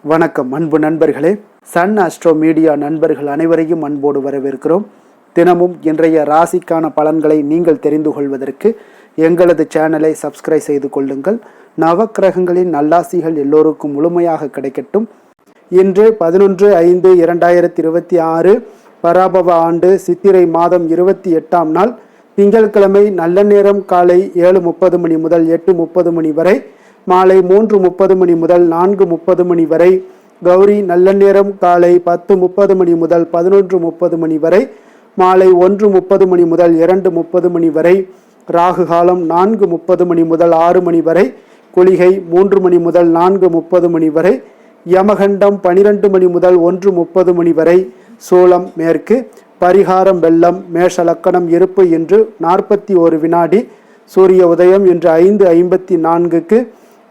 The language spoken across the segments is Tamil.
வணக்கம் அன்பு நண்பர்களே. சன் அஸ்ட்ரோ மீடியா நண்பர்கள் அனைவரையும் அன்போடு வரவேற்கிறோம். தினமும் இன்றைய ராசிக்கான பலன்களை நீங்கள் தெரிந்து கொள்வதற்கு எங்களது சேனலை சப்ஸ்கிரைப் செய்து கொள்ளுங்கள். நவக்கிரகங்களின் நல்லாசிகள் எல்லோருக்கும் முழுமையாக கிடைக்கட்டும். இன்று 11/5/2026 பராபவ ஆண்டு சித்திரை மாதம் 28ஆம் நாள் திங்கட்கிழமை. நல்ல நேரம் காலை 7:30 மணி முதல் 8:30 மணி வரை, மாலை 3:30 மணி முதல் 4:30 மணி வரை. கௌரி நல்ல நேரம் காலை 10:30 மணி முதல் 11:30 மணி வரை, மாலை 1:30 மணி முதல் 2:30 மணி வரை. ராகு காலம் 4:30 மணி முதல் 6 மணி வரை, குளிகை 3 மணி முதல் 4:30 மணி வரை, யமகண்டம் 12 மணி முதல் 1:30 மணி வரை. சூலம் மேற்கு, பரிகாரம் வெள்ளம், மேஷ லக்கணம் இருப்பு இன்று 41 வினாடி. சூரிய உதயம் இன்று 5:54க்கு.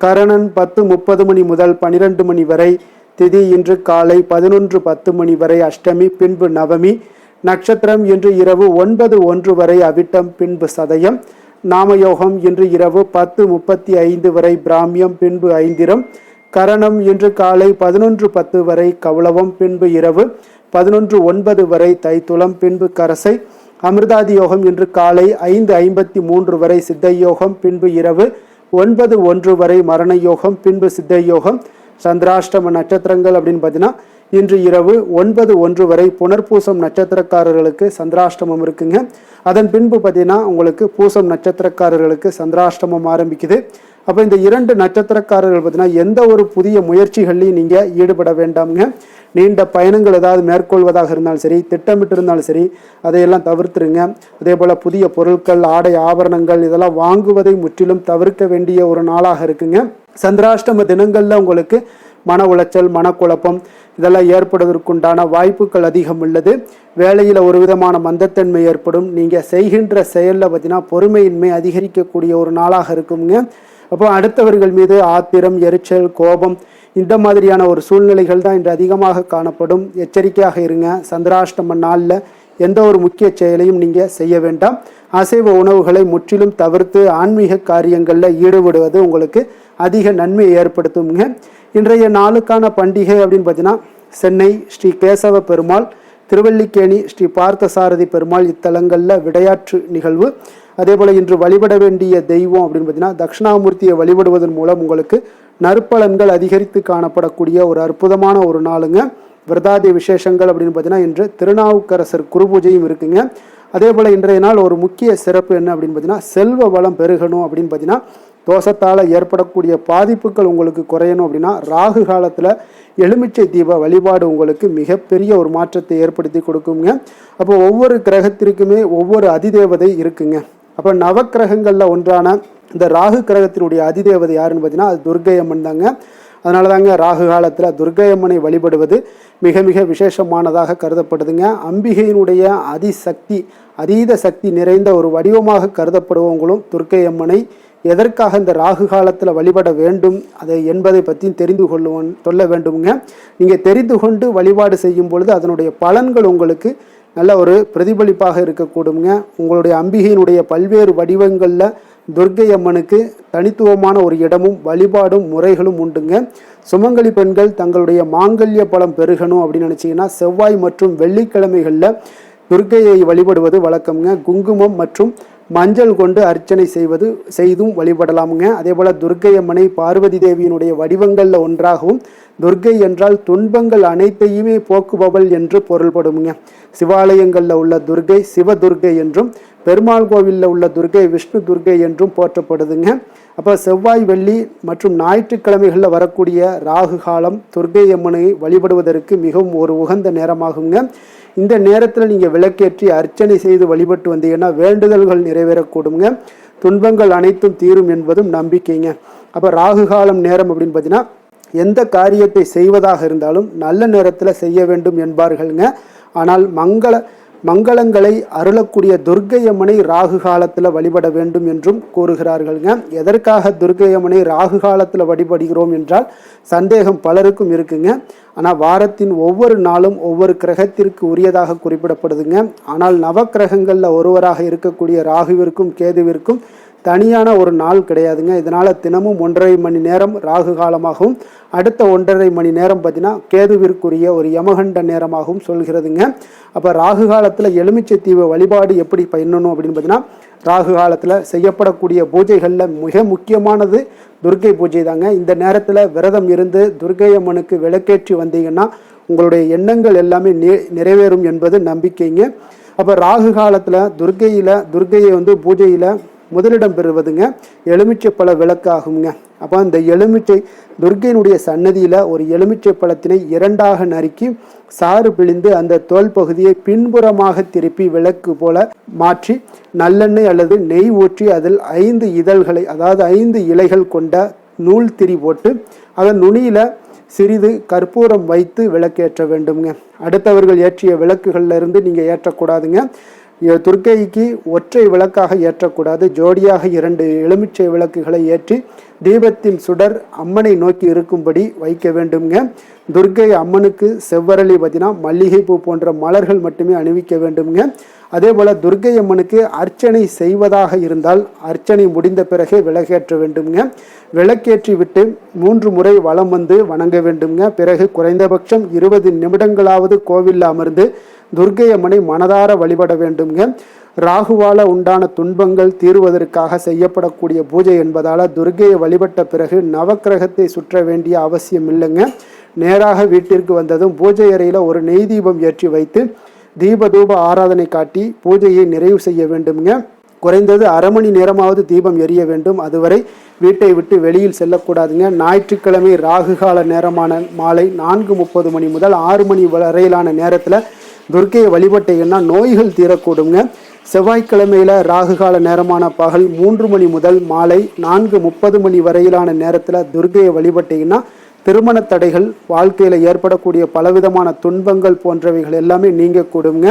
கரணன் 10:30 மணி முதல் 12 மணி வரை. திதி இன்று காலை 11:10 மணி வரை அஷ்டமி, பின்பு நவமி. நட்சத்திரம் இன்று இரவு 9:01 வரை அவிட்டம், பின்பு சதயம். நாமயோகம் இன்று இரவு 10:35 வரை பிராமியம், பின்பு ஐந்திரம். கரணம் இன்று காலை 11:10 வரை கௌளவம், பின்பு இரவு 11:09 வரை தைத்துளம், பின்பு கரசை. அமிர்தாதி யோகம் இன்று காலை 5:53 வரை சித்த யோகம், பின்பு இரவு 9:01 வரை மரண யோகம், பின்பு சித்த யோகம். சந்திராஷ்டம நட்சத்திரங்கள் அப்படின்னு பார்த்தீங்கன்னா இன்று இரவு 9:01 வரை புனர்பூசம் நட்சத்திரக்காரர்களுக்கு சந்திராஷ்டமம் இருக்குங்க. அதன் பின்பு பார்த்தீங்கன்னா உங்களுக்கு பூசம் நட்சத்திரக்காரர்களுக்கு சந்திராஷ்டமம் ஆரம்பிக்குது. அப்போ இந்த 2 நட்சத்திரக்காரர்கள் பார்த்தீங்கன்னா எந்த ஒரு புதிய முயற்சிகள்லையும் நீங்கள் ஈடுபட வேண்டாமுங்க. நீண்ட பயணங்கள் ஏதாவது மேற்கொள்வதாக இருந்தாலும் சரி, திட்டமிட்டு இருந்தாலும் சரி, அதையெல்லாம் தவிர்த்துருங்க. அதே போல் புதிய பொருட்கள், ஆடை ஆபரணங்கள் இதெல்லாம் வாங்குவதை முற்றிலும் தவிர்க்க வேண்டிய ஒரு நாளாக இருக்குங்க. சந்திராஷ்டம தினங்களில் உங்களுக்கு மன உளைச்சல், மனக்குழப்பம் இதெல்லாம் ஏற்படுவதற்குண்டான வாய்ப்புகள் அதிகம் உள்ளது. வேலையில் ஒரு விதமான மந்தத்தன்மை ஏற்படும். நீங்கள் செய்கின்ற செயலில் பார்த்தீங்கன்னா பொறுமையின்மை அதிகரிக்கக்கூடிய ஒரு நாளாக இருக்குங்க. அப்போ அடுத்தவர்கள் மீது ஆத்திரம், எரிச்சல், கோபம் இந்த மாதிரியான ஒரு சூழ்நிலைகள் தான் இன்று அதிகமாக காணப்படும். எச்சரிக்கையாக இருங்க. சந்திராஷ்டம நாளில் எந்த ஒரு முக்கிய செயலையும் நீங்கள் செய்ய வேண்டாம். அசைவ உணவுகளை முற்றிலும் தவிர்த்து ஆன்மீக காரியங்களில் ஈடுபடுவது உங்களுக்கு அதிக நன்மையை ஏற்படுத்துங்க. இன்றைய நாளுக்கான பண்டிகை அப்படின்னு பார்த்தீங்கன்னா சென்னை ஸ்ரீ கேசவ பெருமாள், திருவல்லிக்கேணி ஸ்ரீ பார்த்தசாரதி பெருமாள் இத்தலங்களில் விடையாற்று நிகழ்வு. அதே போல் இன்று வழிபட வேண்டிய தெய்வம் அப்படின்னு பார்த்தீங்கன்னா தட்சிணாமூர்த்தியை வழிபடுவதன் மூலம் உங்களுக்கு நற்பலன்கள் அதிகரித்து காணப்படக்கூடிய ஒரு அற்புதமான ஒரு நாளுங்க. விரதாதி விசேஷங்கள் அப்படின்னு பார்த்தீங்கன்னா இன்று திருநாவுக்கரசர் குரு பூஜையும் இருக்குங்க. அதே போல் இன்றைய நாள் ஒரு முக்கிய சிறப்பு என்ன அப்படின்னு பார்த்தீங்கன்னா செல்வ வளம் பெருகணும் அப்படின்னு பார்த்தீங்கன்னா தோஷத்தால் ஏற்படக்கூடிய பாதிப்புகள் உங்களுக்கு குறையணும் அப்படின்னா ராகு காலத்தில் எலுமிச்சை தீப வழிபாடு உங்களுக்கு மிகப்பெரிய ஒரு மாற்றத்தை ஏற்படுத்தி கொடுக்குங்க. அப்போ ஒவ்வொரு கிரகத்திற்குமே ஒவ்வொரு அதிதேவதை இருக்குங்க. அப்போ நவக்கிரகங்களில் ஒன்றான இந்த ராகு கிரகத்தினுடைய அதிதேவதை யாருன்னு பார்த்தீங்கன்னா அது துர்க்கை அம்மன் தாங்க. அதனால தாங்க ராகு காலத்தில் துர்க்கை அம்மனை வழிபடுவது மிக மிக விசேஷமானதாக கருதப்படுதுங்க. அம்பிகையினுடைய அதீத சக்தி நிறைந்த ஒரு வடிவமாக கருதப்படுவவங்களும் துர்க்கை அம்மனை எதற்காக இந்த ராகு காலத்தில் வழிபட வேண்டும் அதை என்பதை பற்றி சொல்ல வேண்டுங்க. நீங்கள் தெரிந்து கொண்டு வழிபாடு செய்யும் பொழுது அதனுடைய பலன்கள் உங்களுக்கு நல்ல ஒரு பிரதிபலிப்பாக இருக்கக்கூடுங்க. உங்களுடைய அம்பிகையினுடைய பல்வேறு வடிவங்களில் துர்க்கை அம்மனுக்கு தனித்துவமான ஒரு இடமும் வழிபாடும் முறைகளும் உண்டுங்க. சுமங்கலி பெண்கள் தங்களுடைய மாங்கல்ய பலம் பெருகணும் அப்படின்னு நினச்சிங்கன்னா செவ்வாய் மற்றும் வெள்ளிக்கிழமைகளில் துர்க்கையை வழிபடுவது வழக்கம்ங்க. குங்குமம் மற்றும் மஞ்சள் கொண்டு அர்ச்சனை செய்தும் வழிபடலாமுங்க. அதே போல் துர்க்கை அம்மனை பார்வதி தேவியினுடைய வடிவங்களில் ஒன்றாகவும், துர்க்கை என்றால் துன்பங்கள் அனைத்தையுமே போக்குபவள் என்று பொருள்படுமுங்க. சிவாலயங்களில் உள்ள துர்க்கை சிவதுர்க்கை என்றும், பெருமாள் கோவிலில் உள்ள துர்க்கை விஷ்ணு துர்க்கை என்றும் போற்றப்படுதுங்க. அப்போ செவ்வாய், வெள்ளி மற்றும் ஞாயிற்றுக்கிழமைகளில் வரக்கூடிய ராகு காலம் துர்க்கை அம்மனை வழிபடுவதற்கு மிகவும் ஒரு உகந்த நேரமாகுங்க. இந்த நேரத்தில் நீங்கள் விளக்கேற்றி அர்ச்சனை செய்து வழிபட்டு வந்தீங்கன்னா வேண்டுதல்கள் நிறைவேறக்கூடுங்க. துன்பங்கள் அனைத்தும் தீரும் என்பதும் நம்பிக்கைங்க. அப்போ ராகு காலம் நேரம் அப்படின்னு பார்த்தீங்கன்னா எந்த காரியத்தை செய்வதாக இருந்தாலும் நல்ல நேரத்தில் செய்ய வேண்டும் என்பார்கள்ங்க. ஆனால் மங்களங்களை அருளக்கூடிய துர்க்கை அம்மனை ராகு காலத்தில் வழிபட வேண்டும் என்றும் கூறுகிறார்கள்ங்க. எதற்காக துர்க்கை அம்மனை ராகு காலத்தில் வழிபடுகிறோம் என்றால் சந்தேகம் பலருக்கும் இருக்குங்க. ஆனால் வாரத்தின் ஒவ்வொரு நாளும் ஒவ்வொரு கிரகத்திற்கு உரியதாக குறிப்பிடப்படுதுங்க. ஆனால் நவக்கிரகங்களில் ஒருவராக இருக்கக்கூடிய ராகுவிற்கும் கேதுவிற்கும் தனியான ஒரு நாள் கிடையாதுங்க. இதனால் தினமும் 1.5 மணி நேரம் ராகு காலமாகவும் அடுத்த 1.5 மணி நேரம் பார்த்தீங்கன்னா கேதுவிற்குரிய ஒரு யமகண்ட நேரமாகவும் சொல்கிறதுங்க. அப்போ ராகு காலத்தில் எலுமிச்சை தீவு வழிபாடு எப்படி பண்ணணும் அப்படின்னு பார்த்தீங்கன்னா, ராகு காலத்தில் செய்யப்படக்கூடிய பூஜைகளில் மிக முக்கியமானது துர்க்கை பூஜை தாங்க. இந்த நேரத்தில் விரதம் இருந்து துர்க்கை அம்மனுக்கு விளக்கேற்றி வந்தீங்கன்னா உங்களுடைய எண்ணங்கள் எல்லாமே நிறைவேறும் என்பது நம்பிக்கைங்க. அப்போ ராகு காலத்தில் துர்க்கையை பூஜையில் முதலிடம் பெறுவதுங்க எலுமிச்சை பழ விளக்கு ஆகுங்க. அப்போ அந்த துர்க்கையினுடைய சன்னதியில் ஒரு எலுமிச்சை பழத்தினை 2ஆக நறுக்கி சாறு பிழிந்து அந்த தோல் பகுதியை பின்புறமாக திருப்பி விளக்கு போல மாற்றி நல்லெண்ணெய் அல்லது நெய் ஊற்றி அதில் 5 இதழ்களை, அதாவது 5 இலைகள் கொண்ட நூல் திரி போட்டு அதன் நுனியில் சிறிது கற்பூரம் வைத்து விளக்கேற்ற வேண்டுங்க. அடுத்தவர்கள் ஏற்றிய விளக்குகள்ல இருந்து நீங்கள் ஏற்றக்கூடாதுங்க. துர்க்கைக்கு ஒற்றை விளக்காக ஏற்றக்கூடாது, ஜோடியாக 2 எலுமிச்சை விளக்குகளை ஏற்றி தீபத்தின் சுடர் அம்மனை நோக்கி இருக்கும்படி வைக்க வேண்டுங்க. துர்க்கை அம்மனுக்கு செவ்வரளி பார்த்தீங்கன்னா மல்லிகைப்பூ போன்ற மலர்கள் மட்டுமே அணிவிக்க வேண்டுங்க. அதே போல் துர்க்கை அம்மனுக்கு அர்ச்சனை செய்வதாக இருந்தால் அர்ச்சனை முடிந்த பிறகே விளக்கேற்ற வேண்டுங்க. விளக்கேற்றி விட்டு 3 முறை வலம் வந்து வணங்க வேண்டுங்க. பிறகு குறைந்தபட்சம் 20 நிமிடங்களாவது கோவிலில் அமர்ந்து துர்க்கை அம்மனை மனதார வழிபட வேண்டுங்க. ராகுவால உண்டான துன்பங்கள் தீர்வதற்காக செய்யப்படக்கூடிய பூஜை என்பதால் துர்க்கையை வழிபட்ட பிறகு நவக்கிரகத்தை சுற்ற வேண்டிய அவசியம் இல்லைங்க. நேராக வீட்டிற்கு வந்ததும் பூஜை அறையில் ஒரு நெய் தீபம் ஏற்றி வைத்து தூப ஆராதனை காட்டி பூஜையை நிறைவு செய்ய வேண்டுங்க. குறைந்தது அரை மணி நேரமாவது தீபம் எரிய வேண்டும். அதுவரை வீட்டை விட்டு வெளியில் செல்லக்கூடாதுங்க. ஞாயிற்றுக்கிழமை ராகு கால நேரமான மாலை 4:30 மணி முதல் 6 மணி வரையிலான நேரத்தில் துர்க்கையை வழிபட்டீங்கன்னா நோய்கள் தீரக்கூடுங்க. செவ்வாய்க்கிழமையில் ராகு கால நேரமான பகல் 3 மணி முதல் மாலை 4:30 மணி வரையிலான நேரத்தில் துர்க்கையை வழிபட்டீங்கன்னா திருமண தடைகள், வாழ்க்கையில் ஏற்படக்கூடிய பலவிதமான துன்பங்கள் போன்றவைகள் எல்லாமே நீங்க கூடுங்க.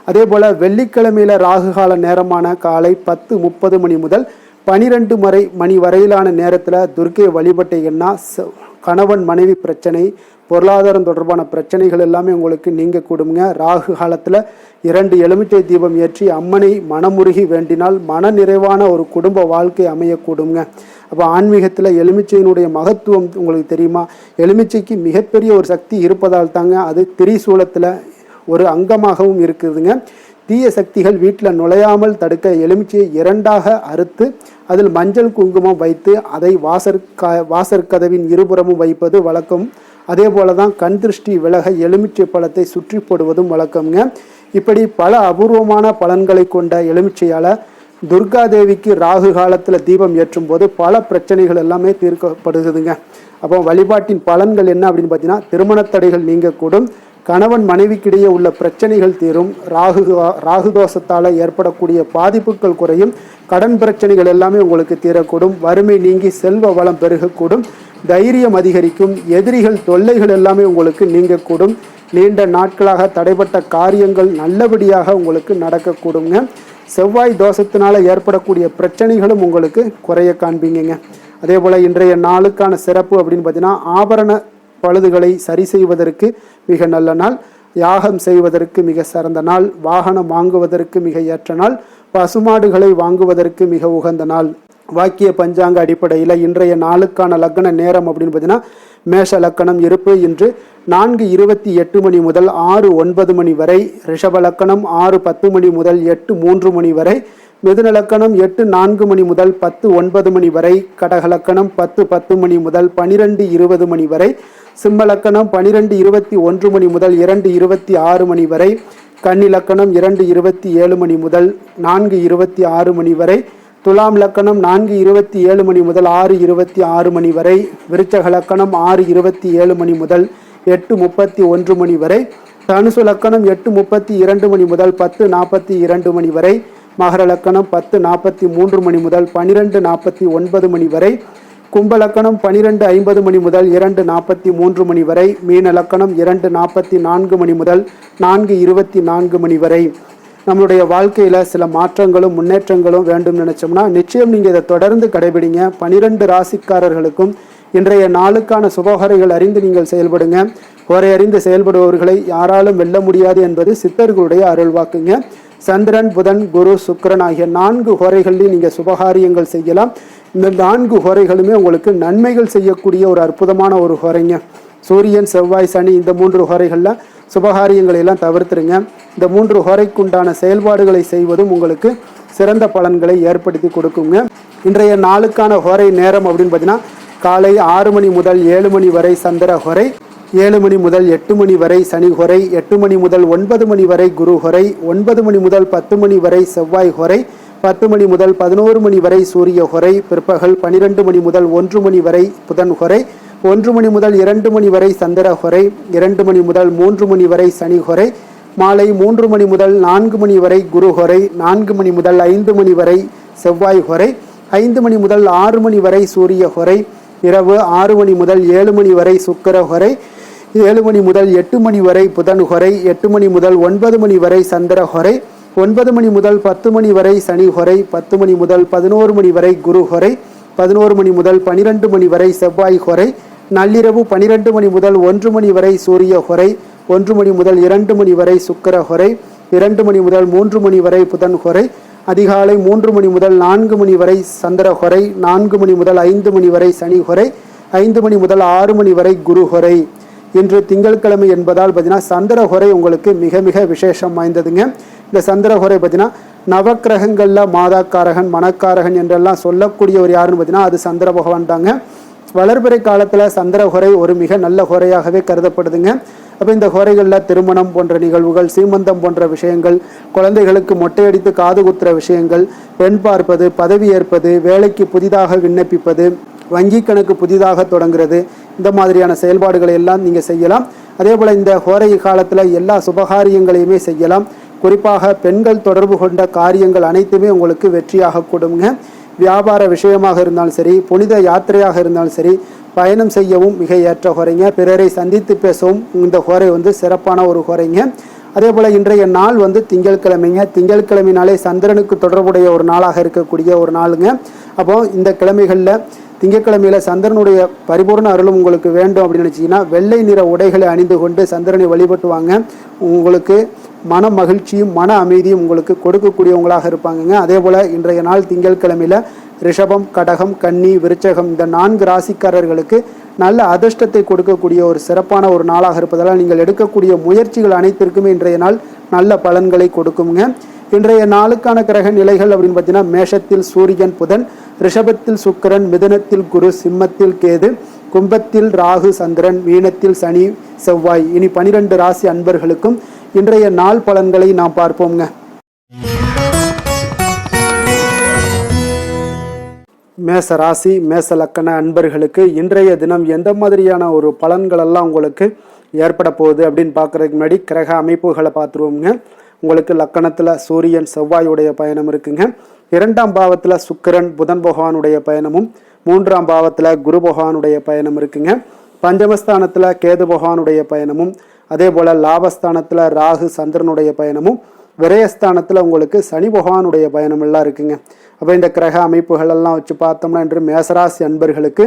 அதே போல் வெள்ளிக்கிழமையில் ராகு கால நேரமான காலை 10:30 மணி முதல் 12 மணி வரையிலான நேரத்தில் துர்க்கையை வழிபட்டீங்கன்னா கணவன் மனைவி பிரச்சனை, பொருளாதாரம் தொடர்பான பிரச்சனைகள் எல்லாமே உங்களுக்கு நீங்க கூடுங்க. ராகு காலத்தில் 2 எலுமிச்சை தீபம் ஏற்றி அம்மனை மனமுருகி வேண்டினால் மன நிறைவான ஒரு குடும்ப வாழ்க்கை அமையக்கூடுங்க. அப்போ ஆன்மீகத்தில் எலுமிச்சையினுடைய மகத்துவம் உங்களுக்கு தெரியுமா? எலுமிச்சைக்கு மிகப்பெரிய ஒரு சக்தி இருப்பதால் தாங்க அது திரிசூலத்தில் ஒரு அங்கமாகவும் இருக்குதுங்க. தீய சக்திகள் வீட்டில் நுழையாமல் தடுக்க எலுமிச்சையை 2ஆக அறுத்து அதில் மஞ்சள் குங்குமம் வைத்து அதை வாசற்கதவின் இருபுறமும் வைப்பது வழக்கம். அதே போல தான் கண் திருஷ்டி விலக எலுமிச்சை பழத்தை சுற்றி போடுவதும் வழக்கம்ங்க. இப்படி பல அபூர்வமான பலன்களை கொண்ட எலுமிச்சையால் துர்காதேவிக்கு ராகு காலத்தில் தீபம் ஏற்றும் போது பல பிரச்சனைகள் எல்லாமே தீர்க்கப்படுகுதுங்க. அப்போ வழிபாட்டின் பலன்கள் என்ன அப்படின்னு பார்த்தீங்கன்னா, திருமண தடைகள் நீங்கக்கூடும், கணவன் மனைவிக்கிடையே உள்ள பிரச்சனைகள் தீரும், ராகு தோஷத்தால் ஏற்படக்கூடிய பாதிப்புகள் குறையும், கடன் பிரச்சனைகள் எல்லாமே உங்களுக்கு தீரக்கூடும், வறுமை நீங்கி செல்வ வளம் பெருகக்கூடும், தைரியம் அதிகரிக்கும், எதிரிகள் தொல்லைகள் எல்லாமே உங்களுக்கு நீங்கக்கூடும், நீண்ட நாட்களாக தடைப்பட்ட காரியங்கள் நல்லபடியாக உங்களுக்கு நடக்கக்கூடுங்க. செவ்வாய் தோஷத்தினால ஏற்படக்கூடிய பிரச்சனைகளும் உங்களுக்கு குறைய காண்பீங்க. அதே போல் இன்றைய நாளுக்கான சிறப்பு அப்படின்னு பார்த்தீங்கன்னா, ஆபரண பழுதுகளை சரி செய்வதற்கு மிக நல்ல நாள், யாகம் செய்வதற்கு மிக சிறந்த நாள், வாகனம் வாங்குவதற்கு மிக ஏற்ற நாள், பசுமாடுகளை வாங்குவதற்கு மிக உகந்த நாள். வாக்கிய பஞ்சாங்க அடிப்படையில் இன்றைய நாளுக்கான லக்ன நேரம் அப்படின்னு பார்த்தீங்கன்னா, மேஷ லக்கணம் இருப்பு இன்று 4:28 மணி முதல் 6:09 மணி வரை, ரிஷப லக்கணம் 6:10 மணி முதல் 8:03 மணி வரை, மிதுன லக்கணம் 8:04 மணி முதல் 10:09 மணி வரை, கடக லக்கணம் 10:10 மணி முதல் 12:20 மணி வரை, சிம்ம லக்கணம் 12:21 மணி முதல் 2:26 மணி வரை, கன்னி லக்கணம் 2:27 மணி முதல் 4:26 மணி வரை, துலாம் லக்கணம் 4:27 மணி முதல் 6:26 மணி வரை, விருச்சக லக்கணம் 6:27 மணி முதல் 8:31 மணி வரை, தனுசு லக்கணம் 8:32 மணி முதல் 10:42 மணி வரை, மகர லக்கணம் 10:43 மணி முதல் 12:49 மணி வரை, கும்ப லக்கணம் 12:50 மணி முதல் 2:43 மணி வரை, மீன லக்கணம் 2:44 மணி முதல் 4:24 மணி வரை. நம்மளுடைய வாழ்க்கையில் சில மாற்றங்களும் முன்னேற்றங்களும் வேண்டும் நினைச்சோம்னா நிச்சயம் நீங்கள் இதை தொடர்ந்து கடைபிடிங்க. 12 ராசிக்காரர்களுக்கும் இன்றைய நாளுக்கான சுபகரைகள் அறிந்து நீங்கள் செயல்படுங்க. குறை அறிந்து செயல்படுபவர்களை யாராலும் வெல்ல முடியாது என்பது சித்தர்களுடைய அருள்வாக்குங்க. சந்திரன், புதன், குரு, சுக்கிரன் ஆகிய 4 ஹோரைகள்லையும் நீங்கள் சுபகாரியங்கள் செய்யலாம். இந்த 4 ஹோரைகளுமே உங்களுக்கு நன்மைகள் செய்யக்கூடிய ஒரு அற்புதமான ஒரு ஹோரைங்க. சூரியன், செவ்வாய், சனி இந்த 3 ஹோரைகளில் சுபகாரியங்களை எல்லாம் தவிர்த்துருங்க. இந்த 3 ஹோரைக்குண்டான செயல்பாடுகளை செய்வதும் உங்களுக்கு சிறந்த பலன்களை ஏற்படுத்தி கொடுக்குங்க. இன்றைய நாளுக்கான ஹோரை நேரம் அப்படின்னு பார்த்தீங்கன்னா காலை 6 மணி முதல் 7 மணி வரை சந்திர ஹோரை, 7 மணி முதல் 8 மணி வரை சனி ஹோரை, 8 மணி முதல் 9 மணி வரை குரு ஹோரை, 9 மணி முதல் 10 மணி வரை செவ்வாய் ஹோரை, 10 மணி முதல் 11 மணி வரை சூரிய ஹோரை, பிற்பகல் 12 மணி முதல் 1 மணி வரை புதன் ஹோரை, 1 மணி முதல் 2 மணி வரை சந்திர ஹோரை, 2 மணி முதல் 3 மணி வரை சனி ஹோரை, மாலை 3 மணி முதல் 4 மணி வரை குரு ஹோரை, 4 மணி முதல் 5 மணி வரை செவ்வாய் ஹோரை, 5 மணி முதல் 6 மணி வரை சூரிய ஹோரை, இரவு 6 மணி முதல் 7 மணி வரை சுக்கிர ஹோரை, 7 மணி முதல் 8 மணி வரை புதன் ஹோரை, 8 மணி முதல் 9 மணி வரை சந்திர ஹோரை, 9 மணி முதல் 10 மணி வரை சனி ஹோரை, 10 மணி முதல் 11 மணி வரை குரு ஹோரை, 11 மணி முதல் 12 மணி வரை செவ்வாய் ஹோரை, நள்ளிரவு 12 மணி முதல் 1 மணி வரை சூரிய ஹோரை, 1 மணி முதல் 2 மணி வரை சுக்கிர ஹோரை, 2 மணி முதல் 3 மணி வரை புதன் ஹோரை, அதிகாலை 3 மணி முதல் 4 மணி வரை சந்திர ஹோரை, 4 மணி முதல் 5 மணி வரை சனி ஹோரை, 5 மணி முதல் 6 மணி வரை குரு ஹோரை. இன்று திங்கட்கிழமை என்பதால் பார்த்தீங்கன்னா சந்திர ஹோரை உங்களுக்கு மிக மிக விசேஷம் வாய்ந்ததுங்க. இந்த சந்திர ஹோரை பார்த்தீங்கன்னா நவக்கிரகங்களில் மாதாக்காரகன், மணக்காரகன் என்றெல்லாம் சொல்லக்கூடியவர் யாருன்னு பார்த்தீங்கன்னா அது சந்திர பகவான் தாங்க. வளர்பிறை காலத்தில் சந்திர ஹோரை ஒரு மிக நல்ல ஹோரையாகவே கருதப்படுதுங்க. அப்போ இந்த ஹோரைகளில் திருமணம் போன்ற நிகழ்வுகள், சீமந்தம் போன்ற விஷயங்கள், குழந்தைகளுக்கு மொட்டையடித்து காது குத்துற விஷயங்கள், பெண் பார்ப்பது, பதவி ஏற்பது, வேலைக்கு புதிதாக விண்ணப்பிப்பது, வங்கி கணக்கு புதிதாக தொடங்குறது, இந்த மாதிரியான செயல்பாடுகளை எல்லாம் நீங்கள் செய்யலாம். அதே போல் இந்த ஹோரை காலத்தில் எல்லா சுபகாரியங்களையுமே செய்யலாம். குறிப்பாக பெண்கள் தொடர்பு கொண்ட காரியங்கள் அனைத்துமே உங்களுக்கு வெற்றியாக கூடுங்க. வியாபார விஷயமாக இருந்தாலும் சரி, புனித யாத்திரையாக இருந்தாலும் சரி, பயணம் செய்யவும் மிக ஏற்ற ஹோரைங்க. பிறரை சந்தித்து பேசவும் இந்த ஹோரை சிறப்பான ஒரு ஹோரைங்க. அதே போல் இன்றைய நாள் திங்கட்கிழமைங்க. திங்கட்கிழமைனாலே சந்திரனுக்கு தொடர்புடைய ஒரு நாளாக இருக்கக்கூடிய ஒரு நாளுங்க. அப்போ இந்த கிழமைகளில் திங்கட்கிழமையில் சந்திரனுடைய பரிபூர்ண அருளும் உங்களுக்கு வேண்டும் அப்படின்னு நினச்சிங்கன்னா வெள்ளை நிற உடைகளை அணிந்து கொண்டு சந்திரனை வழிபட்டு வாங்க. உங்களுக்கு மன மகிழ்ச்சியும் மன அமைதியும் உங்களுக்கு கொடுக்கக்கூடியவங்களாக இருப்பாங்கங்க. அதே போல் இன்றைய நாள் திங்கட்கிழமையில் ரிஷபம், கடகம், கன்னி, விருச்சகம் இந்த 4 ராசிக்காரர்களுக்கு நல்ல அதிர்ஷ்டத்தை கொடுக்கக்கூடிய ஒரு சிறப்பான ஒரு நாளாக இருப்பதால் நீங்கள் எடுக்கக்கூடிய முயற்சிகள் அனைத்திற்குமே இன்றைய நாள் நல்ல பலன்களை கொடுக்குங்க. இன்றைய நாளுக்கான கிரக நிலைகள் அப்படின்னு பார்த்தீங்கன்னா மேஷத்தில் சூரியன், புதன், ரிஷபத்தில் சுக்கிரன், மிதுனத்தில் குரு, சிம்மத்தில் கேது, கும்பத்தில் ராகு, சந்திரன், மீனத்தில் சனி, செவ்வாய். இனி 12 ராசி அன்பர்களுக்கும் இன்றைய நாள் பலன்களை நாம் பார்ப்போங்க. மேச ராசி, மேச லக்கண அன்பர்களுக்கு இன்றைய தினம் எந்த மாதிரியான ஒரு பலன்களெல்லாம் உங்களுக்கு ஏற்பட போகுது அப்படின்னு பார்க்குறதுக்கு முன்னாடி கிரக அமைப்புகளை பார்த்துருவோங்க. உங்களுக்கு லக்கணத்தில் சூரியன், செவ்வாயுடைய பயணம் இருக்குங்க. 2ஆம் பாவத்தில் சுக்கிரன், புதன் பகவானுடைய பயணமும், 3ஆம் பாவத்தில் குரு பகவானுடைய பயணம் இருக்குங்க. பஞ்சமஸ்தானத்தில் கேது பகவானுடைய பயணமும், அதே போல் லாபஸ்தானத்தில் ராகு, சந்திரனுடைய பயணமும், விரயஸ்தானத்தில் உங்களுக்கு சனி பகவானுடைய பயணம் எல்லாம் இருக்குங்க. அப்போ இந்த கிரக அமைப்புகள் எல்லாம் வச்சு பார்த்தோம்னா இன்று மேசராசி அன்பர்களுக்கு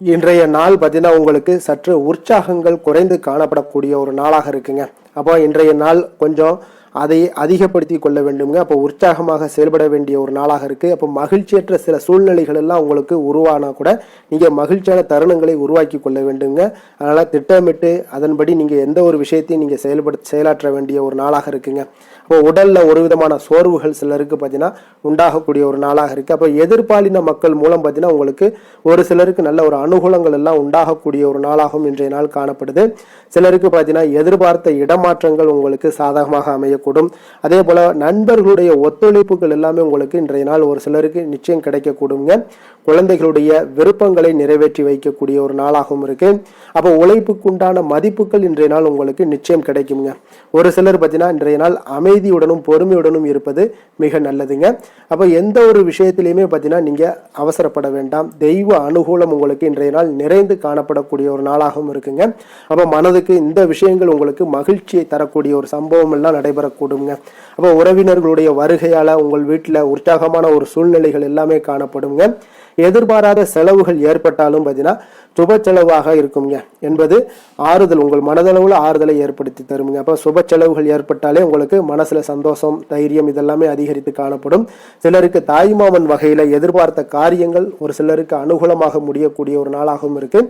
இன்றைய நாள் பார்த்தீங்கன்னா உங்களுக்கு சற்று உற்சாகங்கள் குறைந்து காணப்படக்கூடிய ஒரு நாளாக இருக்குங்க. அப்போ இன்றைய நாள் கொஞ்சம் அதை அதிகப்படுத்தி கொள்ள வேண்டுங்க. அப்போ உற்சாகமாக செயல்பட வேண்டிய ஒரு நாளாக இருக்குது. அப்போ மகிழ்ச்சியற்ற சில சூழ்நிலைகள் எல்லாம் உங்களுக்கு உருவானா கூட நீங்கள் மகிழ்ச்சியான தருணங்களை உருவாக்கி கொள்ள வேண்டுங்க. அதனால் திட்டமிட்டு அதன்படி நீங்கள் எந்த ஒரு விஷயத்தையும் நீங்கள் செயலாற்ற வேண்டிய ஒரு நாளாக இருக்குங்க. அப்போ உடலில் ஒரு விதமான சோர்வுகள் சிலருக்கு பார்த்தீங்கன்னா உண்டாகக்கூடிய ஒரு நாளாக இருக்குது. அப்போ எதிர்பாலின மக்கள் மூலம் பார்த்தீங்கன்னா உங்களுக்கு ஒரு சிலருக்கு நல்ல ஒரு அனுகூலங்கள் எல்லாம் உண்டாகக்கூடிய ஒரு நாளாகவும் இன்றைய நாள் காணப்படுது. சிலருக்கு பார்த்தீங்கன்னா எதிர்பார்த்த இடமாற்றங்கள் உங்களுக்கு சாதகமாக அமையக்கூடும். அதே போல் நண்பர்களுடைய ஒத்துழைப்புகள் எல்லாமே உங்களுக்கு இன்றைய நாள் ஒரு சிலருக்கு நிச்சயம் கிடைக்கக்கூடுங்க. குழந்தைகளுடைய விருப்பங்களை நிறைவேற்றி வைக்கக்கூடிய ஒரு நாளாகவும் இருக்கு. அப்போ உழைப்புக்குண்டான மதிப்புகள் இன்றைய நாள் உங்களுக்கு நிச்சயம் கிடைக்குங்க. ஒரு சிலர் பார்த்தீங்கன்னா இன்றைய நாள் அமைதியுடனும் பொறுமையுடனும் இருப்பது மிக நல்லதுங்க. அப்போ எந்த ஒரு விஷயத்திலையுமே பார்த்தீங்கன்னா நீங்கள் அவசரப்பட வேண்டாம். தெய்வ அனுகூலம் உங்களுக்கு இன்றைய நாள் நிறைந்து காணப்படக்கூடிய ஒரு நாளாகவும் இருக்குங்க. அப்போ மனதுக்கு இந்த விஷயங்கள் உங்களுக்கு மகிழ்ச்சியை தரக்கூடிய ஒரு சம்பவம் எல்லாம் நடைபெறக்கூடுங்க. அப்போ உறவினர்களுடைய வருகையால் உங்கள் வீட்டில் உற்சாகமான ஒரு சூழ்நிலைகள் எல்லாமே காணப்படுங்க. எதிர்பாராத செலவுகள் ஏற்பட்டாலும் பார்த்தீங்கன்னா சுப செலவாக இருக்குங்க என்பது ஆறுதல், உங்கள் மனதளவுல ஆறுதலை ஏற்படுத்தி தருங்க. அப்போ சுப செலவுகள் ஏற்பட்டாலே உங்களுக்கு மனசுல சந்தோஷம், தைரியம் இதெல்லாமே அதிகரித்து காணப்படும். சிலருக்கு தாய்மாமன் வகையில எதிர்பார்த்த காரியங்கள் ஒரு சிலருக்கு அனுகூலமாக முடியக்கூடிய ஒரு நாளாகவும் இருக்கு.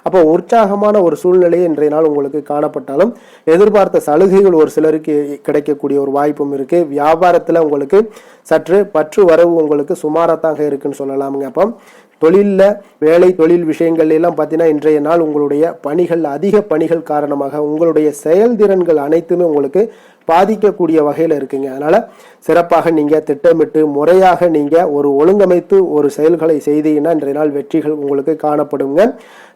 அப்போ உற்சாகமான ஒரு சூழ்நிலையை இன்றைய நாள் உங்களுக்கு காணப்பட்டாலும் எதிர்பார்த்த சலுகைகள் ஒரு சிலருக்கு கிடைக்கக்கூடிய ஒரு வாய்ப்பும் இருக்கு. வியாபாரத்துல உங்களுக்கு சற்று பற்று வரவு உங்களுக்கு சுமாராக இருக்குன்னு சொல்லலாமுங்க. அப்போ தொழிலில் வேலை தொழில் விஷயங்கள் எல்லாம் பார்த்தீங்கன்னா இன்றைய நாள் உங்களுடைய பணிகள், அதிக பணிகள் காரணமாக உங்களுடைய செயல்திறன்கள் அனைத்துமே உங்களுக்கு பாதிக்கக்கூடிய வகையில் இருக்குங்க. அதனால சிறப்பாக நீங்க திட்டமிட்டு முறையாக நீங்க ஒரு ஒழுங்கமைத்து ஒரு செயல்களை செய்தீங்கன்னா இன்றைய நாள் வெற்றிகள் உங்களுக்கு காணப்படுங்க.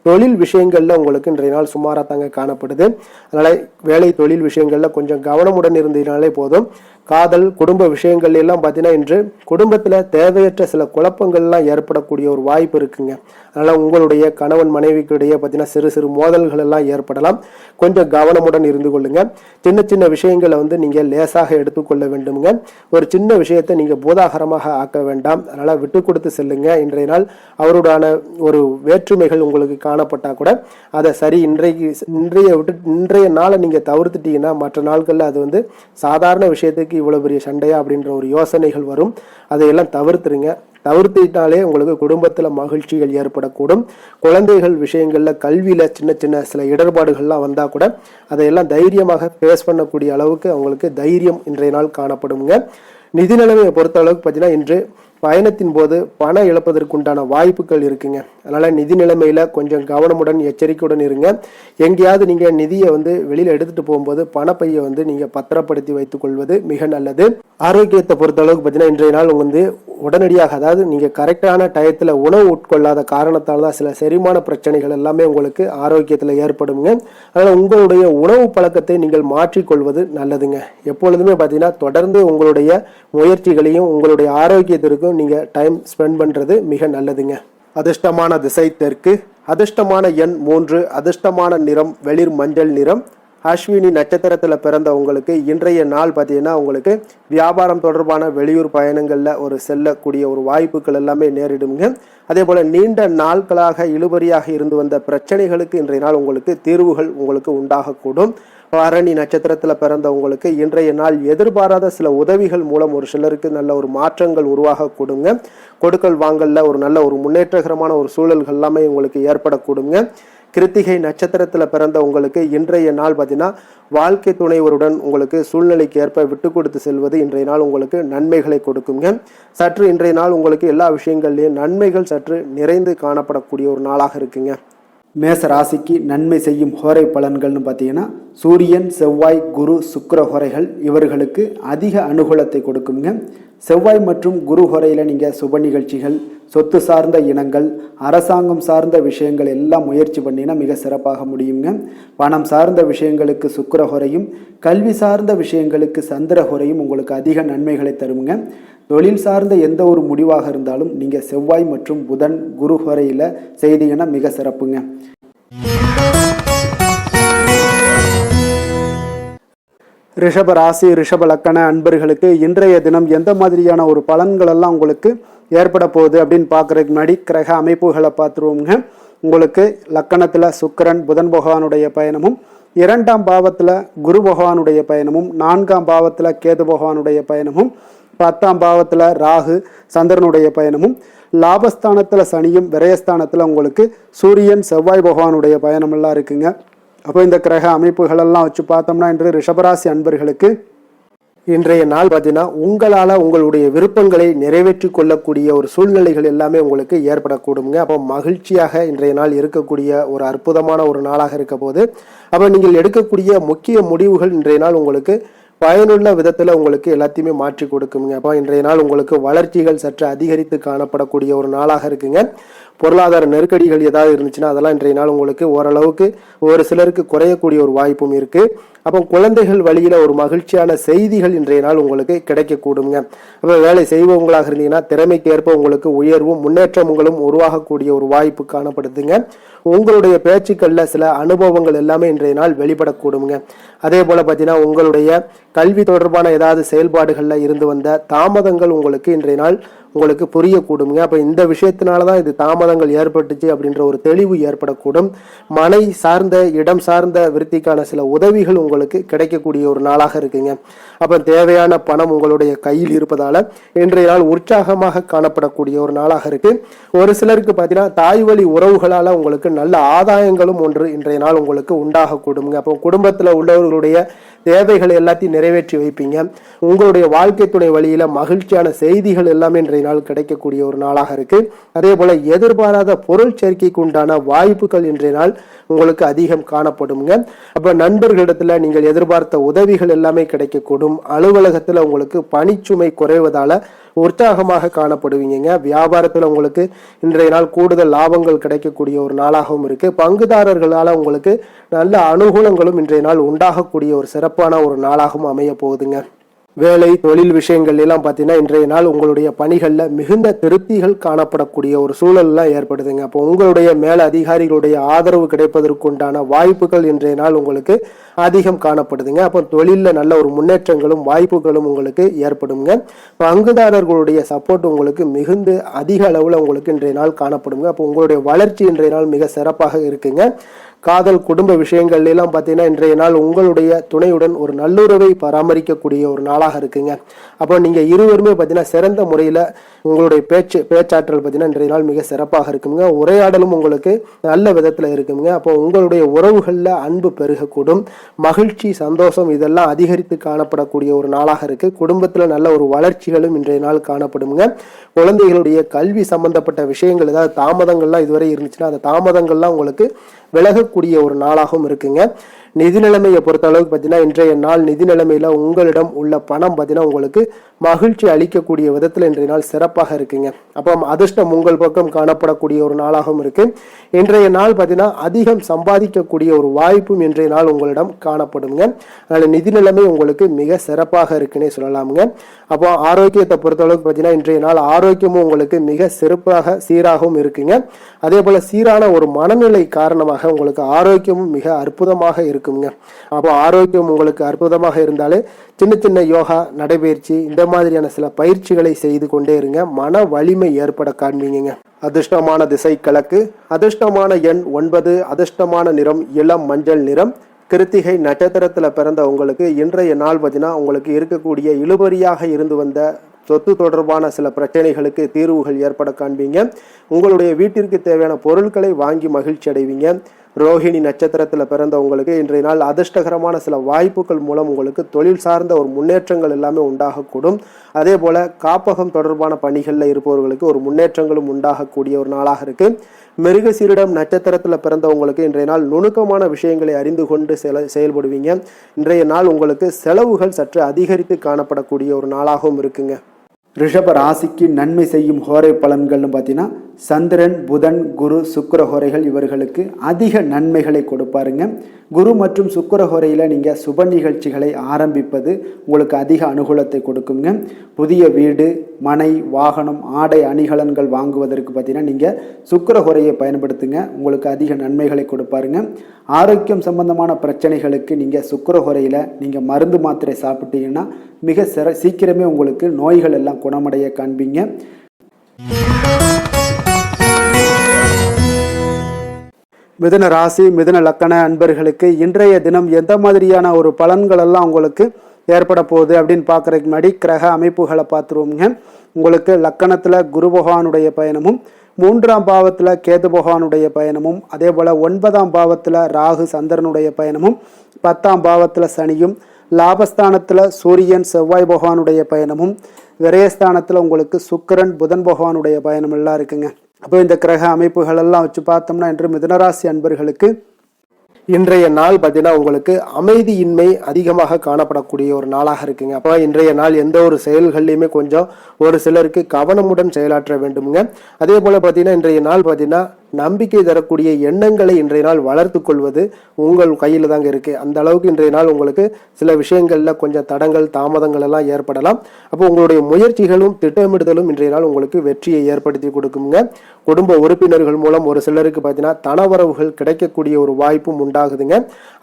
தொழில் விஷயங்கள்ல உங்களுக்கு இன்றைய நாள் சுமாராக தாங்க காணப்படுது. அதனால வேலை தொழில் விஷயங்கள்ல கொஞ்சம் கவனமுடன் இருந்தீங்கனாலே போதும். காதல் குடும்ப விஷயங்கள் எல்லாம் பார்த்தீங்கன்னா இன்று குடும்பத்தில் தேவையற்ற சில குழப்பங்கள்லாம் ஏற்படக்கூடிய ஒரு வாய்ப்பு இருக்குங்க. அதனால உங்களுடைய கணவன் மனைவிக்கிடையே பார்த்தீங்கன்னா சிறு சிறு மோதல்கள் எல்லாம் ஏற்படலாம். கொஞ்சம் கவனமுடன் இருந்து கொள்ளுங்க. சின்ன சின்ன விஷயங்களை நீங்க லேசாக எடுத்துக்கொள்ள வேண்டுமுங்க. ஒரு சின்ன விஷயத்தை நீங்க பூதாகரமாக ஆக்க வேண்டாம். அதனால விட்டு கொடுத்து செல்லுங்க. இன்றைய நாள் அவருடான ஒரு வேற்றுமைகள் உங்களுக்கு காணப்பட்டா கூட அதை சரி இன்றைய நாளை நீங்க தவிர்த்துட்டீங்கன்னா மற்ற நாட்கள்ல அது சாதாரண விஷயத்துக்கு இவ்வளவு பெரிய சண்டையா அப்படின்ற ஒரு யோசனைகள் வரும். அதையெல்லாம் தவிர்த்துருங்க. தவிர்த்துட்டாலே உங்களுக்கு குடும்பத்துல மகிழ்ச்சிகள் ஏற்படக்கூடும். குழந்தைகள் விஷயங்கள்ல கல்வியில சின்ன சின்ன சில இடர்பாடுகள்லாம் வந்தா கூட அதையெல்லாம் தைரியமாக ஃபேஸ் பண்ணக்கூடிய அளவுக்கு அவங்களுக்கு தைரியம் இன்றைய நாள் காணப்படுங்க. நிதி நிலைமையை பொறுத்த அளவுக்கு பார்த்தீங்கன்னா இன்று பயணத்தின் போது பணம் இழப்பதற்குண்டான வாய்ப்புகள் இருக்குங்க. அதனால நிதி நிலைமையில கொஞ்சம் கவனமுடன் எச்சரிக்கையுடன் இருங்க. எங்கேயாவது நீங்க நிதியை வெளியில எடுத்துட்டு போகும்போது பணப்பையை நீங்க பத்திரப்படுத்தி வைத்துக் கொள்வது மிக நல்லது. ஆரோக்கியத்தை பொறுத்த அளவுக்கு பார்த்தீங்கன்னா இன்றைய நாள் உடனடியாக, அதாவது நீங்க கரெக்டான டயத்துல உணவு உட்கொள்ளாத காரணத்தால் தான் சில செரிமான பிரச்சனைகள் எல்லாமே உங்களுக்கு ஆரோக்கியத்துல ஏற்படுங்க. அதனால உங்களுடைய உணவு பழக்கத்தை நீங்கள் மாற்றிக்கொள்வது நல்லதுங்க. எப்பொழுதுமே பார்த்தீங்கன்னா தொடர்ந்து உங்களுடைய முயற்சிகளையும் உங்களுடைய ஆரோக்கியத்திற்கும் நீங்க டைம் ஸ்பெண்ட் பண்றது மிக நல்லதுங்க. அதிர்ஷ்டமான திசை தெற்கு, அதிர்ஷ்டமான எண் 3, அதிர்ஷ்டமான நிறம் வெளிர் மஞ்சள் நிறம். அஸ்வினி நட்சத்திரத்துல பிறந்த உங்களுக்கு இன்றைய நாள் பார்த்தீங்கன்னா உங்களுக்கு வியாபாரம் தொடர்பான வெளியூர் பயணங்கள்ல ஒரு செல்லக்கூடிய ஒரு வாய்ப்புகள் எல்லாமே நேரிடுங்க. அதே போல நீண்ட நாட்களாக இழுபறியாக இருந்து வந்த பிரச்சனைகளுக்கு இன்றைய நாள் உங்களுக்கு தீர்வுகள் உங்களுக்கு உண்டாகக்கூடும். பரணி நட்சத்திரத்துல பிறந்த உங்களுக்கு இன்றைய நாள் எதிர்பாராத சில உதவிகள் மூலம் ஒரு சிலருக்கு நல்ல ஒரு மாற்றங்கள் உருவாக கூடுங்க. கொடுக்கல் வாங்கல்ல ஒரு நல்ல ஒரு முன்னேற்றகரமான ஒரு சூழல்கள் எல்லாமே உங்களுக்கு ஏற்படக்கூடுங்க. கிருத்திகை நட்சத்திரத்துல பிறந்த உங்களுக்கு இன்றைய நாள் பார்த்தீங்கன்னா வாழ்க்கை துணைவருடன் உங்களுக்கு சூழ்நிலைக்கு ஏற்ப விட்டு கொடுத்து செல்வது இன்றைய நாள் உங்களுக்கு நன்மைகளை கொடுக்குங்க. சற்று இன்றைய நாள் உங்களுக்கு எல்லா விஷயங்கள்லயும் நன்மைகள் சற்று நிறைந்து காணப்படக்கூடிய ஒரு நாளாக இருக்குங்க. மேச ராசிக்கு நன்மை செய்யும் ஹோரை பலன்கள்னு பார்த்தீங்கன்னா சூரியன், செவ்வாய், குரு, சுக்கிர ஹோரைகள் இவர்களுக்கு அதிக அனுகூலத்தை கொடுக்குங்க. செவ்வாய் மற்றும் குரு ஹோரையில் நீங்கள் சுப நிகழ்ச்சிகள், சொத்து சார்ந்த இனங்கள், அரசாங்கம் சார்ந்த விஷயங்கள் எல்லாம் முயற்சி பண்ணினா மிக சிறப்பாக முடியுங்க. பணம் சார்ந்த விஷயங்களுக்கு சுக்கிர ஹோரையும், கல்வி சார்ந்த விஷயங்களுக்கு சந்திர ஹோரையும் உங்களுக்கு அதிக நன்மைகளை தருங்க. தொழில் சார்ந்த எந்த ஒரு முடிவாக இருந்தாலும் நீங்கள் செவ்வாய் மற்றும் புதன், குரு ஹோரையில் செய்தீங்கன்னா மிக சிறப்புங்க. ரிஷப ராசி, ரிஷப லக்கண அன்பர்களுக்கு இன்றைய தினம் எந்த மாதிரியான ஒரு பலன்கள் எல்லாம் உங்களுக்கு ஏற்பட போகுது அப்படின்னு பார்க்கறதுக்கு முன்னாடி கிரக அமைப்புகளை பார்த்துருவோங்க. உங்களுக்கு லக்கணத்தில் சுக்கிரன் புதன் பகவானுடைய பயணமும், 2ஆம் பாவத்தில் குரு பகவானுடைய பயணமும், 4ஆம் பாவத்தில் கேது பகவானுடைய பயணமும், 10ஆம் பாவத்தில் ராகு சந்திரனுடைய பயணமும், லாபஸ்தானத்தில் சனியும், விரயஸ்தானத்தில் உங்களுக்கு சூரியன் செவ்வாய் பகவானுடைய பயணம் எல்லாம் இருக்குங்க. அப்போ இந்த கிரக அமைப்புகளெல்லாம் வச்சு பார்த்தோம்னா இன்று ரிஷபராசி அன்பர்களுக்கு இன்றைய நாள் பார்த்தீங்கன்னா உங்களால் உங்களுடைய விருப்பங்களை நிறைவேற்றி கொள்ளக்கூடிய ஒரு சூழ்நிலைகள் எல்லாமே உங்களுக்கு ஏற்படக்கூடுங்க. அப்போ மகிழ்ச்சியாக இன்றைய நாள் இருக்கக்கூடிய ஒரு அற்புதமான ஒரு நாளாக இருக்க போது, அப்போ நீங்கள் எடுக்கக்கூடிய முக்கிய முடிவுகள் இன்றைய நாள் உங்களுக்கு பயனுள்ள விதத்தில் உங்களுக்கு எல்லாத்தையுமே மாற்றி கொடுக்குங்க. அப்போ இன்றைய நாள் உங்களுக்கு வளர்ச்சிகள் சற்று அதிகரித்து காணப்படக்கூடிய ஒரு நாளாக இருக்குங்க. பொருளாதார நெருக்கடிகள் ஏதாவது இருந்துச்சுன்னா அதெல்லாம் இன்றைய நாள் உங்களுக்கு ஓரளவுக்கு ஒரு சிலருக்கு குறையக்கூடிய ஒரு வாய்ப்பும் இருக்கு. அப்போ குழந்தைகள் வழியில ஒரு மகிழ்ச்சியான செய்திகள் இன்றைய நாள் உங்களுக்கு கிடைக்கக்கூடுங்க. அப்போ வேலை செய்பவங்களாக இருந்தீங்கன்னா திறமைக்கு ஏற்ப உங்களுக்கு உயர்வும் முன்னேற்றங்களும் உருவாகக்கூடிய ஒரு வாய்ப்பு காணப்படுதுங்க. உங்களுடைய பேச்சுக்கள்ல சில அனுபவங்கள் எல்லாமே இன்றைய நாள் வெளிப்படக்கூடுங்க. அதே போல பார்த்தீங்கன்னா உங்களுடைய கல்வி தொடர்பான ஏதாவது செயல்பாடுகள்ல இருந்து வந்த தாமதங்கள் உங்களுக்கு இன்றைய நாள் உங்களுக்கு புரியக்கூடுங்க. அப்போ இந்த விஷயத்தினால தான் இது தாமதங்கள் ஏற்பட்டுச்சு அப்படின்ற ஒரு தெளிவு ஏற்படக்கூடும். மனை சார்ந்த இடம் சார்ந்த விருத்திக்கான சில உதவிகள் உங்களுக்கு கிடைக்கக்கூடிய ஒரு நாளாக இருக்குங்க. அப்போ தேவையான பணம் உங்களுடைய கையில் இருப்பதால இன்றைய நாள் உற்சாகமாக காணப்படக்கூடிய ஒரு நாளாக இருக்கு. ஒரு சிலருக்கு பார்த்தீங்கன்னா தாய் வழி உறவுகளால் உங்களுக்கு நல்ல ஆதாயங்களும் ஒன்று இன்றைய நாள் உங்களுக்கு உண்டாகக்கூடுங்க. அப்போ குடும்பத்தில் உள்ளவர்களுடைய தேவைகளை எல்லாத்தையும் நிறைவேற்றி வைப்பீங்க. உங்களுடைய வாழ்க்கை துணை வழியில மகிழ்ச்சியான செய்திகள் எல்லாமே இன்றைய நாள் கிடைக்கக்கூடிய ஒரு நாளாக இருக்கு. அதே போல எதிர்பாராத பொருள் சேர்க்கைக்கு உண்டான வாய்ப்புகள் இன்றைய நாள் உங்களுக்கு அதிகம் காணப்படுங்க. அப்ப நண்பர்களிடத்துல நீங்கள் எதிர்பார்த்த உதவிகள் எல்லாமே கிடைக்கக்கூடும். அலுவலகத்துல உங்களுக்கு பணிச்சுமை குறைவதால உற்சாகமாக காணப்படுவீங்க. வியாபாரத்துல உங்களுக்கு இன்றைய நாள் கூடுதல் லாபங்கள் கிடைக்கக்கூடிய ஒரு நாளாகவும் இருக்கு. பங்குதாரர்களால உங்களுக்கு நல்ல அனுகூலங்களும் இன்றைய நாள் உண்டாகக்கூடிய ஒரு சிறப்பான ஒரு நாளாகவும் அமைய போகுதுங்க. வேலை தொழில் விஷயங்கள் எல்லாம் பார்த்தீங்கன்னா இன்றைய நாள் உங்களுடைய பணிகளில் மிகுந்த திருப்திகள் காணப்படக்கூடிய ஒரு சூழல்லாம் ஏற்படுதுங்க. அப்போ உங்களுடைய மேல அதிகாரிகளுடைய ஆதரவு கிடைப்பதற்குண்டான வாய்ப்புகள் இன்றைய நாள் உங்களுக்கு அதிகம் காணப்படுதுங்க. அப்போ தொழிலில் நல்ல ஒரு முன்னேற்றங்களும் வாய்ப்புகளும் உங்களுக்கு ஏற்படுங்க. பங்குதாரர்களுடைய சப்போர்ட் உங்களுக்கு மிகுந்து அதிக அளவில் உங்களுக்கு இன்றைய நாள் காணப்படுங்க. அப்போ உங்களுடைய வளர்ச்சி இன்றைய நாள் மிக சிறப்பாக இருக்குங்க. காதல் குடும்ப விஷயங்கள் எல்லாம் பார்த்தீங்கன்னா இன்றைய நாள் உங்களுடைய துணையுடன் ஒரு நல்லுறவை பராமரிக்கக்கூடிய ஒரு நாளாக இருக்குங்க. அப்போ நீங்க இருவருமே பார்த்தீங்கன்னா சிறந்த முறையில் உங்களுடைய பேச்சாற்றல் பார்த்தீங்கன்னா இன்றைய நாள் மிக சிறப்பாக இருக்குங்க. உரையாடலும் உங்களுக்கு நல்ல விதத்தில் இருக்குங்க. அப்போ உங்களுடைய உறவுகளில் அன்பு பெருகக்கூடும். மகிழ்ச்சி சந்தோஷம் இதெல்லாம் அதிகரித்து காணப்படக்கூடிய ஒரு நாளாக இருக்கு. குடும்பத்தில் நல்ல ஒரு வளர்ச்சிகளும் இன்றைய நாள் காணப்படுங்க. குழந்தைகளுடைய கல்வி சம்பந்தப்பட்ட விஷயங்கள் ஏதாவது தாமதங்கள்லாம் இதுவரை இருந்துச்சுன்னா அந்த தாமதங்கள்லாம் உங்களுக்கு விலகக்கூடிய ஒரு நாளாகவும் இருக்குங்க. நிதி நிலைமையை பொறுத்த அளவுக்கு பார்த்தீங்கன்னா இன்றைய நாள் நிதி நிலைமையில உங்களிடம் உள்ள பணம் பார்த்தீங்கன்னா உங்களுக்கு மகிழ்ச்சி அளிக்கக்கூடிய விதத்தில் இன்றைய நாள் சிறப்பாக இருக்குங்க. அப்போ அதிர்ஷ்டம் உங்கள் பக்கம் காணப்படக்கூடிய ஒரு நாளாகவும் இருக்கு. இன்றைய நாள் பார்த்தீங்கன்னா அதிகம் சம்பாதிக்கக்கூடிய ஒரு வாய்ப்பும் இன்றைய நாள் உங்களிடம் காணப்படுங்க. அதனால நிதி நிலைமை உங்களுக்கு மிக சிறப்பாக இருக்குன்னே சொல்லலாமுங்க. அப்போ ஆரோக்கியத்தை பொறுத்த அளவுக்கு பார்த்தீங்கன்னா இன்றைய நாள் ஆரோக்கியமும் உங்களுக்கு மிக சிறப்பாக சீராகவும் இருக்குங்க. அதே போல சீரான ஒரு மனநிலை காரணமாக உங்களுக்கு ஆரோக்கியமும் மிக அற்புதமாக இருக்குங்க. அப்போ ஆரோக்கியம் உங்களுக்கு அற்புதமாக இருந்தாலே சின்ன சின்ன யோகா நடைபயிற்சி இந்த மாதிரியான சில பயிற்சிகளை செய்து கொண்டே இருங்க. மன வலிமை ஏற்பட காண்பீங்க. அதிர்ஷ்டமான திசை கிழக்கு, அதிர்ஷ்டமான எண் 9, அதிர்ஷ்டமான நிறம் இளம் மஞ்சள் நிறம். கிருத்திகை நட்சத்திரத்துல பிறந்த உங்களுக்கு இன்றைய நாள் பார்த்தீங்கன்னா உங்களுக்கு இருக்கக்கூடிய இழுபறியாக இருந்து வந்த சொத்து தொடர்பான சில பிரச்சனைகளுக்கு தீர்வுகள் ஏற்பட காண்பீங்க. உங்களுடைய வீட்டிற்கு தேவையான பொருட்களை வாங்கி மகிழ்ச்சி அடைவீங்க. ரோஹிணி நட்சத்திரத்தில் பிறந்த உங்களுக்கு இன்றைய நாள் அதிர்ஷ்டகரமான சில வாய்ப்புகள் மூலம் உங்களுக்கு தொழில் சார்ந்த ஒரு முன்னேற்றங்கள் எல்லாமே உண்டாகக்கூடும். அதே போல காப்பகம் தொடர்பான பணிகளில் இருப்பவர்களுக்கு ஒரு முன்னேற்றங்களும் உண்டாகக்கூடிய ஒரு நாளாக இருக்கு. மிருகசீரிடம் நட்சத்திரத்தில் பிறந்தவங்களுக்கு இன்றைய நாள் நுணுக்கமான விஷயங்களை அறிந்து கொண்டு செயல்படுவீங்க. இன்றைய நாள் உங்களுக்கு செலவுகள் சற்று அதிகரித்து காணப்படக்கூடிய ஒரு நாளாகவும் இருக்குங்க. ரிஷப ராசிக்கு நன்மை செய்யும் ஹோரை பலன்கள்னு பார்த்தீங்கன்னா சந்திரன், புதன், குரு, சுக்கிர ஹோரைகள் இவர்களுக்கு அதிக நன்மைகளை கொடுப்பாருங்க. குரு மற்றும் சுக்கிர ஹோரையில் நீங்கள் சுப நிகழ்ச்சிகளை ஆரம்பிப்பது உங்களுக்கு அதிக அனுகூலத்தை கொடுக்குங்க. புதிய வீடு, மனை, வாகனம், ஆடை அணிகலன்கள் வாங்குவதற்கு பார்த்தீங்கன்னா நீங்கள் சுக்கிர ஹோரையை பயன்படுத்துங்க. உங்களுக்கு அதிக நன்மைகளை கொடுப்பாருங்க. ஆரோக்கியம் சம்பந்தமான பிரச்சனைகளுக்கு நீங்கள் சுக்கிர ஹோரையில் நீங்கள் மருந்து மாத்திரை சாப்பிட்டீங்கன்னா மிக சீக்கிரமே உங்களுக்கு நோய்கள் எல்லாம் குணமடைய காண்பீங்க. மிதுன ராசி, மிதுன லக்கண அன்பர்களுக்கு இன்றைய தினம் எந்த மாதிரியான ஒரு பலன்கள் எல்லாம் உங்களுக்கு ஏற்பட போகுது அப்படின்னு பார்க்கறதுக்கு முன்னாடி கிரக அமைப்புகளை பார்த்துருவோங்க. உங்களுக்கு லக்கணத்தில் குரு பகவானுடைய பயணமும், 3ஆம் பாவத்தில் கேது பகவானுடைய பயணமும், அதே போல் 9ஆம் பாவத்தில் ராகு சந்திரனுடைய பயணமும், 10ஆம் பாவத்தில் சனியும், லாபஸ்தானத்தில் சூரியன் செவ்வாய் பகவானுடைய பயணமும், விரயஸ்தானத்தில் உங்களுக்கு சுக்கிரன் புதன் பகவானுடைய பயணம் எல்லாம் இருக்குங்க. அப்போ இந்த கிரக அமைப்புகள் எல்லாம் வச்சு பார்த்தோம்னா இன்று மிதுனராசி அன்பர்களுக்கு இன்றைய நாள் பார்த்தீங்கன்னா உங்களுக்கு அமைதியின்மை அதிகமாக காணப்படக்கூடிய ஒரு நாளாக இருக்குங்க. அப்போ இன்றைய நாள் எந்த ஒரு செயல்கள்லையுமே கொஞ்சம் ஒரு சிலருக்கு கவனமுடன் செயலாற்ற வேண்டுமுங்க. அதே போல் பார்த்தீங்கன்னா இன்றைய நாள் பார்த்தீங்கன்னா நம்பிக்கை தரக்கூடிய எண்ணங்களை இன்றைய நாள் வளர்த்து கொள்வது உங்கள் கையில் தாங்க இருக்கு. அந்த அளவுக்கு இன்றைய நாள் உங்களுக்கு சில விஷயங்கள்ல கொஞ்சம் தடங்கள் தாமதங்கள் எல்லாம் ஏற்படலாம். அப்போ உங்களுடைய முயற்சிகளும் திட்டமிடுதலும் இன்றைய நாள் உங்களுக்கு வெற்றியை ஏற்படுத்தி கொடுக்குங்க. குடும்ப உறுப்பினர்கள் மூலம் ஒரு சிலருக்கு பார்த்தீங்கன்னா தனவரவுகள் கிடைக்கக்கூடிய ஒரு வாய்ப்பும் உண்டாகுதுங்க.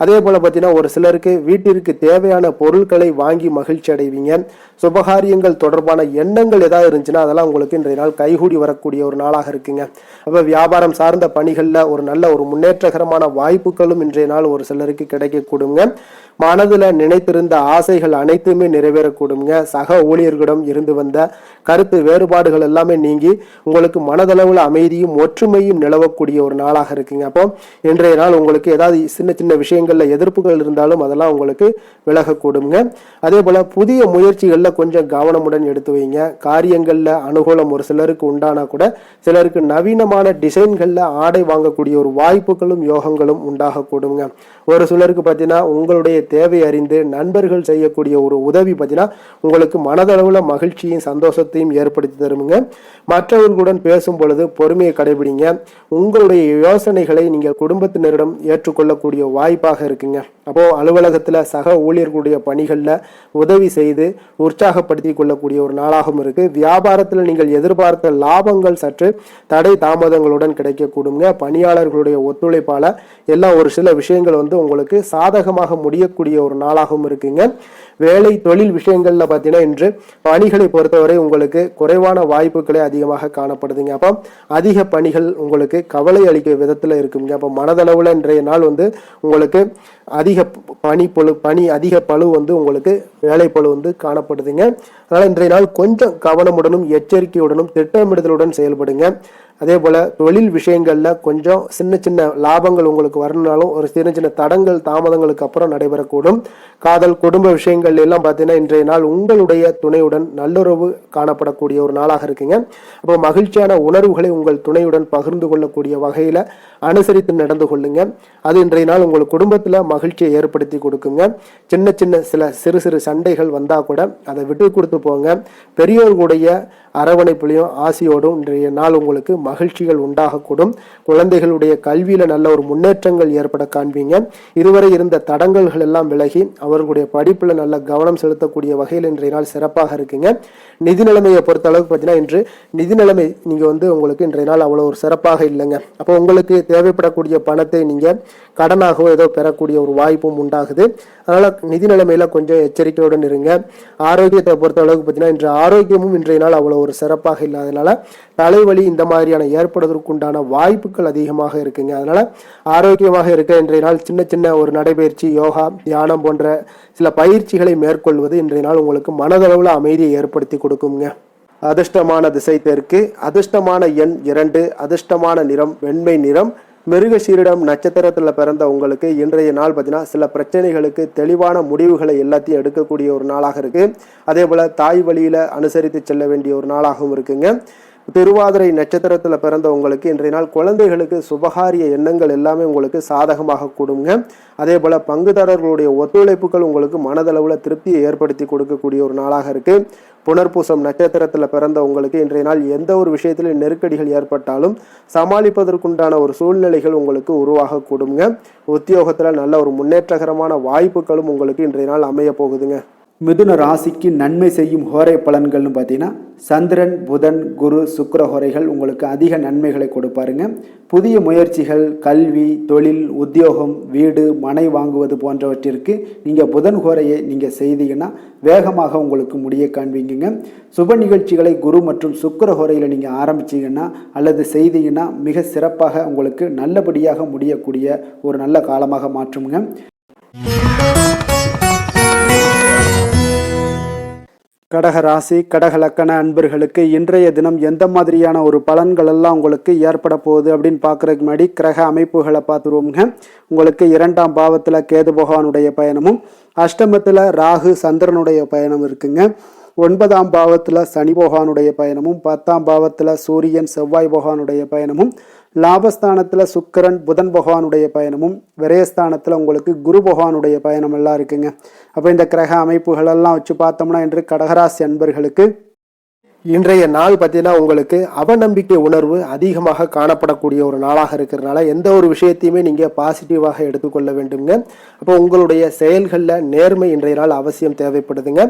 அதே போல பார்த்தீங்கன்னா ஒரு சிலருக்கு வீட்டிற்கு தேவையான பொருட்களை வாங்கி மகிழ்ச்சி அடைவீங்க. சுபகாரியங்கள் தொடர்பான எண்ணங்கள் ஏதாவது இருந்துச்சுன்னா அதெல்லாம் உங்களுக்கு இன்றைய நாள் கைகூடி வரக்கூடிய ஒரு நாளாக இருக்குங்க. அப்போ வியாபாரம் சார்ந்த பணிகளில் ஒரு நல்ல ஒரு முன்னேற்றகரமான வாய்ப்புகளும் இன்றைய நாள் ஒரு சிலருக்கு கிடைக்கக்கூடுங்க. மனதில் நினைத்திருந்த ஆசைகள் அனைத்துமே நிறைவேறக்கூடுங்க. சக ஊழியர்களிடம் இருந்து வந்த கருத்து வேறுபாடுகள் எல்லாமே நீங்கி உங்களுக்கு மனதளவில் அமைதியும் ஒற்றுமையும் நிலவக்கூடிய ஒரு நாளாக இருக்குங்க. அப்போ இன்றைய நாள் உங்களுக்கு ஏதாவது சின்ன சின்ன விஷயங்கள்ல எதிர்ப்புகள் இருந்தாலும் அதெல்லாம் உங்களுக்கு விலகக்கூடுங்க. அதே போல புதிய முயற்சிகள்ல கொஞ்சம் கவனமுடன் எடுத்து வைங்க. காரியங்கள்ல அனுகூலம் ஒரு சிலருக்கு உண்டானா கூட சிலருக்கு நவீனமான டிசைன்கள்ல ஆடை வாங்கக்கூடிய ஒரு வாய்ப்புகளும் யோகங்களும் உண்டாகக்கூடுங்க. ஒரு சிலருக்கு பார்த்தீங்கன்னா உங்களுடைய தேவை அறிந்து நண்பர்கள் செய்யக்கூடிய ஒரு உதவி பார்த்தீங்கன்னா உங்களுக்கு மனதளவுல மகிழ்ச்சியும் சந்தோஷத்தையும் ஏற்படுத்தி தருமுங்க. மற்றவர்களுடன் பேசும் பொழுது பொறுமையை கடைபிடிங்க. உங்களுடைய யோசனைகளை நீங்கள் குடும்பத்தினரிடம் ஏற்றுக்கொள்ளக்கூடிய வாய்ப்பாக இருக்குங்க. அப்போ அலுவலகத்துல சக ஊழியர்களுடைய பணிகள்ல உதவி செய்து உற்சாகப்படுத்தி கொள்ளக்கூடிய ஒரு நாளாகவும் இருக்கு. வியாபாரத்தில் நீங்கள் எதிர்பார்த்த லாபங்கள் சற்று தடை தாமதங்களுடன் கிடைக்கக்கூடுங்க. பணியாளர்களுடைய ஒத்துழைப்பால எல்லாம் ஒரு சில விஷயங்கள் உங்களுக்கு சாதகமாக முடியக்கூடிய ஒரு நாளாகவும் இருக்குங்க. வேலை தொழில் விஷயங்கள்ல பார்த்தீங்கன்னா இன்று பணிகளை பொறுத்தவரை உங்களுக்கு குறைவான வாய்ப்புகளே அதிகமாக காணப்படுதுங்க. அப்போ அதிக பணிகள் உங்களுக்கு கவலை அளிக்க விதத்துல இருக்குங்க. அப்போ மனதளவுல இன்றைய நாள் உங்களுக்கு அதிக அதிக பளு உங்களுக்கு வேலை பளு காணப்படுதுங்க. அதனால இன்றைய நாள் கொஞ்சம் கவனமுடனும் எச்சரிக்கையுடனும் திட்டமிடுதலுடன் செயல்படுங்க. அதே போல தொழில் விஷயங்கள்ல கொஞ்சம் சின்ன சின்ன லாபங்கள் உங்களுக்கு வரணும்னாலும் ஒரு சின்ன சின்ன தடங்கள் தாமதங்களுக்கு அப்புறம் நடைபெறக்கூடும். காதல் குடும்ப விஷயங்கள் எல்லாம் பார்த்தீங்கன்னா இன்றைய நாள் உங்களுடைய துணையுடன் நல்லுறவு காணப்படக்கூடிய ஒரு நாளாக இருக்குங்க. அப்போ மகிழ்ச்சியான உணர்வுகளை உங்கள் துணையுடன் பகிர்ந்து கொள்ளக்கூடிய வகையில அனுசரித்து நடந்து கொள்ளுங்க. அது இன்றைய நாள் உங்கள் குடும்பத்துல மகிழ்ச்சியை ஏற்படுத்தி கொடுக்குங்க. சின்ன சின்ன சிறு சிறு சண்டைகள் வந்தா கூட அதை விட்டு கொடுத்து போங்க. பெரியோர்களுடைய அரவணைப்புலையும் ஆசையோடும் இன்றைய நாள் உங்களுக்கு மகிழ்ச்சிகள் உண்டாகக்கூடும். குழந்தைகளுடைய கல்வியில நல்ல ஒரு முன்னேற்றங்கள் ஏற்பட காண்பீங்க. இதுவரை இருந்த தடங்கல்கள் எல்லாம் விலகி அவர்களுடைய படிப்புல நல்ல கவனம் செலுத்தக்கூடிய வகையில் இன்றைய நாள் சிறப்பாக இருக்குங்க. நிதி நிலைமையை பொறுத்த அளவுக்கு பார்த்தீங்கன்னா இன்று நிதி நிலைமை நீங்க உங்களுக்கு இன்றைய நாள் அவ்வளவு ஒரு சிறப்பாக இல்லைங்க. அப்போ உங்களுக்கு தேவைப்படக்கூடிய பணத்தை நீங்க கடனாகவோ ஏதோ பெறக்கூடிய ஒரு வாய்ப்பும் உண்டாகுது. அதனால நிதி நிலைமையில கொஞ்சம் எச்சரிக்கையுடன் இருங்க. ஆரோக்கியத்தை பொறுத்த அளவுக்கு பார்த்தீங்கன்னா இன்று ஆரோக்கியமும் இன்றைய நாள் அவ்வளவு ஒரு சிறப்பாக இல்லாதனால தலைவலி இந்த மாதிரியான ஏற்படுவதற்குண்டான வாய்ப்புகள் அதிகமாக இருக்குங்க. அதனால ஆரோக்கியமாக இருக்க இன்றைய நாள் சின்ன சின்ன ஒரு நடைபயிற்சி, யோகா, தியானம் போன்ற சில பயிற்சிகளை மேற்கொள்வது இன்றைய நாள் உங்களுக்கு மனதளவுல அமைதியை ஏற்படுத்தி கொடுக்குங்க. அதிர்ஷ்டமான திசை தெற்கு, அதிர்ஷ்டமான எண் 2, அதிர்ஷ்டமான நிறம் வெண்மை நிறம். மிருகசீரிடம் நட்சத்திரத்துல பிறந்த உங்களுக்கு இன்றைய நாள் பார்த்தீங்கன்னா சில பிரச்சனைகளுக்கு தெளிவான முடிவுகளை எல்லாத்தையும் எடுக்கக்கூடிய ஒரு நாளாக இருக்கு. அதே போல தாய் வழியில அனுசரித்து செல்ல வேண்டிய ஒரு நாளாகவும் இருக்குங்க. திருவாதிரை நட்சத்திரத்துல பிறந்த உங்களுக்கு இன்றைய நாள் குழந்தைகளுக்கு சுபகாரிய எண்ணங்கள் எல்லாமே உங்களுக்கு சாதகமாக கூடுங்க. அதே போல பங்குதாரர்களுடைய ஒத்துழைப்புகள் உங்களுக்கு மனதளவுல திருப்தியை ஏற்படுத்தி கொடுக்கக்கூடிய ஒரு நாளாக இருக்கு. புனர்பூசம் நட்சத்திரத்துல பிறந்த உங்களுக்கு இன்றைய நாள் எந்த ஒரு விஷயத்திலும் நெருக்கடிகள் ஏற்பட்டாலும் சமாளிப்பதற்குண்டான ஒரு சூழ்நிலைகள் உங்களுக்கு உருவாக கூடுங்க. உத்தியோகத்துல நல்ல ஒரு முன்னேற்றகரமான வாய்ப்புகளும் உங்களுக்கு இன்றைய நாள் அமைய போகுதுங்க. மிதுன ராசிக்கு நன்மை செய்யும் ஹோரை பலன்கள்னு பார்த்தீங்கன்னா சந்திரன், புதன், குரு, சுக்கிர ஹோரைகள் உங்களுக்கு அதிக நன்மைகளை கொடுப்பாருங்க. புதிய முயற்சிகள், கல்வி, தொழில், உத்தியோகம், வீடு, மனை வாங்குவது போன்றவற்றிற்கு நீங்கள் புதன் ஹோரையை நீங்கள் செய்தீங்கன்னா வேகமாக உங்களுக்கு முடிய காண்பீங்க. சுப நிகழ்ச்சிகளை குரு மற்றும் சுக்கிர ஹோரையில் நீங்கள் ஆரம்பிச்சிங்கன்னா அல்லது செய்தீங்கன்னா மிக சிறப்பாக உங்களுக்கு நல்லபடியாக முடியக்கூடிய ஒரு நல்ல காலமாக மாற்றுங்க. கடக ராசி, கடக லக்கண அன்பர்களுக்கு இன்றைய தினம் எந்த மாதிரியான ஒரு பலன்கள் எல்லாம் உங்களுக்கு ஏற்பட போகுது அப்படின்னு பார்க்கறதுக்கு முன்னாடி கிரக அமைப்புகளை பார்த்துருவோங்க. உங்களுக்கு 2ஆம் பாவத்தில் கேது பகவானுடைய பயணமும், அஷ்டமத்தில் ராகு சந்திரனுடைய பயணம் இருக்குங்க. 9ஆம் பாவத்தில் சனி பகவானுடைய பயணமும், 10ஆம் பாவத்தில் சூரியன் செவ்வாய் பகவானுடைய பயணமும், லாபஸ்தானத்தில் சுக்கிரன் புதன் பகவானுடைய பயணமும், விரயஸ்தானத்தில் உங்களுக்கு குரு பகவானுடைய பயணம் எல்லாம் இருக்குங்க. அப்போ இந்த கிரக அமைப்புகளெல்லாம் வச்சு பார்த்தோம்னா இன்று கடகராசி அன்பர்களுக்கு இன்றைய நாள் பார்த்தீங்கன்னா உங்களுக்கு அவநம்பிக்கை உணர்வு அதிகமாக காணப்படக்கூடிய ஒரு நாளாக இருக்கிறதுனால எந்த ஒரு விஷயத்தையுமே நீங்கள் பாசிட்டிவாக எடுத்துக்கொள்ள வேண்டுங்க. அப்போ உங்களுடைய செயல்களில் நேர்மை இன்றைய நாள் அவசியம் தேவைப்படுதுங்க.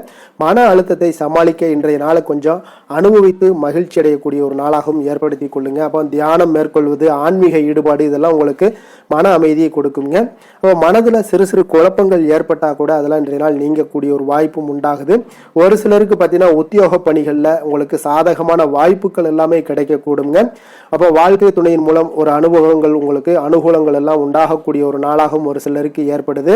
மன அழுத்தத்தை சமாளிக்க இன்றைய நாளை கொஞ்சம் அனுபவித்து மகிழ்ச்சி அடையக்கூடிய ஒரு நாளாகவும் ஏற்படுத்தி கொள்ளுங்க. அப்போ தியானம் மேற்கொள்வது, ஆன்மீக ஈடுபாடு இதெல்லாம் உங்களுக்கு மன அமைதியை கொடுக்குங்க. அப்போ மனதில் சிறு சிறு குழப்பங்கள் ஏற்பட்டால் கூட அதெல்லாம் இன்றைய நாள் நீங்கக்கூடிய ஒரு வாய்ப்பும் உண்டாகுது. ஒரு சிலருக்கு பார்த்தீங்கன்னா உத்தியோக பணிகளில் உங்களுக்கு சாதகமான வாய்ப்புகள் எல்லாமே கிடைக்கக்கூடுங்க. அப்போ வாழ்க்கை துணையின் மூலம் ஒரு அனுபவங்கள் உங்களுக்கு அனுகூலங்கள் எல்லாம் உண்டாகக்கூடிய ஒரு நாளாகவும் ஒரு சிலருக்கு ஏற்படுது.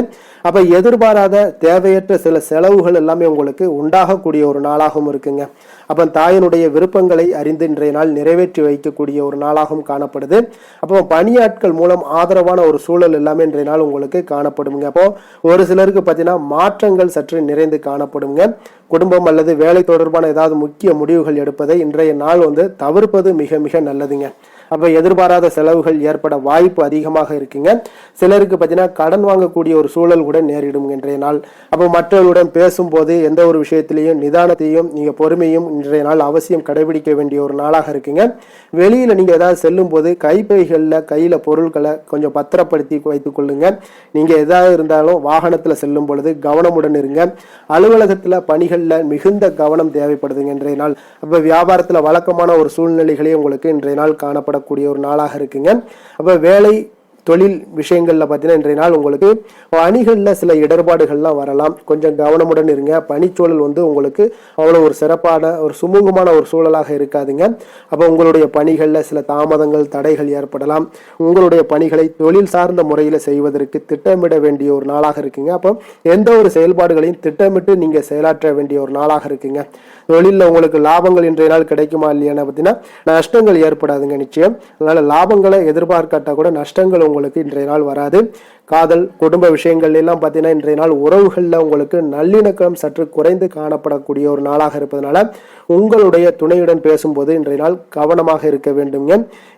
அப்போ எதிர்பாராத தேவையற்ற சில செலவுகள் எல்லாமே உங்களுக்கு உண்டாகக்கூடிய ஒரு நாளாகவும் இருக்குங்க. அப்போ தாயினுடைய விருப்பங்களை அறிந்து இன்றைய நாள் நிறைவேற்றி வைக்கக்கூடிய ஒரு நாளாகவும் காணப்படுது. அப்போ பணியாட்கள் மூலம் ஆதரவான ஒரு சூழல் எல்லாமே இன்றைய நாள் உங்களுக்கு காணப்படுங்க. அப்போ ஒரு சிலருக்கு பார்த்தீங்கன்னா மாற்றங்கள் சற்று நிறைந்து காணப்படுங்க. குடும்பம் அல்லது வேலை தொடர்பான ஏதாவது முக்கிய முடிவுகள் எடுப்பதை இன்றைய நாள் தவிர்ப்பது மிக மிக நல்லதுங்க. அப்போ எதிர்பாராத செலவுகள் ஏற்பட வாய்ப்பு அதிகமாக இருக்குங்க. சிலருக்கு பார்த்தீங்கன்னா கடன் வாங்கக்கூடிய ஒரு சூழல் கூட நேரிடும் இன்றைய நாள். அப்போ மற்றவர்களுடன் பேசும்போது எந்த ஒரு விஷயத்திலையும் நிதானத்தையும் நீங்கள் பொறுமையும் இன்றைய நாள் அவசியம் கடைபிடிக்க வேண்டிய ஒரு நாளாக இருக்குங்க. வெளியில் நீங்கள் ஏதாவது செல்லும் போது கையில் பொருட்களை கொஞ்சம் பத்திரப்படுத்தி வைத்துக் கொள்ளுங்க. நீங்கள் எதாவது இருந்தாலும் வாகனத்தில் செல்லும் பொழுது கவனமுடன் இருங்க. அலுவலகத்தில் பணிகளில் மிகுந்த கவனம் தேவைப்படுதுங்க இன்றைய நாள். அப்போ வியாபாரத்தில் வழக்கமான ஒரு சூழ்நிலைகளே உங்களுக்கு இன்றைய நாள் காணப்படக்கூடிய ஒரு நாளாக இருக்குங்க. அப்போ வேலை தொழில் விஷயங்கள்ல பார்த்தீங்கன்னா இன்றைய நாள் உங்களுக்கு அணிகளில் சில இடர்பாடுகள்லாம் வரலாம். கொஞ்சம் கவனமுடன் இருங்க. பணிச்சூழல் உங்களுக்கு அவ்வளோ ஒரு சிறப்பான ஒரு சுமூகமான ஒரு சூழலாக இருக்காதுங்க. அப்போ உங்களுடைய பணிகளில் சில தாமதங்கள் தடைகள் ஏற்படலாம். உங்களுடைய பணிகளை தொழில் சார்ந்த முறையில் செய்வதற்கு திட்டமிட வேண்டிய ஒரு நாளாக இருக்குங்க. அப்போ எந்த ஒரு செயல்பாடுகளையும் திட்டமிட்டு நீங்கள் செயலாற்ற வேண்டிய ஒரு நாளாக இருக்குங்க. தொழிலில் உங்களுக்கு லாபங்கள் இன்றைய நாள் கிடைக்குமா இல்லையான்னு பார்த்தீங்கன்னா நஷ்டங்கள் ஏற்படாதுங்க நிச்சயம். அதனால லாபங்களை எதிர்பார்க்காட்டா கூட நஷ்டங்கள் உங்களுக்கு இன்றைய நாள் வராது. காதல் குடும்ப விஷயங்கள் எல்லாம் பார்த்தீங்கன்னா இன்றைய நாள் உறவுகளில் உங்களுக்கு நல்லிணக்கம் சற்று குறைந்து காணப்படக்கூடிய ஒரு நாளாக இருப்பதனால உங்களுடைய துணையுடன் பேசும்போது இன்றைய நாள் கவனமாக இருக்க வேண்டுங்க.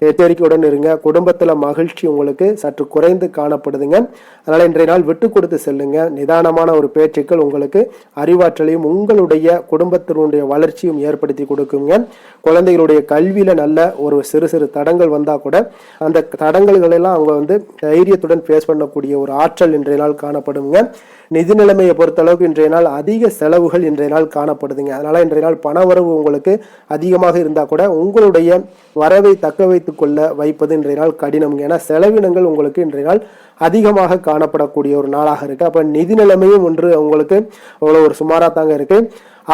எச்சரிக்கையுடன் இருங்க. குடும்பத்தில் மகிழ்ச்சி உங்களுக்கு சற்று குறைந்து காணப்படுதுங்க. அதனால இன்றைய நாள் விட்டு கொடுத்து செல்லுங்க. நிதானமான ஒரு பேச்சுக்கள் உங்களுக்கு அறிவாற்றலையும் உங்களுடைய குடும்பத்தினுடைய வளர்ச்சியும் ஏற்படுத்தி கொடுக்குங்க. குழந்தைகளுடைய கல்வியில நல்ல ஒரு சிறு சிறு தடங்கள் வந்தா கூட அந்த தடங்கல்கள் எல்லாம் அவங்க தைரியத்துடன் ஃபேஸ் பண்ணக்கூடிய ஒரு ஆற்றல் இன்றைய நாள் காணப்படுங்க. நிதி நிலைமையை பொறுத்தளவுக்கு இன்றைய நாள் அதிக செலவுகள் இன்றைய நாள் காணப்படுதுங்க. அதனால இன்றைய நாள் பண வரவு உங்களுக்கு அதிகமாக இருந்தா கூட உங்களுடைய வரவை தக்க வைத்துக் கொள்ள வைப்பது இன்றைய நாள் கடினம்ங்க. ஏன்னா செலவினங்கள் உங்களுக்கு இன்றைய நாள் அதிகமாக காணப்படக்கூடிய ஒரு நாளாக இருக்கு. அப்ப நிதி நிலைமையும் உங்களுக்கு அவ்வளவு ஒரு சுமாரா தாங்க இருக்கு.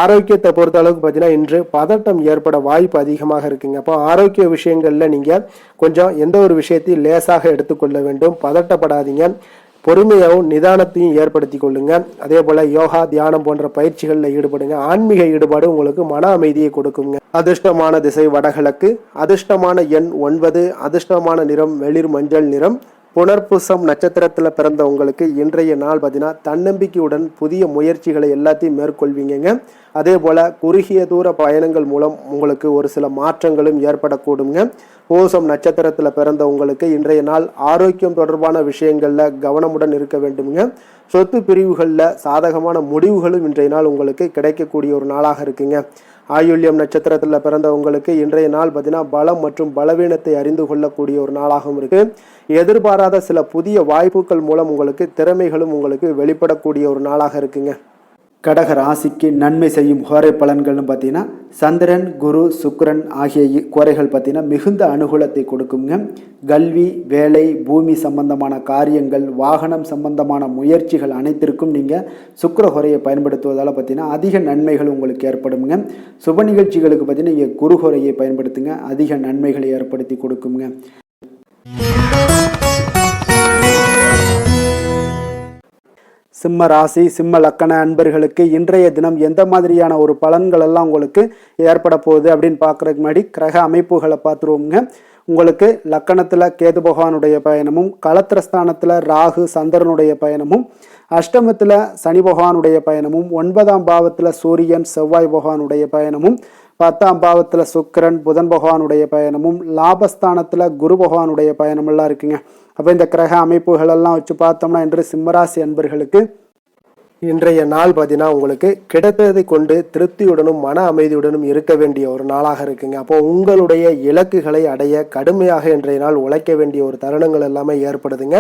ஆரோக்கியத்தை பொறுத்த அளவுக்கு பார்த்தீங்கன்னா இன்று பதட்டம் ஏற்பட வாய்ப்பு அதிகமாக இருக்குங்க. அப்போ ஆரோக்கிய விஷயங்கள்ல நீங்க கொஞ்சம் எந்த ஒரு விஷயத்தையும் லேசாக எடுத்துக்கொள்ள வேண்டும். பதட்டப்படாதீங்க. பொறுமையாகவும் நிதானத்தையும் ஏற்படுத்தி கொள்ளுங்க. அதே போல யோகா தியானம் போன்ற பயிற்சிகளில் ஈடுபடுங்க. ஆன்மீக ஈடுபாடு உங்களுக்கு மன அமைதியை கொடுக்குங்க. அதிர்ஷ்டமான திசை வடகிழக்கு, அதிர்ஷ்டமான எண் 9, அதிர்ஷ்டமான நிறம் வெளிர் மஞ்சள் நிறம். புனர்பூசம் நட்சத்திரத்தில் பிறந்த உங்களுக்கு இன்றைய நாள் பார்த்தீங்கன்னா தன்னம்பிக்கையுடன் புதிய முயற்சிகளை எல்லாத்தையும் மேற்கொள்வீங்க. அதே போல குறுகிய தூர பயணங்கள் மூலம் உங்களுக்கு ஒரு சில மாற்றங்களும் ஏற்படக்கூடுங்க. பூசம் நட்சத்திரத்தில் பிறந்த உங்களுக்கு இன்றைய நாள் ஆரோக்கியம் தொடர்பான விஷயங்கள்ல கவனமுடன் இருக்க வேண்டுங்க. சொத்து பிரிவுகளில் சாதகமான முடிவுகளும் இன்றைய நாள் உங்களுக்கு கிடைக்கக்கூடிய ஒரு நாளாக இருக்குங்க. ஆயுள்யம் நட்சத்திரத்தில் பிறந்த உங்களுக்கு இன்றைய நாள் பார்த்தீங்கன்னா பலம் மற்றும் பலவீனத்தை அறிந்து கொள்ளக்கூடிய ஒரு நாளாகவும் இருக்கு. எதிர்பாராத சில புதிய வாய்ப்புகள் மூலம் உங்களுக்கு திறமைகளும் உங்களுக்கு வெளிப்படக்கூடிய ஒரு நாளாக இருக்குங்க. கடக ராசிக்கு நன்மை செய்யும் கோரை பலன்கள்னு பார்த்தீங்கன்னா சந்திரன், குரு, சுக்கிரன் ஆகிய கோரைகள் பார்த்தீங்கன்னா மிகுந்த அனுகூலத்தை கொடுக்குங்க. கல்வி, வேலை, பூமி சம்பந்தமான காரியங்கள், வாகனம் சம்பந்தமான முயற்சிகள் அனைத்திற்கும் நீங்கள் சுக்கிர கோரையை பயன்படுத்துவதால் பார்த்தீங்கன்னா அதிக நன்மைகள் உங்களுக்கு ஏற்படுங்க. சுப நிகழ்ச்சிகளுக்கு பார்த்தீங்கன்னா நீங்கள் குரு கோரையை பயன்படுத்துங்க. அதிக நன்மைகளை ஏற்படுத்தி கொடுக்குங்க. சிம்ம ராசி சிம்ம லக்கண அன்பர்களுக்கு இன்றைய தினம் எந்த மாதிரியான ஒரு பலன்கள் எல்லாம் உங்களுக்கு ஏற்பட போகுது அப்படின்னு பார்க்குறதுக்கு முன்னாடி கிரக அமைப்புகளை பார்த்துருவோங்க. உங்களுக்கு லக்கணத்தில் கேது பகவானுடைய பயணமும், களத்திரஸ்தானத்தில் ராகு சந்திரனுடைய பயணமும், அஷ்டமத்தில் சனி பகவானுடைய பயணமும், 9ஆம் பாவத்தில் சூரியன் செவ்வாய் பகவானுடைய பயணமும், 10ஆம் பாவத்தில் சுக்கிரன் புதன் பகவானுடைய பயணமும், லாபஸ்தானத்தில் குரு பகவானுடைய பயணமெல்லாம் இருக்குங்க. அப்போ இந்த கிரக அமைப்புகள் எல்லாம் வச்சு பார்த்தோம்னா இன்று சிம்மராசி அன்பர்களுக்கு இன்றைய நாள் பார்த்தீங்கன்னா உங்களுக்கு கிடைத்ததை கொண்டு திருப்தியுடனும் மன அமைதியுடனும் இருக்க வேண்டிய ஒரு நாளாக இருக்குங்க. அப்போ உங்களுடைய இலக்குகளை அடைய கடுமையாக இன்றைய நாள் உழைக்க வேண்டிய ஒரு தருணங்கள் எல்லாமே ஏற்படுதுங்க.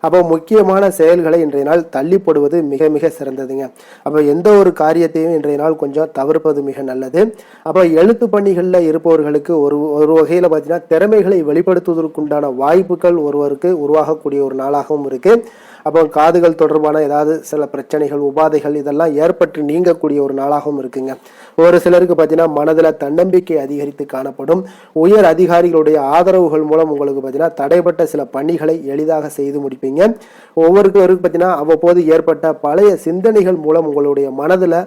அப்போ முக்கியமான செயல்களை இன்றைய நாள் தள்ளி போடுவது மிக மிக சிறந்ததுங்க. அப்போ எந்த ஒரு காரியத்தையும் இன்றைய நாள் கொஞ்சம் தவிர்ப்பது மிக நல்லது. அப்போ எழுத்து பணிகளில் இருப்பவர்களுக்கு ஒரு வகையில் பார்த்தீங்கன்னா திறமைகளை வெளிப்படுத்துவதற்குண்டான வாய்ப்புகள் ஒருவருக்கு உருவாகக்கூடிய ஒரு நாளாகவும் இருக்கு. அப்போ காதுகள் தொடர்பான ஏதாவது சில பிரச்சனைகள் உபாதைகள் இதெல்லாம் ஏற்பட்டு நீங்கக்கூடிய ஒரு நாளாகவும் இருக்குங்க. ஒரு சிலருக்கு பார்த்தீங்கன்னா மனதில் தன்னம்பிக்கை அதிகரித்து காணப்படும். உயர் அதிகாரிகளுடைய ஆதரவுகள் மூலம் உங்களுக்கு பார்த்தீங்கன்னா தடைப்பட்ட சில பணிகளை எளிதாக செய்து முடிப்பீங்க. ஒவ்வொருவருக்கு பார்த்தீங்கன்னா அவ்வப்போது ஏற்பட்ட பழைய சிந்தனைகள் மூலம் உங்களுடைய மனதில்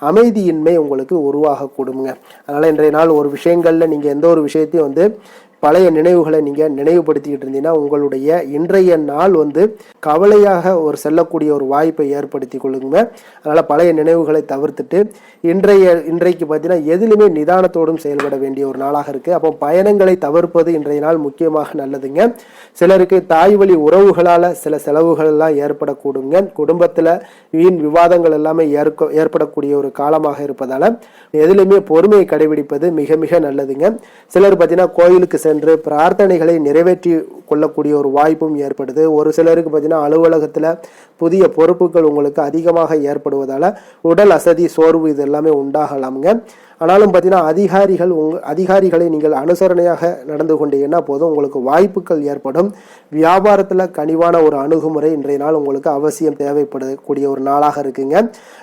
அமைதியின்மை உங்களுக்கு உருவாகக்கூடுங்க. அதனால இன்றைய நாள் ஒரு விஷயங்கள்ல நீங்க எந்த ஒரு விஷயத்தையும் பழைய நினைவுகளை நீங்கள் நினைவுபடுத்திக்கிட்டு இருந்தீங்கன்னா உங்களுடைய இன்றைய நாள் கவலையாக ஒரு செல்லக்கூடிய ஒரு வாய்ப்பை ஏற்படுத்தி கொள்ளுங்க. அதனால் பழைய நினைவுகளை தவிர்த்துட்டு இன்றைக்கு பார்த்தீங்கன்னா எதிலுமே நிதானத்தோடும் செயல்பட வேண்டிய ஒரு நாளாக இருக்குது. அப்போ பயணங்களை தவிர்ப்பது இன்றைய நாள் முக்கியமாக நல்லதுங்க. சிலருக்கு தாய் வழி உறவுகளால் சில செலவுகள் எல்லாம் ஏற்படக்கூடுங்க. குடும்பத்தில் வீண் விவாதங்கள் எல்லாமே ஏற்படக்கூடிய ஒரு காலமாக இருப்பதால் எதிலுமே பொறுமையை கடைபிடிப்பது மிக மிக நல்லதுங்க. சிலர் பார்த்தீங்கன்னா கோயிலுக்கு சென்று பிரார்த்தனைகளை நிறைவேற்றி கொள்ளக்கூடிய ஒரு வாய்ப்பும் ஏற்படுது. ஒரு சிலருக்கு பார்த்தீங்கன்னா அலுவலகத்தில் புதிய பொறுப்புகள் உங்களுக்கு அதிகமாக ஏற்படுவதால் உடல் அசதி சோர்வு இது எல்லாமே உண்டாகலாமுங்க. ஆனாலும் பார்த்தீங்கன்னா அதிகாரிகளை நீங்கள் அனுசரணையாக நடந்து கொண்டீங்கன்னா போதும் உங்களுக்கு வாய்ப்புகள் ஏற்படும். வியாபாரத்தில் கனிவான ஒரு அணுகுமுறை இன்றைய நாள் உங்களுக்கு அவசியம் தேவைப்படக்கூடிய ஒரு நாளாக இருக்குங்க.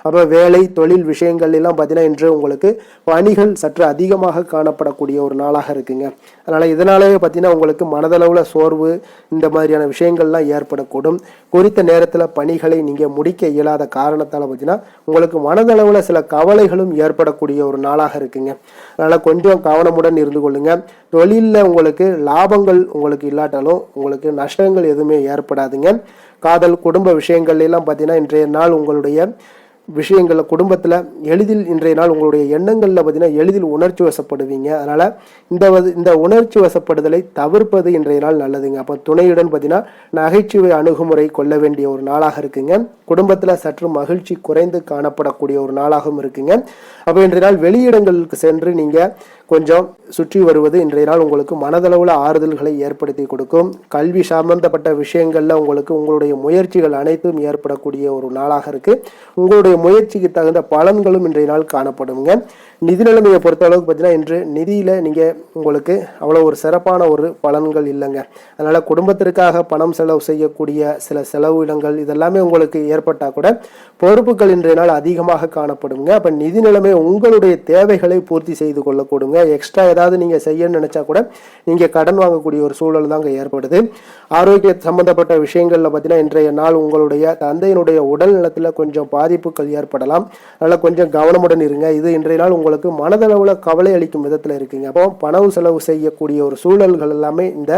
அப்போ வேலை தொழில் விஷயங்கள் எல்லாம் பார்த்தீங்கன்னா இன்று உங்களுக்கு பணிகள் சற்று அதிகமாக காணப்படக்கூடிய ஒரு நாளாக இருக்குங்க. அதனால் இதனாலேயே பார்த்தீங்கன்னா உங்களுக்கு மனதளவில் சோர்வு இந்த மாதிரியான விஷயங்கள்லாம் ஏற்படக்கூடும். குறித்த நேரத்தில் பணிகளை நீங்கள் முடிக்க இயலாத காரணத்தால் பார்த்தீங்கன்னா உங்களுக்கு மனதளவில் சில கவலைகளும் ஏற்படக்கூடிய ஒரு நாளாக இருக்குங்க. அதனால கொஞ்சம் கவனமுடன் இருந்து கொள்ளுங்க. தொழிலில் உங்களுக்கு லாபங்கள் உங்களுக்கு இல்லாட்டாலும் உங்களுக்கு நஷ்டங்கள் எதுவுமே ஏற்படாதுங்க. காதல் குடும்ப விஷயங்கள் எல்லாம் பார்த்தீங்கன்னா இன்றைய நாள் உங்களுடைய விஷயங்களில் குடும்பத்தில் எளிதில் இன்றைய நாள் உங்களுடைய எண்ணங்களில் பார்த்தீங்கன்னா எளிதில் உணர்ச்சி வசப்படுவீங்க. அதனால் இந்த உணர்ச்சி வசப்படுதலை தவிர்ப்பது இன்றைய நாள் நல்லதுங்க. அப்போ துணையுடன் பார்த்தீங்கன்னா நகைச்சுவை அணுகுமுறை கொள்ள வேண்டிய ஒரு நாளாக இருக்குங்க. குடும்பத்தில் சற்று மகிழ்ச்சி குறைந்து காணப்படக்கூடிய ஒரு நாளாகவும் இருக்குங்க. அப்போ இன்றைய நாள் வெளியிடங்களுக்கு சென்று நீங்கள் கொஞ்சம் சுற்றி வருவது இன்றைய நாள் உங்களுக்கு மனதளவில் ஆறுதல்களை ஏற்படுத்தி கொடுக்கும். கல்வி சம்பந்தப்பட்ட விஷயங்கள்ல உங்களுடைய முயற்சிகள் அனைத்தும் ஏற்படக்கூடிய ஒரு நாளாக இருக்கு. உங்களுடைய முயற்சிக்கு தகுந்த பலன்களும் இன்றைய நாள் காணப்படுங்க. நிதி நிலைமையை பொறுத்த அளவுக்கு பார்த்தீங்கன்னா இன்று நிதியில உங்களுக்கு அவ்வளோ ஒரு சிறப்பான ஒரு பலன்கள் இல்லைங்க. அதனால குடும்பத்திற்காக பணம் செலவு செய்யக்கூடிய சில செலவினங்கள் இதெல்லாமே உங்களுக்கு ஏற்பட்டா கூட பொறுப்புகள் இன்றைய நாள் அதிகமாக காணப்படுங்க. அப்ப நிதி நிலைமை உங்களுடைய தேவைகளை பூர்த்தி செய்து கொள்ளக்கூடுங்க. எக்ஸ்ட்ரா ஏதாவது நீங்க செய்யணும்னு நினைச்சா கூட நீங்க கடன் வாங்கக்கூடிய ஒரு சூழல் தாங்க ஏற்படுது. ஆரோக்கிய சம்பந்தப்பட்ட விஷயங்கள்ல பார்த்தீங்கன்னா இன்றைய நாள் உங்களுடைய தந்தையினுடைய உடல் நலத்துல கொஞ்சம் பாதிப்புகள் ஏற்படலாம். அதனால கொஞ்சம் கவனமுடன் இருங்க. இது இன்றைய நாள் உங்களுக்கு மனதளவுல கவலை அளிக்கும் விதத்துல இருக்குங்க. அப்போ பணம் செலவு செய்யக்கூடிய ஒரு சூழல்கள் எல்லாமே இந்த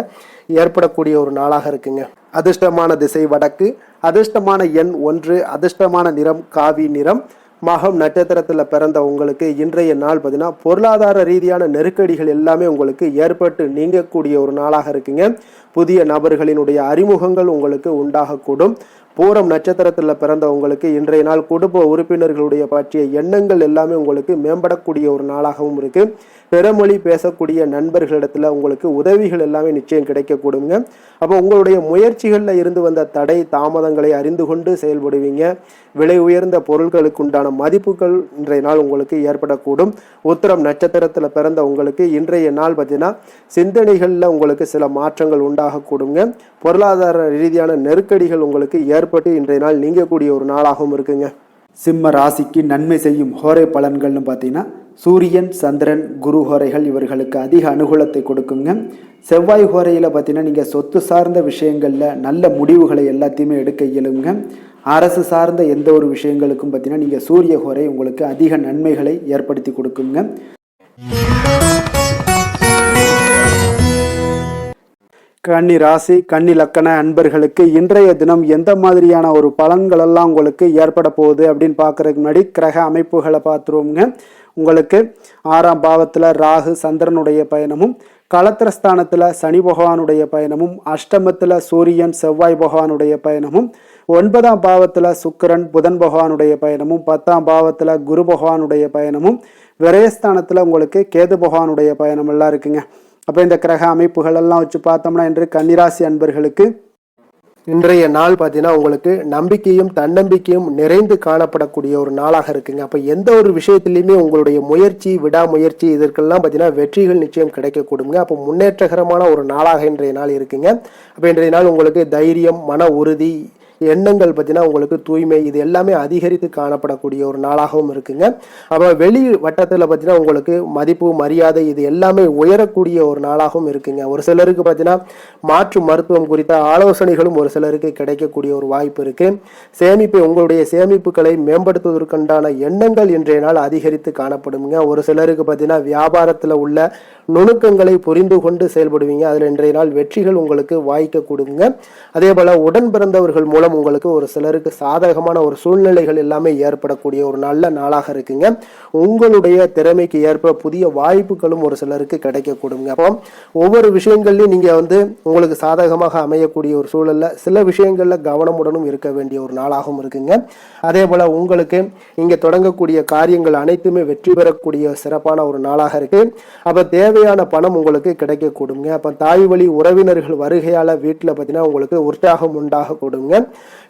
ஏற்படக்கூடிய ஒரு நாளாக இருக்குங்க. அதிர்ஷ்டமான திசை வடக்கு, அதிர்ஷ்டமான எண் 1, அதிர்ஷ்டமான நிறம் காவி நிறம். மகம் நட்சத்திரத்தில் பிறந்த உங்களுக்கு இன்றைய நாள் பார்த்தீங்கன்னா பொருளாதார ரீதியான நெருக்கடிகள் எல்லாமே உங்களுக்கு ஏற்பட்டு நீங்கக்கூடிய ஒரு நாளாக இருக்குங்க. புதிய நபர்களினுடைய அறிமுகங்கள் உங்களுக்கு உண்டாகக்கூடும். பூரம் நட்சத்திரத்தில் பிறந்த உங்களுக்கு இன்றைய நாள் குடும்ப உறுப்பினர்களுடைய பற்றிய எண்ணங்கள் எல்லாமே உங்களுக்கு மேம்படக்கூடிய ஒரு நாளாகவும் இருக்கு. பிறமொழி பேசக்கூடிய நண்பர்களிடத்துல உங்களுக்கு உதவிகள் எல்லாமே நிச்சயம் கிடைக்கக்கூடுங்க. அப்போ உங்களுடைய முயற்சிகளில் இருந்து வந்த தடை தாமதங்களை அறிந்து கொண்டு செயல்படுவீங்க. விலை உயர்ந்த பொருட்களுக்கு உண்டான மதிப்புகள் இன்றைய நாள் உங்களுக்கு ஏற்படக்கூடும். உத்திரம் நட்சத்திரத்தில் பிறந்த உங்களுக்கு இன்றைய நாள் பார்த்தீங்கன்னா சிந்தனைகளில் உங்களுக்கு சில மாற்றங்கள் உண்டாகக்கூடுங்க. பொருளாதார ரீதியான நெருக்கடிகள் உங்களுக்கு ஏற்பட்டு இன்றைய நாள் நீங்கக்கூடிய ஒரு நாளாகவும் இருக்குங்க. சிம்ம ராசிக்கு நன்மை செய்யும் ஹோரை பலன்கள்னு பார்த்தீங்கன்னா சூரியன் சந்திரன் குரு ஹோரைகள் இவர்களுக்கு அதிக அனுகூலத்தை கொடுக்குங்க. செவ்வாய் ஹோரையில் பார்த்தீங்கன்னா நீங்கள் சொத்து சார்ந்த விஷயங்களில் நல்ல முடிவுகளை எல்லாத்தையுமே எடுக்க இயலுங்க. அரசு சார்ந்த எந்த ஒரு விஷயங்களுக்கும் பார்த்தீங்கன்னா நீங்கள் சூரிய ஹோரை உங்களுக்கு அதிக நன்மைகளை ஏற்படுத்தி கொடுக்குங்க. கன்னி ராசி கன்னி லக்கண அன்பர்களுக்கு இன்றைய தினம் எந்த மாதிரியான ஒரு பலன்கள் எல்லாம் உங்களுக்கு ஏற்பட போகுது அப்படின்னு பார்க்கறதுக்கு முன்னாடி கிரக அமைப்புகளை பார்த்துருவோங்க. உங்களுக்கு 6ஆம் பாவத்தில் ராகு சந்திரனுடைய பயணமும் களத்திரஸ்தானத்தில் சனி பகவானுடைய பயணமும், அஷ்டமத்தில் சூரியன் செவ்வாய் பகவானுடைய பயணமும், 9ஆம் பாவத்தில் சுக்கிரன் புதன் பகவானுடைய பயணமும், 10ஆம் பாவத்தில் குரு பகவானுடைய பயணமும், விரயஸ்தானத்தில் உங்களுக்கு கேது பகவானுடைய பயணம் எல்லாம் இருக்குங்க. அப்போ இந்த கிரக அமைப்புகள் எல்லாம் வச்சு பார்த்தோம்னா இன்று கன்னிராசி அன்பர்களுக்கு இன்றைய நாள் பார்த்தீங்கன்னா உங்களுக்கு நம்பிக்கையும் தன்னம்பிக்கையும் நிறைந்து காணப்படக்கூடிய ஒரு நாளாக இருக்குங்க. அப்போ எந்த ஒரு விஷயத்திலையுமே உங்களுடைய முயற்சி விடாமுயற்சி இதற்கெல்லாம் பார்த்தீங்கன்னா வெற்றிகள் நிச்சயம் கிடைக்கக்கூடுங்க. அப்போ முன்னேற்றகரமான ஒரு நாளாக இன்றைய நாள் இருக்குங்க. அப்போ இன்றைய நாள் உங்களுக்கு தைரியம், மன உறுதி, எண்ணங்கள் பார்த்தீங்கன்னா உங்களுக்கு தூய்மை இது எல்லாமே அதிகரித்து காணப்படக்கூடிய ஒரு நாளாகவும் இருக்குங்க. அப்போ வெளி வட்டத்தில் பார்த்தீங்கன்னா உங்களுக்கு மதிப்பு மரியாதை இது எல்லாமே உயரக்கூடிய ஒரு நாளாகவும் இருக்குங்க. ஒரு சிலருக்கு பார்த்தீங்கன்னா மாற்று மருத்துவம் குறித்த ஆலோசனைகளும் ஒரு சிலருக்கு கிடைக்கக்கூடிய ஒரு வாய்ப்பு இருக்கு. உங்களுடைய சேமிப்புகளை மேம்படுத்துவதற்குண்டான எண்ணங்கள் இன்றைய நாள் அதிகரித்து காணப்படுங்க. ஒரு சிலருக்கு பார்த்தீங்கன்னா வியாபாரத்தில் உள்ள நுணுக்கங்களை புரிந்து கொண்டு செயல்படுவீங்க. அதில் இன்றைய நாள் வெற்றிகள் உங்களுக்கு வாய்க்க கொடுங்க. அதே போல உடன் பிறந்தவர்கள் மூலம் உங்களுக்கு ஒரு சிலருக்கு சாதகமான ஒரு சூழ்நிலைகள் எல்லாமே ஏற்படக்கூடிய ஒரு நல்ல நாளாக இருக்குங்க. உங்களுடைய திறமைக்கு ஏற்ப புதிய வாய்ப்புகளும் ஒரு சிலருக்கு கிடைக்க கொடுங்க. அப்போ ஒவ்வொரு விஷயங்கள்லையும் நீங்க உங்களுக்கு சாதகமாக அமையக்கூடிய ஒரு சூழல்ல சில விஷயங்கள்ல கவனமுடனும் இருக்க வேண்டிய ஒரு நாளாகவும் இருக்குங்க. அதே போல உங்களுக்கு இங்க தொடங்கக்கூடிய காரியங்கள் அனைத்துமே வெற்றி பெறக்கூடிய சிறப்பான ஒரு நாளாக இருக்கு. அப்ப தேவையான பணம் உங்களுக்கு கிடைக்க கொடுங்க. அப்ப தாய் வழி உறவினர்கள் வருகையால வீட்டுல பார்த்தீங்கன்னா உங்களுக்கு உற்சாகம் உண்டாக கொடுங்க.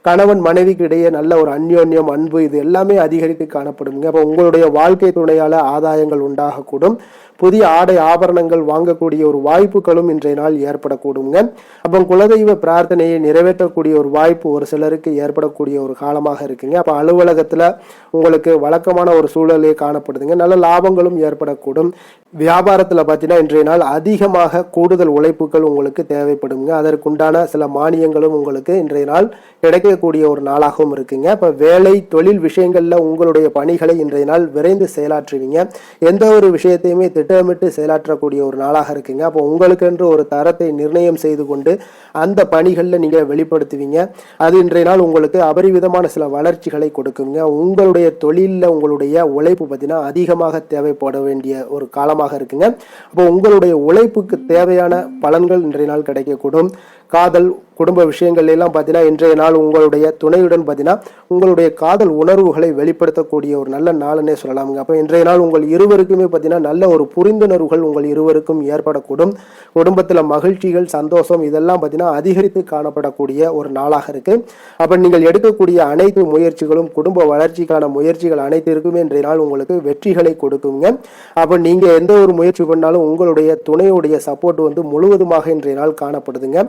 கணவன் மனைவிக்கு இடையே நல்ல ஒரு அந்யோன்யம், அன்பு இது எல்லாமே அதிகரித்து காணப்படுங்க. அப்போ உங்களுடைய வாழ்க்கை துணையால ஆதாயங்கள் உண்டாகக்கூடும். புதிய ஆடை ஆபரணங்கள் வாங்கக்கூடிய ஒரு வாய்ப்புகளும் இன்றைய நாள் ஏற்படக்கூடுங்க. அப்போ குலதெய்வ பிரார்த்தனையை நிறைவேற்றக்கூடிய ஒரு வாய்ப்பு ஒரு சிலருக்கு ஏற்படக்கூடிய ஒரு காலமாக இருக்குங்க. அப்போ அலுவலகத்துல உங்களுக்கு வழக்கமான ஒரு சூழலே காணப்படுதுங்க. நல்ல லாபங்களும் ஏற்படக்கூடும். வியாபாரத்துல பார்த்தீங்கன்னா இன்றைய நாள் அதிகமாக கூடுதல் உழைப்புகள் உங்களுக்கு தேவைப்படுங்க. அதற்குண்டான சில மானியங்களும் உங்களுக்கு இன்றைய நாள் கிடைக்கக்கூடிய ஒரு நாளாகவும் இருக்குங்க. இப்ப வேலை தொழில் விஷயங்கள்ல உங்களுடைய பணிகளை இன்றைய நாள் விரைந்து செயலாற்றுவீங்க. எந்த ஒரு விஷயத்தையுமே திட்டமிட்டு செயலாற்றக்கூடிய ஒரு நாளாக இருக்குங்க. அப்போ உங்களுக்கு என்று ஒரு தரத்தை நிர்ணயம் செய்து கொண்டு அந்த பணிகள்ல நீங்க வெளிப்படுத்துவீங்க. அது இன்றைய நாள் உங்களுக்கு அபரிவிதமான சில வளர்ச்சிகளை கொடுக்குங்க. உங்களுடைய தொழிலில் உங்களுடைய உழைப்பு பார்த்தீங்கன்னா அதிகமாக தேவைப்பட வேண்டிய ஒரு காலமாக இருக்குங்க. அப்போ உங்களுடைய உழைப்புக்கு தேவையான பலன்கள் இன்றைய நாள் கிடைக்கக்கூடும். காதல் குடும்ப விஷயங்கள் எல்லாம் பார்த்தீங்கன்னா இன்றைய நாள் உங்களுடைய துணையுடன் பார்த்தீங்கன்னா உங்களுடைய காதல் உணர்வுகளை வெளிப்படுத்தக்கூடிய ஒரு நல்ல நாள்னே சொல்லலாமுங்க. அப்போ இன்றைய நாள் உங்கள் இருவருக்குமே பார்த்தீங்கன்னா நல்ல ஒரு புரிந்துணர்வுகள் உங்கள் இருவருக்கும் ஏற்படக்கூடும். குடும்பத்தில் மகிழ்ச்சிகள் சந்தோஷம் இதெல்லாம் பார்த்தீங்கன்னா அதிகரித்து காணப்படக்கூடிய ஒரு நாளாக இருக்கு. அப்போ நீங்கள் எடுக்கக்கூடிய அனைத்து முயற்சிகளும் குடும்ப வளர்ச்சிக்கான முயற்சிகள் அனைத்திற்குமே இன்றைய நாள் உங்களுக்கு வெற்றிகளை கொடுக்குங்க. அப்போ நீங்க எந்த ஒரு முயற்சி பண்ணாலும் உங்களுடைய துணையுடைய சப்போர்ட் முழுவதுமாக இன்றைய நாள் காணப்படுதுங்க.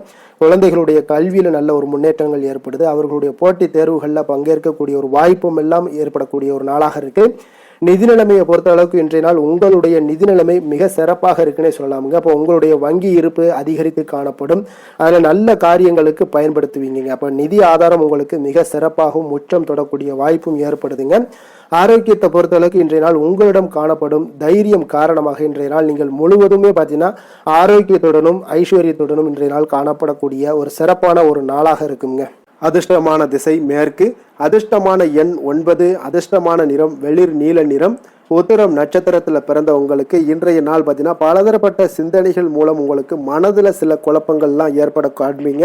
குழந்தைகளுடைய கல்வியில நல்ல ஒரு முன்னேற்றங்கள் ஏற்படுது. அவர்களுடைய போட்டித் தேர்வுகள்ல பங்கேற்கக்கூடிய ஒரு வாய்ப்பும் எல்லாம் ஏற்படக்கூடிய ஒரு நாளாக இருக்கு. நிதி நிலைமையை பொறுத்த அளவுக்கு இன்றைய நாள் உங்களுடைய நிதி நிலைமை மிக சிறப்பாக இருக்குன்னே சொல்லலாமுங்க. அப்போ உங்களுடைய வங்கி இருப்பு அதிகரித்து காணப்படும். அதில் நல்ல காரியங்களுக்கு பயன்படுத்துவீங்க. அப்போ நிதி ஆதாரம் உங்களுக்கு மிக சிறப்பாகவும் உச்சம் தொடக்கூடிய வாய்ப்பும் ஏற்படுதுங்க. ஆரோக்கியத்தை பொறுத்தளவுக்கு இன்றைய நாள் உங்களிடம் காணப்படும் தைரியம் காரணமாக இன்றைய நாள் நீங்கள் முழுவதுமே பார்த்தீங்கன்னா ஆரோக்கியத்துடனும் ஐஸ்வர்யத்துடனும் இன்றைய நாள் காணப்படக்கூடிய ஒரு சிறப்பான ஒரு நாளாக இருக்குங்க. அதிர்ஷ்டமான திசை மேற்கு, அதிர்ஷ்டமான எண் 9, அதிர்ஷ்டமான நிறம் வெளிர் நீல நிறம். உத்திரம் நட்சத்திரத்துல பிறந்த உங்களுக்கு இன்றைய நாள் பார்த்தீங்கன்னா பலதரப்பட்ட சிந்தனைகள் மூலம் உங்களுக்கு மனதுல சில குழப்பங்கள்லாம் ஏற்பட காண்பீங்க.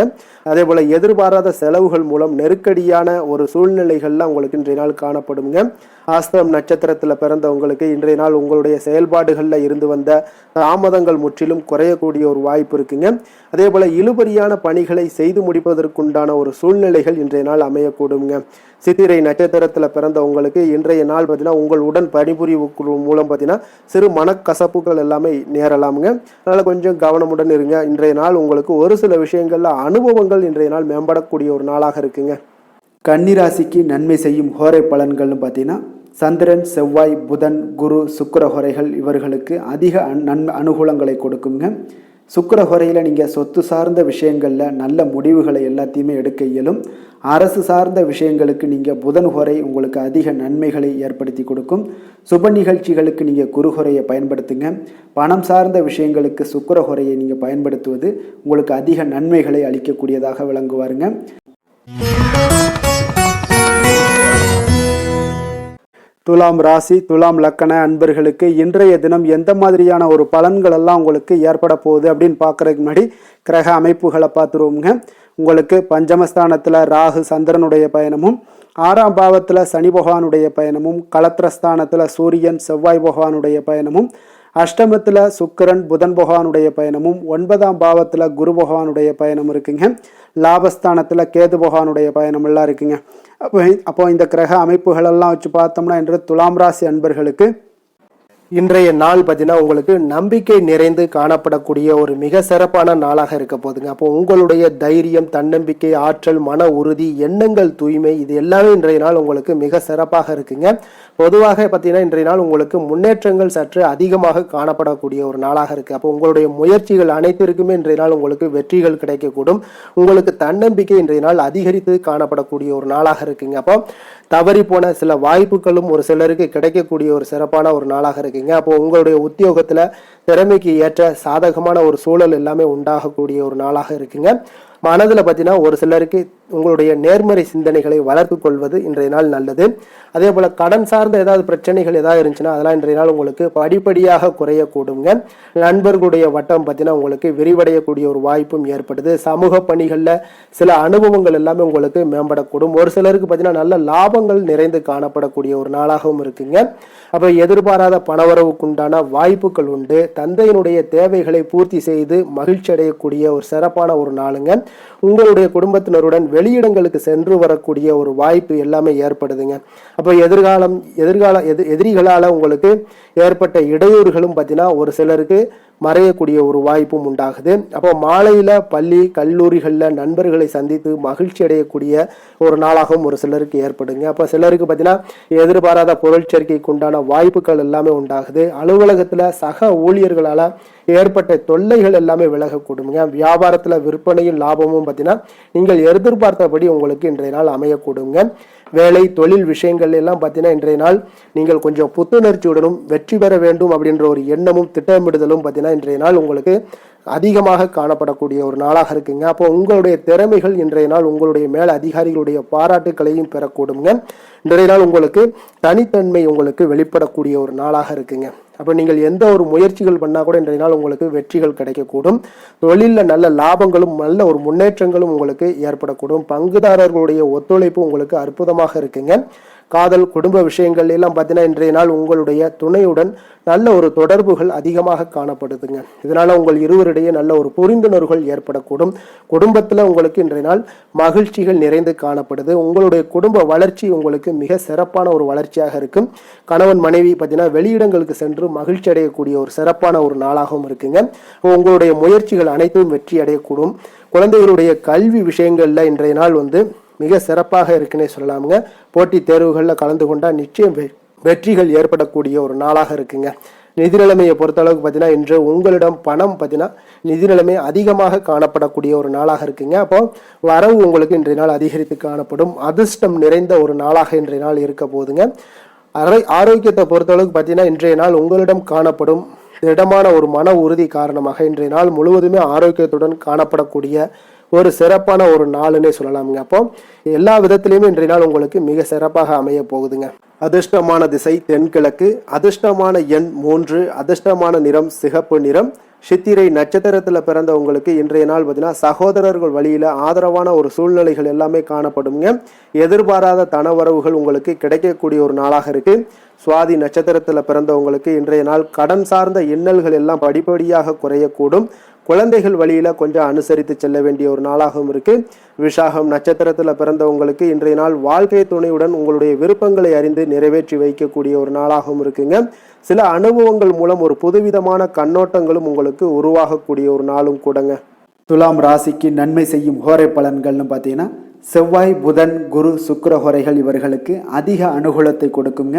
அதே போல எதிர்பாராத செலவுகள் மூலம் நெருக்கடியான ஒரு சூழ்நிலைகள்லாம் உங்களுக்கு இன்றைய நாள் காணப்படுங்க. ஆஸ்தம் நட்சத்திரத்துல பிறந்த உங்களுக்கு இன்றைய நாள் உங்களுடைய செயல்பாடுகள்ல இருந்து வந்த தாமதங்கள் முற்றிலும் குறையக்கூடிய ஒரு வாய்ப்பு இருக்குங்க. அதே போல இழுபறியான பணிகளை செய்து முடிப்பதற்குண்டான ஒரு சூழ்நிலைகள் இன்றைய நாள் அமையக்கூடுங்க. சித்திரை நட்சத்திரத்துல பிறந்த உங்களுக்கு இன்றைய நாள் பார்த்தீங்கன்னா உங்கள் உடன் பணிபுரிவு மூலம் பார்த்தீங்கன்னா சிறு மனக்கசப்புகள் எல்லாமே நேரலாமுங்க. அதனால கொஞ்சம் கவனமுடன் இருங்க. இன்றைய நாள் உங்களுக்கு ஒரு சில விஷயங்கள்ல அனுபவங்கள் இன்றைய நாள் மேம்படக்கூடிய ஒரு நாளாக இருக்குங்க. கன்னிராசிக்கு நன்மை செய்யும் ஹோரை பலன்கள்னு பார்த்தீங்கன்னா சந்திரன் செவ்வாய் புதன் குரு சுக்கிர ஹோரைகள் இவர்களுக்கு அதிக அனுகூலங்களை கொடுக்குங்க. சுக்கிர ஹோரையில் நீங்கள் சொத்து சார்ந்த விஷயங்களில் நல்ல முடிவுகளை எல்லாத்தையுமே எடுக்க இயலும். அரசு சார்ந்த விஷயங்களுக்கு நீங்கள் புதன் ஹோரை உங்களுக்கு அதிக நன்மைகளை ஏற்படுத்தி கொடுக்கும். சுப நிகழ்ச்சிகளுக்கு நீங்கள் குரு ஹோரையை பயன்படுத்துங்க. பணம் சார்ந்த விஷயங்களுக்கு சுக்கிர ஹோரையை நீங்கள் பயன்படுத்துவது உங்களுக்கு அதிக நன்மைகளை அளிக்கக்கூடியதாக விளங்குவாருங்க. துலாம் ராசி துலாம் லக்கண அன்பர்களுக்கு இன்றைய தினம் எந்த மாதிரியான ஒரு பலன்கள் எல்லாம் உங்களுக்கு ஏற்பட போகுது அப்படின்னு பார்க்கறதுக்கு முன்னாடி கிரக அமைப்புகளை பார்த்துருவோங்க. உங்களுக்கு பஞ்சமஸ்தானத்தில் ராகு சந்திரனுடைய பயணமும், 6ஆம் பாவத்தில் சனி பகவானுடைய பயணமும், களத்திரஸ்தானத்தில் சூரியன் செவ்வாய் பகவானுடைய பயணமும், அஷ்டமத்தில் சுக்கிரன் புதன் பகவானுடைய பயணமும், 9ஆம் பாவத்தில் குரு பகவானுடைய பயணம் இருக்குங்க. லாபஸ்தானத்தில் கேது பகவானுடைய பயணம் எல்லாம் இருக்குங்க. அப்போ இந்த கிரக அமைப்புகளெல்லாம் வச்சு பார்த்தோம்னா இன்று துலாம் ராசி அன்பர்களுக்கு இன்றைய நாள் பார்த்தீங்கன்னா உங்களுக்கு நம்பிக்கை நிறைந்து காணப்படக்கூடிய ஒரு மிக சிறப்பான நாளாக இருக்க போகுதுங்க. அப்போ உங்களுடைய தைரியம், தன்னம்பிக்கை, ஆற்றல், மன உறுதி, எண்ணங்கள் தூய்மை, இது எல்லாமே இன்றைய நாள் உங்களுக்கு மிக சிறப்பாக இருக்குங்க. பொதுவாக பார்த்தீங்கன்னா இன்றைய நாள் உங்களுக்கு முன்னேற்றங்கள் சற்று அதிகமாக காணப்படக்கூடிய ஒரு நாளாக இருக்குது. அப்போ உங்களுடைய முயற்சிகள் அனைத்திற்குமே இன்றைய நாள் உங்களுக்கு வெற்றிகள் கிடைக்கக்கூடும். உங்களுக்கு தன்னம்பிக்கை இன்றைய நாள் அதிகரித்து காணப்படக்கூடிய ஒரு நாளாக இருக்குங்க. அப்போ தவறி போன சில வாய்ப்புகளும் ஒரு சிலருக்கு கிடைக்கக்கூடிய ஒரு சிறப்பான ஒரு நாளாக இருக்குங்க. அப்போ உங்களுடைய உத்தியோகத்துல திறமைக்கு ஏற்ற சாதகமான ஒரு சூழல் எல்லாமே உண்டாகக்கூடிய ஒரு நாளாக இருக்குங்க. மனதில் பார்த்தீங்கன்னா ஒரு சிலருக்கு உங்களுடைய நேர்மறை சிந்தனைகளை வளர்த்து கொள்வது இன்றைய நாள் நல்லது. அதே போல கடன் சார்ந்த ஏதாவது பிரச்சனைகள் ஏதாவது இருந்துச்சுன்னா அதெல்லாம் இன்றைய நாள் உங்களுக்கு படிப்படியாக குறையக்கூடுங்க. நண்பர்களுடைய வட்டம் பார்த்தீங்கன்னா உங்களுக்கு விரிவடையக்கூடிய ஒரு வாய்ப்பும் ஏற்படுது. சமூக பணிகளில் சில அனுபவங்கள் எல்லாமே உங்களுக்கு மேம்படக்கூடும். ஒரு சிலருக்கு பார்த்தீங்கன்னா நல்ல லாபங்கள் நிறைந்து காணப்படக்கூடிய ஒரு நாளாகவும் இருக்குங்க. அப்போ எதிர்பாராத பணவரவுக்குண்டான வாய்ப்புகள் உண்டு. தந்தையினுடைய தேவைகளை பூர்த்தி செய்து மகிழ்ச்சி அடையக்கூடிய ஒரு சிறப்பான ஒரு நாளுங்க. உங்களுடைய குடும்பத்தினருடன் வெளியிடங்களுக்கு சென்று வரக்கூடிய ஒரு வாய்ப்பு எல்லாமே ஏற்படுதுங்க. அப்போ எதிரிகளால் உங்களுக்கு ஏற்பட்ட இடையூறுகளும் பார்த்தீங்கன்னா ஒரு சிலருக்கு மறையக்கூடிய ஒரு வாய்ப்பும் உண்டாகுது. அப்போ மாலையில் பள்ளி கல்லூரிகளில் நண்பர்களை சந்தித்து மகிழ்ச்சி அடையக்கூடிய ஒரு நாளாகவும் ஒரு சிலருக்கு ஏற்படுங்க. அப்போ சிலருக்கு பார்த்தீங்கன்னா எதிர்பாராத பொருட்சேர்க்கைக்கு உண்டான வாய்ப்புகள் எல்லாமே உண்டாகுது. அலுவலகத்தில் சக ஊழியர்களால் ஏற்பட்ட தொல்லைகள் எல்லாமே விலகக்கூடுங்க. வியாபாரத்தில் விற்பனையும் லாபமும் பார்த்தீங்கன்னா நீங்கள் எதிர்பார்த்தபடி உங்களுக்கு இன்றைய நாள் அமையக்கூடுங்க. வேலை தொழில் விஷயங்கள் எல்லாம் பார்த்தீங்கன்னா இன்றைய நாள் நீங்கள் கொஞ்சம் புத்துணர்ச்சியுடனும் வெற்றி பெற வேண்டும் அப்படின்ற ஒரு எண்ணமும் திட்டமிடுதலும் பார்த்தீங்கன்னா இன்றைய நாள் உங்களுக்கு அதிகமாக காணப்படக்கூடிய ஒரு நாளாக இருக்குங்க. அப்போ உங்களுடைய திறமைகள் இன்றைய நாள் உங்களுடைய மேல் அதிகாரிகளுடைய பாராட்டுக்களையும் பெறக்கூடுங்க. இன்றைய நாள் உங்களுக்கு தனித்தன்மை உங்களுக்கு வெளிப்படக்கூடிய ஒரு நாளாக இருக்குங்க. அப்போ நீங்கள் எந்த ஒரு முயற்சிகள் பண்ணால் கூட இன்றைய நாள் உங்களுக்கு வெற்றிகள் கிடைக்கக்கூடும். தொழிலில் நல்ல லாபங்களும் நல்ல ஒரு முன்னேற்றங்களும் உங்களுக்கு ஏற்படக்கூடும். பங்குதாரர்களுடைய ஒத்துழைப்பு உங்களுக்கு அற்புதமாக இருக்குங்க. காதல் குடும்ப விஷயங்கள் எல்லாம் பார்த்தீங்கன்னா இன்றைய நாள் உங்களுடைய துணையுடன் நல்ல ஒரு தொடர்புகள் அதிகமாக காணப்படுதுங்க. இதனால உங்கள் இருவரிடையே நல்ல ஒரு புரிந்துணர்வுகள் ஏற்படக்கூடும். குடும்பத்தில் உங்களுக்கு இன்றைய நாள் மகிழ்ச்சிகள் நிறைந்து காணப்படுது. உங்களுடைய குடும்ப வளர்ச்சி உங்களுக்கு மிக சிறப்பான ஒரு வளர்ச்சியாக இருக்கும். கணவன் மனைவி பார்த்தீங்கன்னா வெளியிடங்களுக்கு சென்று மகிழ்ச்சி அடையக்கூடிய ஒரு சிறப்பான ஒரு நாளாகவும் இருக்குங்க. உங்களுடைய முயற்சிகள் அனைத்தும் வெற்றி அடையக்கூடும். குழந்தைகளுடைய கல்வி விஷயங்கள்ல இன்றைய நாள் மிக சிறப்பாக இருக்குன்னே சொல்லலாமுங்க. போட்டித் தேர்வுகளில் கலந்து கொண்டால் நிச்சயம் வெற்றிகள் ஏற்படக்கூடிய ஒரு நாளாக இருக்குங்க. நிதி நிலைமையை பொறுத்தளவுக்கு பார்த்தீங்கன்னா இன்று உங்களிடம் பணம் பார்த்தீங்கன்னா நிதி நிலைமை அதிகமாக காணப்படக்கூடிய ஒரு நாளாக இருக்குங்க. அப்போ வரவு உங்களுக்கு இன்றைய நாள் அதிகரித்து காணப்படும். அதிர்ஷ்டம் நிறைந்த ஒரு நாளாக இன்றைய நாள் இருக்க போகுதுங்க. ஆரோக்கியத்தை பொறுத்தளவுக்கு பார்த்தீங்கன்னா இன்றைய நாள் உங்களிடம் காணப்படும் திடமான ஒரு மன உறுதி காரணமாக இன்றைய நாள் முழுவதுமே ஆரோக்கியத்துடன் காணப்படக்கூடிய ஒரு சிறப்பான ஒரு நாளுன்னே சொல்லலாமுங்க. அப்போ எல்லா விதத்திலையுமே இன்றைய நாள் உங்களுக்கு மிக சிறப்பாக அமைய போகுதுங்க. அதிர்ஷ்டமான திசை தென்கிழக்கு, அதிர்ஷ்டமான எண் 3, அதிர்ஷ்டமான நிறம் சிகப்பு நிறம். சித்திரை நட்சத்திரத்தில் பிறந்த உங்களுக்கு இன்றைய நாள் பார்த்தீங்கன்னா சகோதரர்கள் வழியில் ஆதரவான ஒரு சூழ்நிலைகள் எல்லாமே காணப்படுங்க. எதிர்பாராத தனவரவுகள் உங்களுக்கு கிடைக்கக்கூடிய ஒரு நாளாக இருக்கு. சுவாதி நட்சத்திரத்தில் பிறந்தவங்களுக்கு இன்றைய நாள் கடன் சார்ந்த இன்னல்கள் எல்லாம் படிப்படியாக குறையக்கூடும். குழந்தைகள் வழியில கொஞ்சம் அனுசரித்து செல்ல வேண்டிய ஒரு நாளாகவும் இருக்கு. விஷாகம் நட்சத்திரத்தில் பிறந்தவங்களுக்கு இன்றைய நாள் வாழ்க்கை துணையுடன் உங்களுடைய விருப்பங்களை அறிந்து நிறைவேற்றி வைக்கக்கூடிய ஒரு நாளாகவும் இருக்குங்க. சில அனுபவங்கள் மூலம் ஒரு புதுவிதமான கண்ணோட்டங்களும் உங்களுக்கு உருவாகக்கூடிய ஒரு நாளும் கூடங்க. துலாம் ராசிக்கு நன்மை செய்யும் ஹோரை பலன்கள்னு பார்த்தீங்கன்னா செவ்வாய் புதன் குரு சுக்கிர ஹோரைகள் இவர்களுக்கு அதிக அனுகூலத்தை கொடுக்குங்க.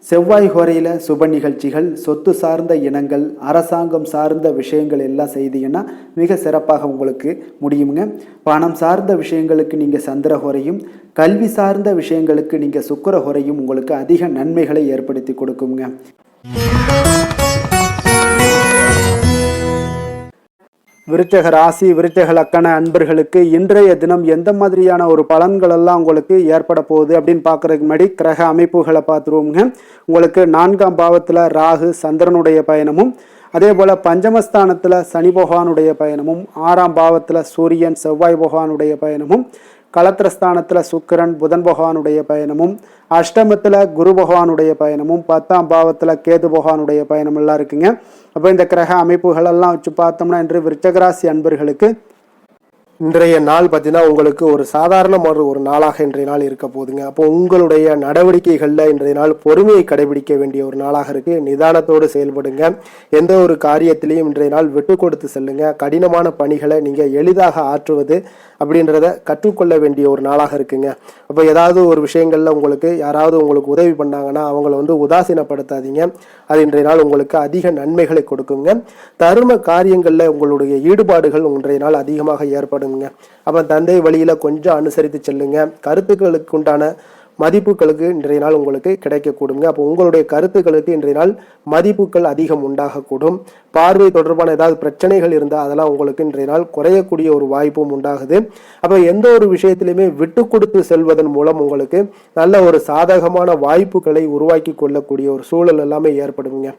செவ்வாய் ஹோரையில் சுப நிகழ்ச்சிகள், சொத்து சார்ந்த இனங்கள், அரசாங்கம் சார்ந்த விஷயங்கள் எல்லாம் செய்தீங்கன்னா மிக சிறப்பாக உங்களுக்கு முடியுங்க. பணம் சார்ந்த விஷயங்களுக்கு நீங்கள் சந்திர ஹோரையும், கல்வி சார்ந்த விஷயங்களுக்கு நீங்கள் சுக்கிர ஹோரையும் உங்களுக்கு அதிக நன்மைகளை ஏற்படுத்தி கொடுக்குங்க. விருச்சக ராசி விருச்சக லக்கண அன்பர்களுக்கு இன்றைய தினம் எந்த மாதிரியான ஒரு பலன்கள் எல்லாம் உங்களுக்கு ஏற்பட போகுது அப்படின்னு பார்க்கறதுக்கு முன்னாடி கிரக அமைப்புகளை பார்த்துருவோங்க. உங்களுக்கு 4ஆம் பாவத்தில் ராகு சந்திரனுடைய பயணமும், அதே போல் பஞ்சமஸ்தானத்தில் சனி பகவானுடைய பயணமும், 6ஆம் பாவத்தில் சூரியன் செவ்வாய் பகவானுடைய பயணமும், களத்திரஸ்தானத்தில் சுக்கிரன் புதன் பகவானுடைய பயணமும், அஷ்டமத்தில் குரு பகவானுடைய பயணமும், 10ஆம் பாவத்தில் கேது பகவானுடைய பயணம் எல்லாம் இருக்குங்க. அப்போ இந்த கிரக அமைப்புகள் எல்லாம் வச்சு பார்த்தோம்னா இன்று விருச்சகராசி அன்பர்களுக்கு இன்றைய நாள் பார்த்தீங்கன்னா உங்களுக்கு ஒரு சாதாரணமான ஒரு நாளாக இன்றைய நாள் இருக்க போகுதுங்க. அப்போ உங்களுடைய நடவடிக்கைகளில் இன்றைய நாள் பொறுமையை கடைபிடிக்க வேண்டிய ஒரு நாளாக இருக்கு. நிதானத்தோடு செயல்படுங்க. எந்த ஒரு காரியத்திலையும் இன்றைய நாள் விட்டு கொடுத்து செல்லுங்க. கடினமான பணிகளை நீங்கள் எளிதாக ஆற்றுவது அப்படின்றத கற்றுக்கொள்ள வேண்டிய ஒரு நாளாக இருக்குங்க. அப்போ ஏதாவது ஒரு விஷயங்கள்ல உங்களுக்கு யாராவது உங்களுக்கு உதவி பண்ணாங்கன்னா அவங்கள உதாசீனப்படுத்தாதீங்க. அது இன்றைய நாள் உங்களுக்கு அதிக நன்மைகளை கொடுக்குங்க. தர்ம காரியங்களில் உங்களுடைய ஈடுபாடுகள் இன்றைய நாள் அதிகமாக ஏற்படுங்க. அப்போ தந்தை வழியில கொஞ்சம் அனுசரித்து செல்லுங்க. கருத்துக்களுக்கு உண்டான மதிப்புகளுக்கு இன்றைய நாள் உங்களுக்கு கிடைக்கக்கூடுங்க. அப்போ உங்களுடைய கருத்துக்களுக்கு இன்றைய நாள் மதிப்புகள் அதிகம் உண்டாகக்கூடும். பார்வை தொடர்பான ஏதாவது பிரச்சனைகள் இருந்தால் அதெல்லாம் உங்களுக்கு இன்றைய நாள் குறையக்கூடிய ஒரு வாய்ப்பும் உண்டாகுது. அப்போ எந்த ஒரு விஷயத்திலையுமே விட்டு கொடுத்து செல்வதன் மூலம் உங்களுக்கு நல்ல ஒரு சாதகமான வாய்ப்புகளை உருவாக்கி கொள்ளக்கூடிய ஒரு சூழல் எல்லாமே ஏற்படுங்க.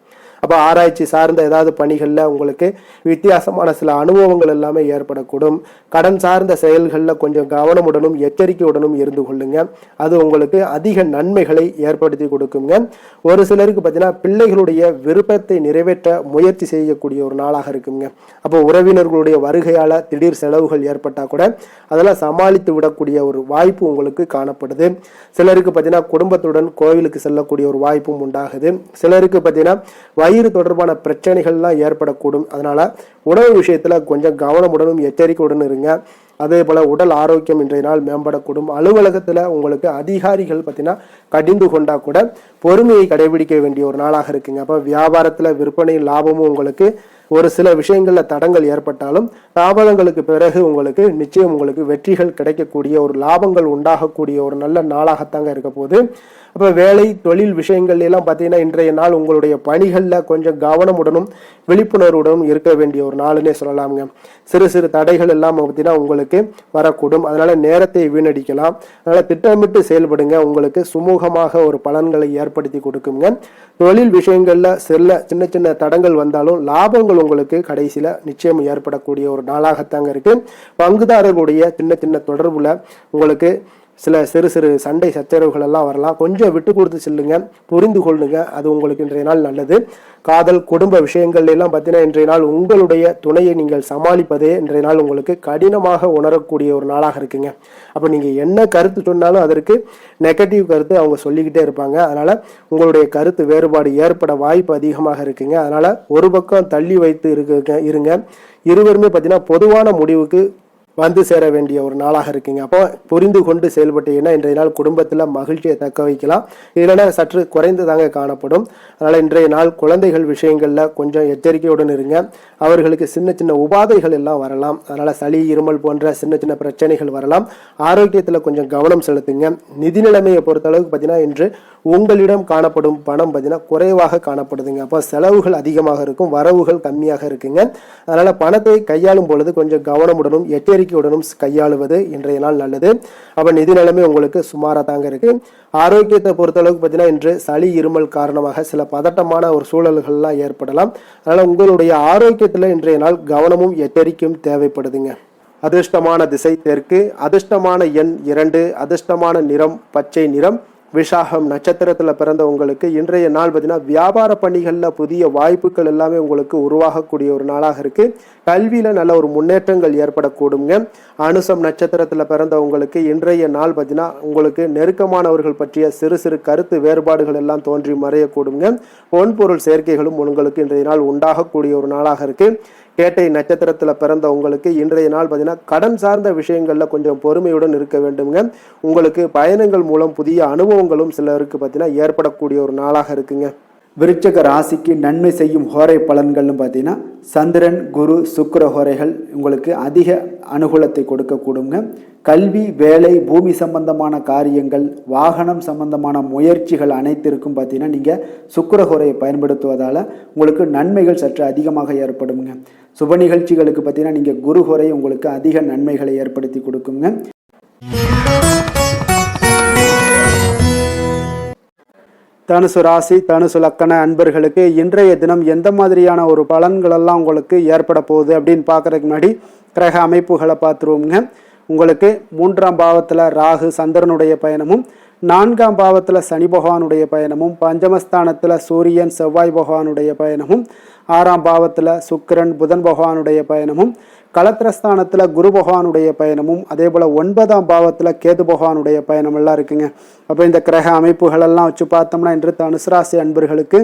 அப்போ ஆராய்ச்சி சார்ந்த ஏதாவது பணிகளில் உங்களுக்கு வித்தியாசமான சில அனுபவங்கள் எல்லாமே ஏற்படக்கூடும். கடன் சார்ந்த செயல்களில் கொஞ்சம் கவனமுடனும் எச்சரிக்கையுடனும் இருந்து கொள்ளுங்க. அது உங்களுக்கு அதிக நன்மைகளை ஏற்படுத்தி கொடுக்குங்க. ஒரு சிலருக்கு பார்த்தீங்கன்னா பிள்ளைகளுடைய விருப்பத்தை நிறைவேற்ற முயற்சி செய்யக்கூடிய ஒரு நாளாக இருக்குங்க. அப்போ உறவினர்களுடைய வருகையால் திடீர் செலவுகள் ஏற்பட்டால் கூட அதெல்லாம் சமாளித்து விடக்கூடிய ஒரு வாய்ப்பு உங்களுக்கு காணப்படுது. சிலருக்கு பார்த்தீங்கன்னா குடும்பத்துடன் கோவிலுக்கு செல்லக்கூடிய ஒரு வாய்ப்பும் உண்டாகுது. சிலருக்கு பார்த்தீங்கன்னா வயிறு தொடர்பான பிரச்சனைகள்லாம் ஏற்படக்கூடும். அதனால உணவு விஷயத்துல கொஞ்சம் கவனமுடனும் எச்சரிக்கையுடன் இருங்க. அதே போல உடல் ஆரோக்கியம் இன்றைய நாள் மேம்படக்கூடும். அலுவலகத்துல உங்களுக்கு அதிகாரிகள் பார்த்தீங்கன்னா கடிந்து கொண்டா கூட பொறுமையை கடைபிடிக்க வேண்டிய ஒரு நாளாக இருக்குங்க. அப்போ வியாபாரத்துல விற்பனை லாபமும் உங்களுக்கு ஒரு சில விஷயங்கள்ல தடங்கள் ஏற்பட்டாலும் தாமதங்களுக்கு பிறகு உங்களுக்கு நிச்சயம் உங்களுக்கு வெற்றிகள் கிடைக்கக்கூடிய ஒரு லாபங்கள் உண்டாகக்கூடிய ஒரு நல்ல நாளாகத்தாங்க இருக்க போகுது. அப்போ வேலை தொழில் விஷயங்கள் எல்லாம் பார்த்தீங்கன்னா இன்றைய நாள் உங்களுடைய பணிகளில் கொஞ்சம் கவனமுடனும் விழிப்புணர்வுடனும் இருக்க வேண்டிய ஒரு நாளுன்னே சொல்லலாமுங்க. சிறு சிறு தடைகள் எல்லாம் பார்த்தீங்கன்னா உங்களுக்கு வரக்கூடும். அதனால நேரத்தை வீணடிக்கலாம். அதனால திட்டமிட்டு செயல்படுங்க. உங்களுக்கு சுமூகமாக ஒரு பலன்களை ஏற்படுத்தி கொடுக்குங்க. தொழில் விஷயங்கள்ல சின்ன சின்ன தடங்கள் வந்தாலும் லாபங்கள் உங்களுக்கு கடைசியில நிச்சயம் ஏற்படக்கூடிய ஒரு நாளாகத்தாங்க இருக்கு. பங்குதாரர்களுடைய சின்ன சின்ன தொடர்புல உங்களுக்கு சில சிறு சிறு சண்டை சச்சரவுகள் எல்லாம் வரலாம். கொஞ்சம் விட்டு கொடுத்து செல்லுங்க, புரிந்து கொள்ளுங்க. அது உங்களுக்கு இன்றைய நாள் நல்லது. காதல் குடும்ப விஷயங்கள் எல்லாம் பார்த்தீங்கன்னா இன்றைய நாள் உங்களுடைய துணையை நீங்கள் சமாளிப்பதே இன்றைய நாள் உங்களுக்கு கடினமாக உணரக்கூடிய ஒரு நாளாக இருக்குங்க. அப்போ நீங்கள் என்ன கருத்து சொன்னாலும் அதற்கு நெகட்டிவ் கருத்து அவங்க சொல்லிக்கிட்டே இருப்பாங்க. அதனால உங்களுடைய கருத்து வேறுபாடு ஏற்பட வாய்ப்பு அதிகமாக இருக்குங்க. அதனால ஒரு பக்கம் தள்ளி வைத்து இருங்க. இருவருமே பார்த்தீங்கன்னா பொதுவான முடிவுக்கு வந்து சேர வேண்டிய ஒரு நாளாக இருக்குங்க. அப்போ புரிந்து கொண்டு செயல்பட்டீங்கன்னா இன்றைய நாள் குடும்பத்தில் மகிழ்ச்சியை தக்க வைக்கலாம். இல்லைன்னா சற்று குறைந்துதாங்க காணப்படும். அதனால் இன்றைய நாள் குழந்தைகள் விஷயங்களில் கொஞ்சம் எச்சரிக்கையுடன் இருங்க. அவர்களுக்கு சின்ன சின்ன உபாதைகள் எல்லாம் வரலாம். அதனால் சளி இருமல் போன்ற சின்ன சின்ன பிரச்சனைகள் வரலாம். ஆரோக்கியத்தில் கொஞ்சம் கவனம் செலுத்துங்க. நிதி நிலைமையை பொறுத்தளவுக்கு பார்த்தீங்கன்னா இன்று உங்களிடம் காணப்படும் பணம் பார்த்தீங்கன்னா குறைவாக காணப்படுதுங்க. அப்போ செலவுகள் அதிகமாக இருக்கும், வரவுகள் கம்மியாக இருக்குங்க. அதனால் பணத்தை கையாளும் பொழுது கொஞ்சம் கவனமுடனும் எச்சரிக்கையுடனும் கையாளுவது இன்றைய நாள் நல்லது. அப்போ நிதி நிலைமை உங்களுக்கு சுமாராக தாங்க இருக்கு. ஆரோக்கியத்தை பொறுத்தளவுக்கு பார்த்தீங்கன்னா இன்று சளி இருமல் காரணமாக சில பதட்டமான ஒரு சூழல்கள்லாம் ஏற்படலாம். அதனால் உங்களுடைய ஆரோக்கியத்தில் இன்றைய நாள் கவனமும் எச்சரிக்கையும் தேவைப்படுதுங்க. அதிர்ஷ்டமான திசை தெற்கு, அதிர்ஷ்டமான எண் 2, அதிர்ஷ்டமான நிறம் பச்சை நிறம். விஷாகம் நட்சத்திரத்தில் பிறந்த உங்களுக்கு இன்றைய நாள் பார்த்தீங்கன்னா வியாபார பணிகளில் புதிய வாய்ப்புகள் எல்லாமே உங்களுக்கு உருவாகக்கூடிய ஒரு நாளாக இருக்கு. கல்வியில நல்ல ஒரு முன்னேற்றங்கள் ஏற்படக்கூடுங்க. அனுசம் நட்சத்திரத்தில் பிறந்த உங்களுக்கு இன்றைய நாள் பார்த்தீங்கன்னா உங்களுக்கு நெருக்கமானவர்கள் பற்றிய சிறு சிறு கருத்து வேறுபாடுகள் எல்லாம் தோன்றி மறையக்கூடுங்க. பொன்பொருள் சேர்க்கைகளும் உங்களுக்கு இன்றைய நாள் உண்டாகக்கூடிய ஒரு நாளாக இருக்கு. கேட்டை நட்சத்திரத்தில் பிறந்த உங்களுக்கு இன்றைய நாள் பார்த்தீங்கன்னா கடன் சார்ந்த விஷயங்களில் கொஞ்சம் பொறுமையுடன் இருக்க வேண்டுங்க. உங்களுக்கு பயணங்கள் மூலம் புதிய அனுபவங்களும் சிலருக்கு பார்த்தீங்கன்னா ஏற்படக்கூடிய ஒரு நாளாக இருக்குங்க. விருச்சக ராசிக்கு நன்மை செய்யும் ஹோரை பலன்கள்னு பார்த்தீங்கன்னா சந்திரன், குரு, சுக்கிர ஹோரைகள் உங்களுக்கு அதிக அனுகூலத்தை கொடுக்கக்கூடுங்க. கல்வி, வேலை, பூமி சம்பந்தமான காரியங்கள், வாகனம் சம்பந்தமான முயற்சிகள் அனைத்திற்கும் பார்த்தீங்கன்னா நீங்கள் சுக்கிர ஹோரையை பயன்படுத்துவதால் உங்களுக்கு நன்மைகள் சற்று அதிகமாக ஏற்படுங்க. சுப நிகழ்ச்சிகளுக்கு பார்த்தீங்கன்னா நீங்கள் குரு ஹோரை உங்களுக்கு அதிக நன்மைகளை ஏற்படுத்தி கொடுக்குங்க. தனுசு ராசி, தனுசு லக்கண அன்பர்களுக்கு இன்றைய தினம் எந்த மாதிரியான ஒரு பலன்களெல்லாம் உங்களுக்கு ஏற்பட போகுது அப்படின்னு பார்க்குறதுக்கு முன்னாடி கிரக அமைப்புகளை பார்த்துருவோங்க. உங்களுக்கு 3ஆம் பாவத்தில் ராகு சந்திரனுடைய பயணமும், 4ஆம் பாவத்தில் சனி பகவானுடைய பயணமும், பஞ்சமஸ்தானத்தில் சூரியன் செவ்வாய் பகவானுடைய பயணமும், 6ஆம் பாவத்தில் சுக்கிரன் புதன் பகவானுடைய பயணமும், களத்திரஸ்தானத்தில் குரு பகவானுடைய பயணமும், அதே போல் 9ஆம் பாவத்தில் கேது பகவானுடைய பயணம் எல்லாம் இருக்குங்க. அப்போ இந்த கிரக அமைப்புகளெல்லாம் வச்சு பார்த்தோம்னா இன்று தனுசு ராசி அன்பர்களுக்கு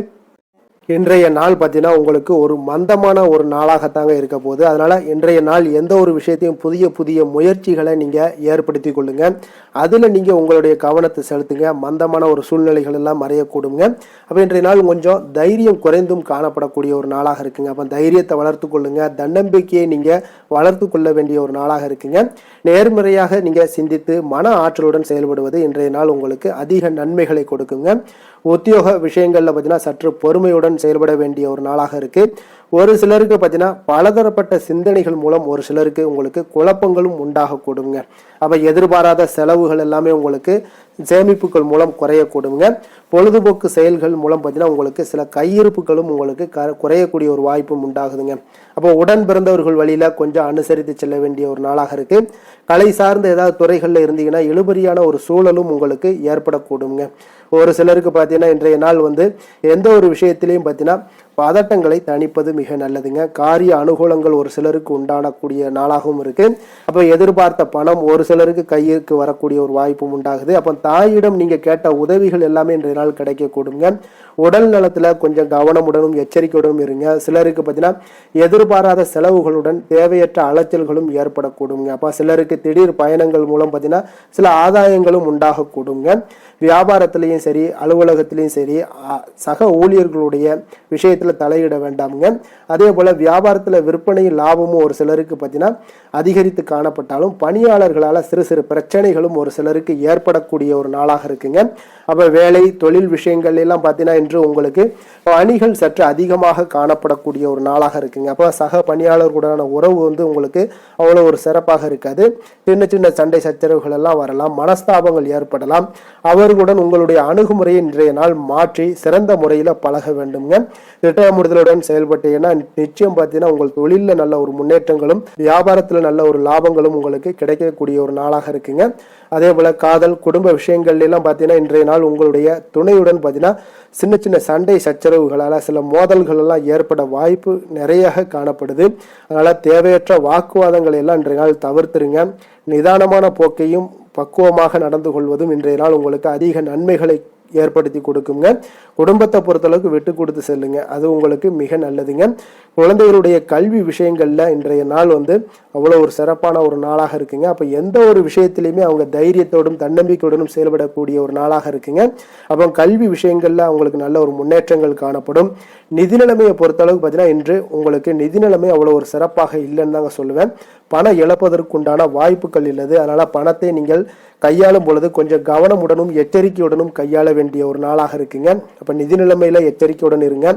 இன்றைய நாள் பார்த்தீங்கன்னா உங்களுக்கு ஒரு மந்தமான ஒரு நாளாகத்தாங்க இருக்க போகுது. அதனால இன்றைய நாள் எந்த ஒரு விஷயத்தையும் புதிய புதிய முயற்சிகளை நீங்கள் ஏற்படுத்தி கொள்ளுங்க. அதில் நீங்கள் உங்களுடைய கவனத்தை செலுத்துங்க. மந்தமான ஒரு சூழ்நிலைகள் எல்லாம் மறையக்கூடுங்க. அப்போ இன்றைய நாள் கொஞ்சம் தைரியம் குறைந்தும் காணப்படக்கூடிய ஒரு நாளாக இருக்குங்க. அப்போ தைரியத்தை வளர்த்து கொள்ளுங்க. தன்னம்பிக்கையை நீங்கள் வளர்த்து கொள்ள வேண்டிய ஒரு நாளாக இருக்குங்க. நேர்மறையாக நீங்கள் சிந்தித்து மன ஆற்றலுடன் செயல்படுவது இன்றைய நாள் உங்களுக்கு அதிக நன்மைகளை கொடுக்குங்க. உத்தியோக விஷயங்கள்ல பார்த்தீங்கன்னா சற்று பொறுமையுடன் செயல்பட வேண்டிய ஒரு நாளாக இருக்கு. ஒரு சிலருக்கு பார்த்தீங்கன்னா பலதரப்பட்ட சிந்தனைகள் மூலம் ஒரு சிலருக்கு உங்களுக்கு குழப்பங்களும் உண்டாகக்கூடுங்க. அப்போ எதிர்பாராத செலவுகள் எல்லாமே உங்களுக்கு சேமிப்புகள் மூலம் குறையக்கூடுங்க. பொழுதுபோக்கு செயல்கள் மூலம் பார்த்தீங்கன்னா உங்களுக்கு சில கையிருப்புகளும் உங்களுக்கு குறையக்கூடிய ஒரு வாய்ப்பும் உண்டாகுதுங்க. அப்போ உடன் பிறந்தவர்கள் வழியில கொஞ்சம் அனுசரித்து செல்ல வேண்டிய ஒரு நாளாக இருக்கு. கலை சார்ந்த ஏதாவது துறைகளில் இருந்தீங்கன்னா இழுபறியான ஒரு சூழலும் உங்களுக்கு ஏற்படக்கூடுங்க. ஒரு சிலருக்கு பார்த்தீங்கன்னா இன்றைய நாள் எந்த ஒரு விஷயத்திலையும் பார்த்தீங்கன்னா பதட்டங்களை தணிப்பது மிக நல்லதுங்க. காரிய அனுகூலங்கள் ஒரு சிலருக்கு உண்டானக்கூடிய நாளாகவும் இருக்கு. அப்போ எதிர்பார்த்த பணம் ஒரு சிலருக்கு கையிற்கு வரக்கூடிய ஒரு வாய்ப்பும் உண்டாகுது. அப்போ தாயிடம் நீங்க கேட்ட உதவிகள் எல்லாமே இன்றைய நாள் கிடைக்கக்கூடுங்க. உடல் நலத்துல கொஞ்சம் கவனமுடனும் எச்சரிக்கையுடனும் இருங்க. சிலருக்கு பார்த்தீங்கன்னா எதிர்பாராத செலவுகளுடன் தேவையற்ற அலைச்சல்களும் ஏற்படக்கூடுங்க. அப்போ சிலருக்கு திடீர் பயணங்கள் மூலம் பார்த்தீங்கன்னா சில ஆதாயங்களும் உண்டாகக்கூடுங்க. வியாபாரத்திலையும் சரி, அலுவலகத்திலையும் சரி, சக ஊழியர்களுடைய விஷயத்துல தலையிட வேண்டாமுங்க. அதே போல வியாபாரத்துல விற்பனையும் லாபமும் ஒரு சிலருக்கு பார்த்தீங்கன்னா அதிகரித்து காணப்பட்டாலும் பணியாளர்களால் சிறு சிறு பிரச்சனைகளும் ஒரு சிலருக்கு ஏற்படக்கூடிய ஒரு நாளாக இருக்குங்க. அப்ப வேலை தொழில் விஷயங்கள் எல்லாம் பார்த்தீங்கன்னா இன்று உங்களுக்கு பணிகள் சற்று அதிகமாக காணப்படக்கூடிய ஒரு நாளாக இருக்குங்க. அப்போ சக பணியாளர்களுடனான உறவு உங்களுக்கு அவ்வளோ ஒரு சிறப்பாக இருக்காது. சின்ன சின்ன சண்டை சச்சரவுகள் எல்லாம் வரலாம், மனஸ்தாபங்கள் ஏற்படலாம். அவர்களுடன் உங்களுடைய அணுகுமுறையை இன்றைய நாள் மாற்றி சிறந்த முறையில் பழக வேண்டுங்க. திட்டமிடுதலுடன் செயல்பட்டீங்கன்னா நிச்சயம் பார்த்தீங்கன்னா உங்கள் தொழிலில் நல்ல ஒரு முன்னேற்றங்களும் வியாபாரத்தில் நல்ல ஒரு லாபங்களும் உங்களுக்கு கிடைக்கக்கூடிய ஒரு நாளாக இருக்குங்க. அதே போல காதல் குடும்ப விஷயங்கள் எல்லாம் பார்த்தீங்கன்னா இன்றைய நாள் உங்களுடைய துணையுடன் பார்த்தீங்கன்னா சின்ன சின்ன சண்டை சச்சரவுகளால் சில மோதல்கள் எல்லாம் ஏற்பட வாய்ப்பு நிறைய காணப்படுது. அதனால தேவையற்ற வாக்குவாதங்களை எல்லாம் இன்றைய நாள் தவிர்த்துருங்க. நிதானமான போக்கையும் பக்குவமாக நடந்து கொள்வதும் இன்றைய நாள் உங்களுக்கு அதிக நன்மைகளை ஏற்படுத்தி கொடுக்குங்க. குடும்பத்தை பொறுத்தளவுக்கு விட்டு கொடுத்து செல்லுங்க, அது உங்களுக்கு மிக நல்லதுங்க. குழந்தைகளுடைய கல்வி விஷயங்கள்ல இன்றைய நாள் அவ்வளோ ஒரு சிறப்பான ஒரு நாளாக இருக்குங்க. அப்போ எந்த ஒரு விஷயத்திலையுமே அவங்க தைரியத்தோடும் தன்னம்பிக்கையுடனும் செயல்படக்கூடிய ஒரு நாளாக இருக்குங்க. அப்போ கல்வி விஷயங்கள்ல அவங்களுக்கு நல்ல ஒரு முன்னேற்றங்கள் காணப்படும். நிதி நிலைமையை பொறுத்தளவுக்கு பார்த்தீங்கன்னா இன்று உங்களுக்கு நிதி நிலைமை அவ்வளோ ஒரு சிறப்பாக இல்லைன்னு தாங்க சொல்லுவேன். பணம் இழப்பதற்குண்டான வாய்ப்புகள் இல்லது. அதனால பணத்தை நீங்கள் கையாளும் பொழுது கொஞ்சம் கவனமுடனும் எச்சரிக்கையுடனும் கையாள வேண்டிய ஒரு நாளாக இருக்குங்க. அப்போ நிதி நிலைமையில எச்சரிக்கையுடன் இருங்க.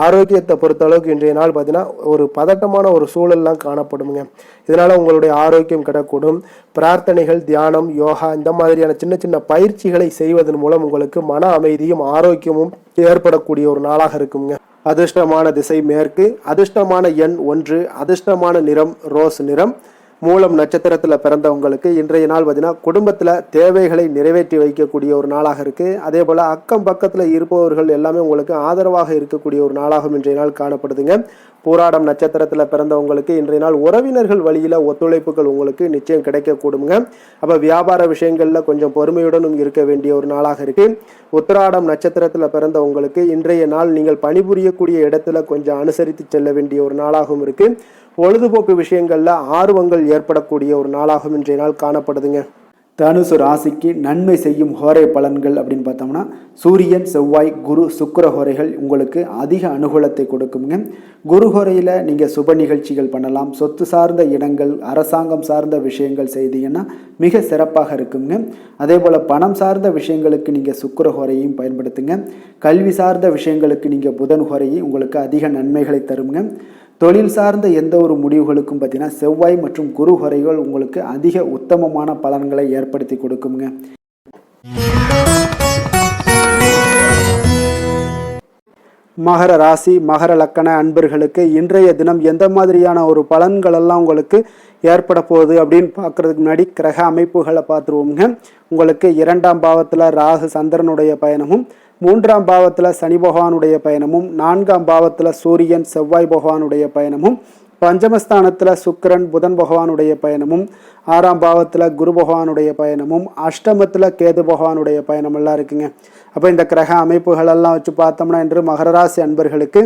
ஆரோக்கியத்தை பொறுத்த அளவுக்கு இன்றைய நாள் பார்த்தீங்கன்னா ஒரு பதட்டமான ஒரு சூழல்லாம் காணப்படுங்க. இதனால உங்களுடைய ஆரோக்கியம் கிடக்கூடும். பிரார்த்தனைகள், தியானம், யோகா இந்த மாதிரியான சின்ன சின்ன பயிற்சிகளை செய்வதன் மூலம் உங்களுக்கு மன அமைதியும் ஆரோக்கியமும் ஏற்படக்கூடிய ஒரு நாளாக இருக்குங்க. அதிர்ஷ்டமான திசை மேற்கு, அதிர்ஷ்டமான எண் 1, அதிர்ஷ்டமான நிறம் ரோஸ் நிறம். மூலம் நட்சத்திரத்தில் பிறந்தவங்களுக்கு இன்றைய நாள் பார்த்தீங்கன்னா குடும்பத்தில் தேவைகளை நிறைவேற்றி வைக்கக்கூடிய ஒரு நாளாக இருக்குது. அதே போல் அக்கம் பக்கத்தில் இருப்பவர்கள் எல்லாமே உங்களுக்கு ஆதரவாக இருக்கக்கூடிய ஒரு நாளாகவும் இன்றைய நாள் காணப்படுதுங்க. பூராடம் நட்சத்திரத்தில் பிறந்தவங்களுக்கு இன்றைய நாள் உறவினர்கள் வழியில் ஒத்துழைப்புகள் உங்களுக்கு நிச்சயம் கிடைக்கக்கூடுங்க. அப்போ வியாபார விஷயங்களில் கொஞ்சம் பொறுமையுடனும் இருக்க வேண்டிய ஒரு நாளாக இருக்குது. உத்திராடம் நட்சத்திரத்தில் பிறந்தவங்களுக்கு இன்றைய நாள் நீங்கள் பணிபுரியக்கூடிய இடத்துல கொஞ்சம் அனுசரித்து செல்ல வேண்டிய ஒரு நாளாகவும் இருக்குது. பொழுதுபோக்கு விஷயங்கள்ல ஆர்வங்கள் ஏற்படக்கூடிய ஒரு நாளாகவும் இன்றைய நாள் காணப்படுதுங்க. தனுசு ராசிக்கு நன்மை செய்யும் ஹோரை பலன்கள் அப்படின்னு பார்த்தோம்னா சூரியன், செவ்வாய், குரு, சுக்கிர ஹோரைகள் உங்களுக்கு அதிக அனுகூலத்தை கொடுக்குங்க. குரு ஹோரையில் நீங்கள் சுப நிகழ்ச்சிகள் பண்ணலாம். சொத்து சார்ந்த இடங்கள், அரசாங்கம் சார்ந்த விஷயங்கள் செய்தீங்கன்னா மிக சிறப்பாக இருக்குங்க. அதே போல் பணம் சார்ந்த விஷயங்களுக்கு நீங்கள் சுக்கிர ஹோரையும் பயன்படுத்துங்க. கல்வி சார்ந்த விஷயங்களுக்கு நீங்கள் புதன் ஹோரையும் உங்களுக்கு அதிக நன்மைகளை தருங்க. தொழில் சார்ந்த எந்த ஒரு முடிவுகளுக்கும் பார்த்தீங்கன்னா செவ்வாய் மற்றும் குரு ஹோரைகள் உங்களுக்கு அதிக உத்தமமான பலன்களை ஏற்படுத்தி கொடுக்குங்க. மகர ராசி, மகர லக்கண அன்பர்களுக்கு இன்றைய தினம் எந்த மாதிரியான ஒரு பலன்கள் எல்லாம் உங்களுக்கு ஏற்பட போகுது அப்படின்னு பார்க்கறதுக்கு முன்னாடி கிரக அமைப்புகளை பார்த்துருவோங்க. உங்களுக்கு 2ஆம் பாவத்தில் ராகு சந்திரனுடைய பயணமும், 3ஆம் பாவத்தில் சனி பகவானுடைய பயணமும், 4ஆம் பாவத்தில் சூரியன் செவ்வாய் பகவானுடைய பயணமும், பஞ்சமஸ்தானத்தில் சுக்கிரன் புதன் பகவானுடைய பயணமும், 6ஆம் பாவத்தில் குரு பகவானுடைய பயணமும், அஷ்டமத்தில் கேது பகவானுடைய பயணம் எல்லாம் இருக்குங்க. அப்போ இந்த கிரக அமைப்புகளெல்லாம் வச்சு பார்த்தோம்னா இன்று மகர ராசி அன்பர்களுக்கு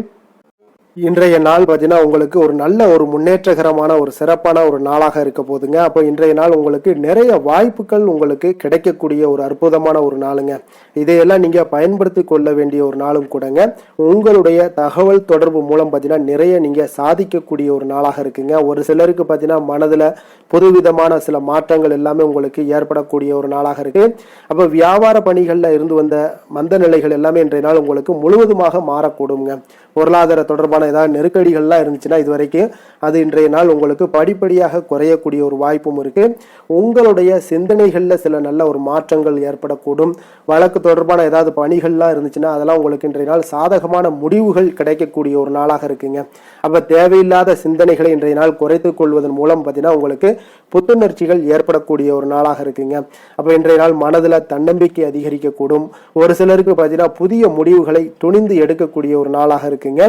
இன்றைய நாள் பார்த்தீங்கன்னா உங்களுக்கு ஒரு நல்ல ஒரு முன்னேற்றகரமான ஒரு சிறப்பான ஒரு நாளாக இருக்க போதுங்க. அப்போ இன்றைய நாள் உங்களுக்கு நிறைய வாய்ப்புகள் உங்களுக்கு கிடைக்கக்கூடிய ஒரு அற்புதமான ஒரு நாளுங்க. இதையெல்லாம் நீங்கள் பயன்படுத்தி கொள்ள வேண்டிய ஒரு நாளும் கூடங்க. உங்களுடைய தகவல் தொடர்பு மூலம் பார்த்தீங்கன்னா நிறைய நீங்கள் சாதிக்கக்கூடிய ஒரு நாளாக இருக்குங்க. ஒரு சிலருக்கு பார்த்தீங்கன்னா மனதில் புதுவிதமான சில மாற்றங்கள் எல்லாமே உங்களுக்கு ஏற்படக்கூடிய ஒரு நாளாக இருக்கு. அப்போ வியாபார பணிகளில் இருந்து வந்த மந்த நிலைகள் எல்லாமே இன்றைய நாள் உங்களுக்கு முழுவதுமாக மாறக்கூடுங்க. பொருளாதார தொடர்பான ஏதாவது நெருக்கடிகள்லாம் இருந்துச்சுன்னா இது வரைக்கும் அது இன்றைய நாள் உங்களுக்கு படிப்படியாக குறையக்கூடிய ஒரு வாய்ப்பும் இருக்கு. உங்களுடைய சிந்தனைகளில் சில நல்ல ஒரு மாற்றங்கள் ஏற்படக்கூடும். வழக்கு தொடர்பான ஏதாவது பணிகள்லாம் இருந்துச்சுன்னா அதெல்லாம் உங்களுக்கு இன்றைய நாள் சாதகமான முடிவுகள் கிடைக்கக்கூடிய ஒரு நாளாக இருக்குங்க. அப்போ தேவையில்லாத சிந்தனைகளை இன்றைய நாள் குறைத்துக் கொள்வதன் மூலம் பார்த்தீங்கன்னா உங்களுக்கு புத்துணர்ச்சிகள் ஏற்படக்கூடிய ஒரு நாளாக இருக்குங்க. அப்போ இன்றைய நாள் மனதில் தன்னம்பிக்கை அதிகரிக்கக்கூடும். ஒரு சிலருக்கு பார்த்தீங்கன்னா புதிய முடிவுகளை துணிந்து எடுக்கக்கூடிய ஒரு நாளாக இருக்குங்க.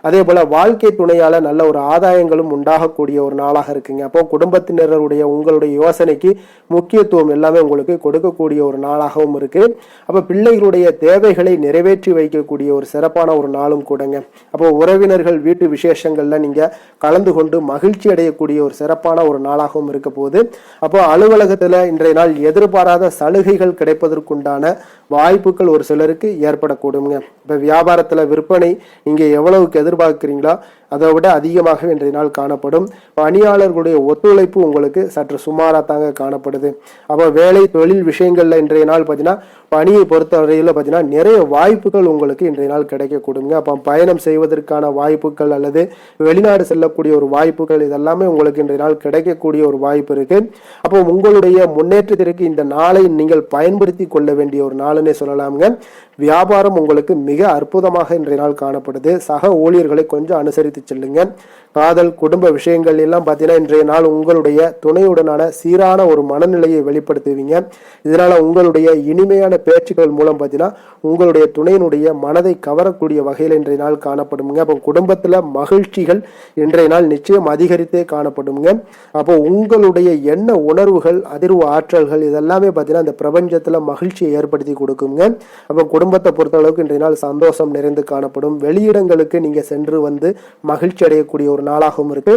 அதே போல வாழ்க்கை துணையால நல்ல ஒரு ஆதாயங்களும் உண்டாகக்கூடிய ஒரு நாளாக இருக்குங்க. அப்போ குடும்பத்தினருடைய உங்களுடைய யோசனைக்கு முக்கியத்துவம் எல்லாமே உங்களுக்கு கொடுக்கக்கூடிய ஒரு நாளாகவும் இருக்கு. அப்போ பிள்ளைகளுடைய தேவைகளை நிறைவேற்றி வைக்கக்கூடிய ஒரு சிறப்பான ஒரு நாளும் கூடங்க. அப்போ உறவினர்கள் வீட்டு விசேஷங்கள்ல நீங்க கலந்து கொண்டு மகிழ்ச்சி அடையக்கூடிய ஒரு சிறப்பான ஒரு நாளாகவும் இருக்க போகுது. அப்போ அலுவலகத்துல இன்றைய நாள் எதிர்பாராத சலுகைகள் கிடைப்பதற்குண்டான வாய்ப்புகள் ஒரு சிலருக்கு ஏற்படக்கூடுங்க. இப்போ வியாபாரத்துல விற்பனை நீங்க எவ்வளவுக்கு எதிர்பார்க்கிறீங்களோ அதை விட அதிகமாக இன்றைய நாள் காணப்படும். பணியாளர்களுடைய ஒத்துழைப்பு உங்களுக்கு சற்று சுமாராக தாங்க காணப்படுது. அப்போ வேலை தொழில் விஷயங்கள்ல இன்றைய நாள் பார்த்தீங்கன்னா பணியை பொறுத்தவரையில் பார்த்தீங்கன்னா நிறைய வாய்ப்புகள் உங்களுக்கு இன்றைய நாள் கிடைக்க கொடுங்க. அப்போ பயணம் செய்வதற்கான வாய்ப்புகள் அல்லது வெளிநாடு செல்லக்கூடிய ஒரு வாய்ப்புகள் இதெல்லாமே உங்களுக்கு இன்றைய நாள் கிடைக்கக்கூடிய ஒரு வாய்ப்பு இருக்கு. அப்போ உங்களுடைய முன்னேற்றத்திற்கு இந்த நாளை நீங்கள் பயன்படுத்தி கொள்ள வேண்டிய ஒரு நாளுன்னே சொல்லலாமுங்க. வியாபாரம் உங்களுக்கு மிக அற்புதமாக இன்றைய நாள் காணப்படுது. சக ஊழியர்களை கொஞ்சம் அனுசரித்து செல்லுங்க. காதல் குடும்ப விஷயங்கள் எல்லாம் பார்த்தீங்கன்னா இன்றைய நாள் உங்களுடைய துணையுடனான சீரான ஒரு மனநிலையை வெளிப்படுத்துவீங்க. இதனால உங்களுடைய இனிமையான பேச்சுக்கள் மூலம் பார்த்தீங்கன்னா உங்களுடைய துணையினுடைய மனதை கவரக்கூடிய வகையில் இன்றைய நாள் காணப்படுங்க. அப்போ குடும்பத்தில் மகிழ்ச்சிகள் இன்றைய நாள் நிச்சயம் அதிகரித்தே காணப்படுங்க. அப்போ உங்களுடைய எண்ண உணர்வுகள் அதிர்வு ஆற்றல்கள் இதெல்லாமே பார்த்தீங்கன்னா இந்த பிரபஞ்சத்தில் மகிழ்ச்சியை ஏற்படுத்தி கொடுக்குங்க. அப்போ குடும்பத்தை பொறுத்த அளவுக்கு இன்றைய நாள் சந்தோஷம் நிறைந்து காணப்படும். வெளியிடங்களுக்கு நீங்க சென்று வந்து மகிழ்ச்சி அடையக்கூடிய ஒரு நாளாகவும் இருக்கு.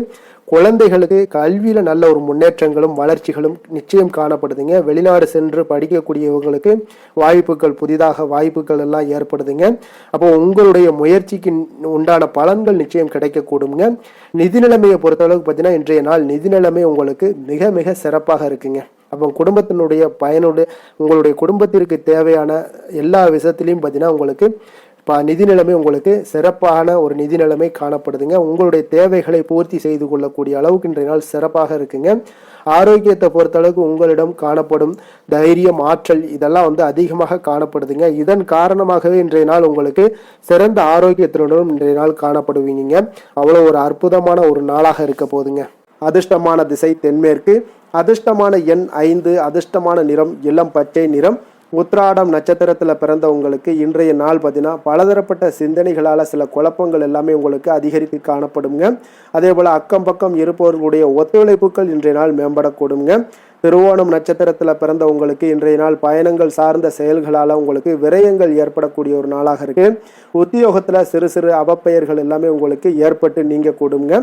குழந்தைகளுக்கு கல்வியில நல்ல ஒரு முன்னேற்றங்களும் வளர்ச்சிகளும் நிச்சயம் காணப்படுதுங்க. வெளிநாடு சென்று படிக்கக்கூடியவங்களுக்கு வாய்ப்புகள் புதிதாக வாய்ப்புகள் எல்லாம் ஏற்படுதுங்க. அப்போ உங்களுடைய முயற்சிக்கு உண்டான பலன்கள் நிச்சயம் கிடைக்கக்கூடுங்க. நிதி நிலைமையை பொறுத்த அளவுக்கு பார்த்தீங்கன்னா இன்றைய நாள் நிதி நிலைமை உங்களுக்கு மிக மிக சிறப்பாக இருக்குங்க. அப்போ குடும்பத்தினுடைய உங்களுடைய குடும்பத்திற்கு தேவையான எல்லா விஷயத்திலையும் பார்த்தீங்கன்னா உங்களுக்கு நிதி நிலைமை உங்களுக்கு சிறப்பான ஒரு நிதி நிலைமை காணப்படுதுங்க. உங்களுடைய தேவைகளை பூர்த்தி செய்து கொள்ளக்கூடிய அளவுக்கு இன்றைய நாள் சிறப்பாக இருக்குங்க. ஆரோக்கியத்தை பொறுத்தளவுக்கு உங்களிடம் காணப்படும் தைரியம் ஆற்றல் இதெல்லாம் அதிகமாக காணப்படுதுங்க. இதன் காரணமாகவே இன்றைய நாள் உங்களுக்கு சிறந்த ஆரோக்கியத்தினுடன் இன்றைய நாள் காணப்படுவீங்க. அவ்வளோ ஒரு அற்புதமான ஒரு நாளாக இருக்க போதுங்க. அதிர்ஷ்டமான திசை தென்மேற்கு, அதிர்ஷ்டமான எண் 5, அதிர்ஷ்டமான நிறம் இளம் பச்சை நிறம். உத்திராடம் நட்சத்திரத்தில் பிறந்தவங்களுக்கு இன்றைய நாள் பார்த்தீங்கன்னா பலதரப்பட்ட சிந்தனைகளால் சில குழப்பங்கள் எல்லாமே உங்களுக்கு அதிகரித்து காணப்படுங்க. அதே போல் அக்கம் பக்கம் இருப்பவர்களுடைய ஒத்துழைப்புகள் இன்றைய நாள் மேம்படக்கூடுங்க. திருவோணம் நட்சத்திரத்தில் பிறந்த உங்களுக்கு இன்றைய நாள் பயணங்கள் சார்ந்த செயல்களால் உங்களுக்கு விரயங்கள் ஏற்படக்கூடிய ஒரு நாளாக இருக்கு. உத்தியோகத்தில் சிறு சிறு அவப்பெயர்கள் எல்லாமே உங்களுக்கு ஏற்பட்டு நீங்க கூடுங்க.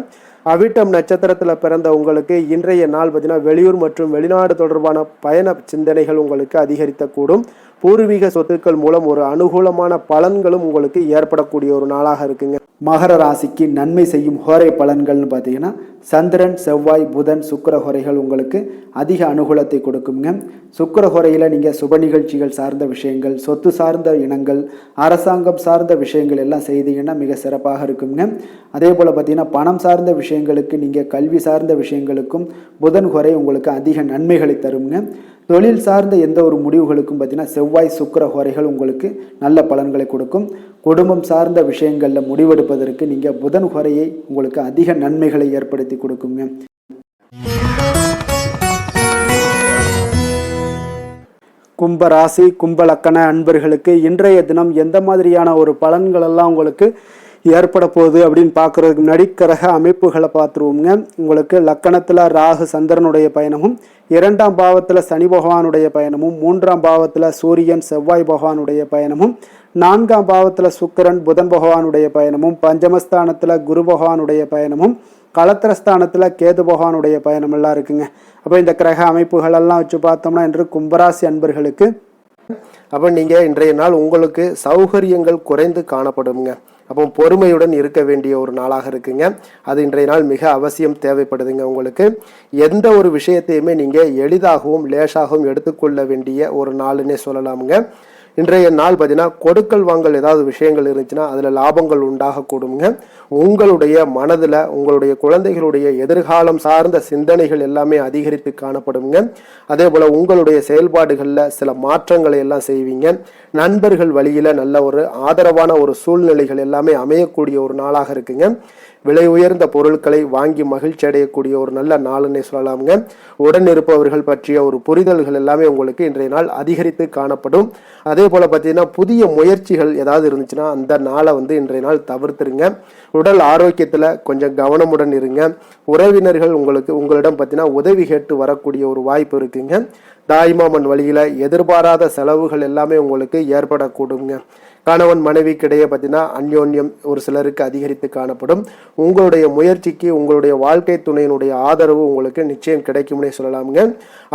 அவிட்டம் நட்சத்திரத்தில் பிறந்த உங்களுக்கு இன்றைய நாள் பார்த்தீங்கன்னா வெளியூர் மற்றும் வெளிநாடு தொடர்பான பயண சிந்தனைகள் உங்களுக்கு அதிகரிக்கக்கூடும். பூர்வீக சொத்துக்கள் மூலம் ஒரு அனுகூலமான பலன்களும் உங்களுக்கு ஏற்படக்கூடிய ஒரு நாளாக இருக்குங்க. மகர ராசிக்கு நன்மை செய்யும் ஹோரை பலன்கள்னு பார்த்தீங்கன்னா சந்திரன், செவ்வாய், புதன், சுக்கிர ஹோரைகள் உங்களுக்கு அதிக அனுகூலத்தை கொடுக்குங்க. சுக்கிர ஹோரையில் நீங்கள் சுப நிகழ்ச்சிகள் சார்ந்த விஷயங்கள், சொத்து சார்ந்த இனங்கள், அரசாங்கம் சார்ந்த விஷயங்கள் எல்லாம் செய்தீங்கன்னா மிக சிறப்பாக இருக்குங்க. அதே போல் பார்த்தீங்கன்னா பணம் சார்ந்த விஷயங்களுக்கு, நீங்கள் கல்வி சார்ந்த விஷயங்களுக்கும் புதன் ஹோரை உங்களுக்கு அதிக நன்மைகளை தருங்க. தொழில் சார்ந்த எந்த ஒரு முடிவுகளுக்கும் பார்த்தீங்கன்னா செவ்வாய், சுக்கிர ஹோரைகள் உங்களுக்கு நல்ல பலன்களை கொடுக்கும். குடும்பம் சார்ந்த விஷயங்களில் முடிவெடுப்பதற்கு நீங்கள் புதன் ஹோரையை உங்களுக்கு அதிக நன்மைகளை ஏற்படுத்தி கொடுக்குங்க. கும்ப ராசி, கும்ப லக்கண அன்பர்களுக்கு இன்றைய தினம் எந்த மாதிரியான ஒரு பலன்கள் எல்லாம் உங்களுக்கு ஏற்பட போகுது அப்படின்னு பார்க்கறதுக்கு முன்னாடி கிரக அமைப்புகளை பார்த்துருவோங்க. உங்களுக்கு லக்கணத்தில் ராகு சந்திரனுடைய பயணமும், 2ஆம் பாவத்தில் சனி பகவானுடைய பயணமும், 3ஆம் பாவத்தில் சூரியன் செவ்வாய் பகவானுடைய பயணமும், 4ஆம் பாவத்தில் சுக்கிரன் புதன் பகவானுடைய பயணமும், பஞ்சமஸ்தானத்தில் குரு பகவானுடைய பயணமும், களத்திரஸ்தானத்தில் கேது பகவானுடைய பயணம் எல்லாம் இருக்குங்க. அப்போ இந்த கிரக அமைப்புகள் எல்லாம் வச்சு பார்த்தோம்னா இன்று கும்பராசி அன்பர்களுக்கு அப்போ நீங்கள் இன்றைய நாள் உங்களுக்கு சௌகரியங்கள் குறைந்து காணப்படுங்க. அப்போ பொறுமையுடன் இருக்க வேண்டிய ஒரு நாளாக இருக்குங்க. அது இன்றைய நாள் மிக அவசியம் தேவைப்படுதுங்க. உங்களுக்கு எந்த ஒரு விஷயத்தையுமே நீங்கள் எளிதாகவும் லேசாகவும் எடுத்துக்கொள்ள வேண்டிய ஒரு நாளுன்னே சொல்லலாமுங்க. இன்றைய நாள் பார்த்தீங்கன்னா கொடுக்கல் வாங்கல் ஏதாவது விஷயங்கள் இருந்துச்சுன்னா அதில் லாபங்கள் உண்டாக கூடுங்க. உங்களுடைய மனதில் உங்களுடைய குழந்தைகளுடைய எதிர்காலம் சார்ந்த சிந்தனைகள் எல்லாமே அதிகரித்து காணப்படுங்க. அதே போல் உங்களுடைய செயல்பாடுகளில் சில மாற்றங்களை எல்லாம் செய்வீங்க. நண்பர்கள் வழியில் நல்ல ஒரு ஆதரவான ஒரு சூழ்நிலைகள் எல்லாமே அமையக்கூடிய ஒரு நாளாக இருக்குங்க. விலை உயர்ந்த பொருட்களை வாங்கி மகிழ்ச்சி அடையக்கூடிய ஒரு நல்ல நாளுன்னே சொல்லலாமுங்க. உடன் இருப்பவர்கள் பற்றிய ஒரு புரிதல்கள் எல்லாமே உங்களுக்கு இன்றைய நாள் அதிகரித்து காணப்படும். அதே போல் பார்த்தீங்கன்னா புதிய முயற்சிகள் ஏதாவது இருந்துச்சுன்னா அந்த நாளை இன்றைய நாள் தவிர்த்துருங்க. உடல் ஆரோக்கியத்தில் கொஞ்சம் கவனமுடன் இருங்க. உறவினர்கள் உங்களிடம் பார்த்தீங்கன்னா உதவி கேட்டு வரக்கூடிய ஒரு வாய்ப்பு இருக்குங்க. தாய்மாமன் வழியில் எதிர்பாராத செலவுகள் எல்லாமே உங்களுக்கு ஏற்படக்கூடுங்க. கணவன் மனைவிக்கிடையே பார்த்தீங்கன்னா அந்யோன்யம் ஒரு சிலருக்கு அதிகரித்து காணப்படும். உங்களுடைய முயற்சிக்கு உங்களுடைய வாழ்க்கை துணையினுடைய ஆதரவு உங்களுக்கு நிச்சயம் கிடைக்கும்னே சொல்லலாமுங்க.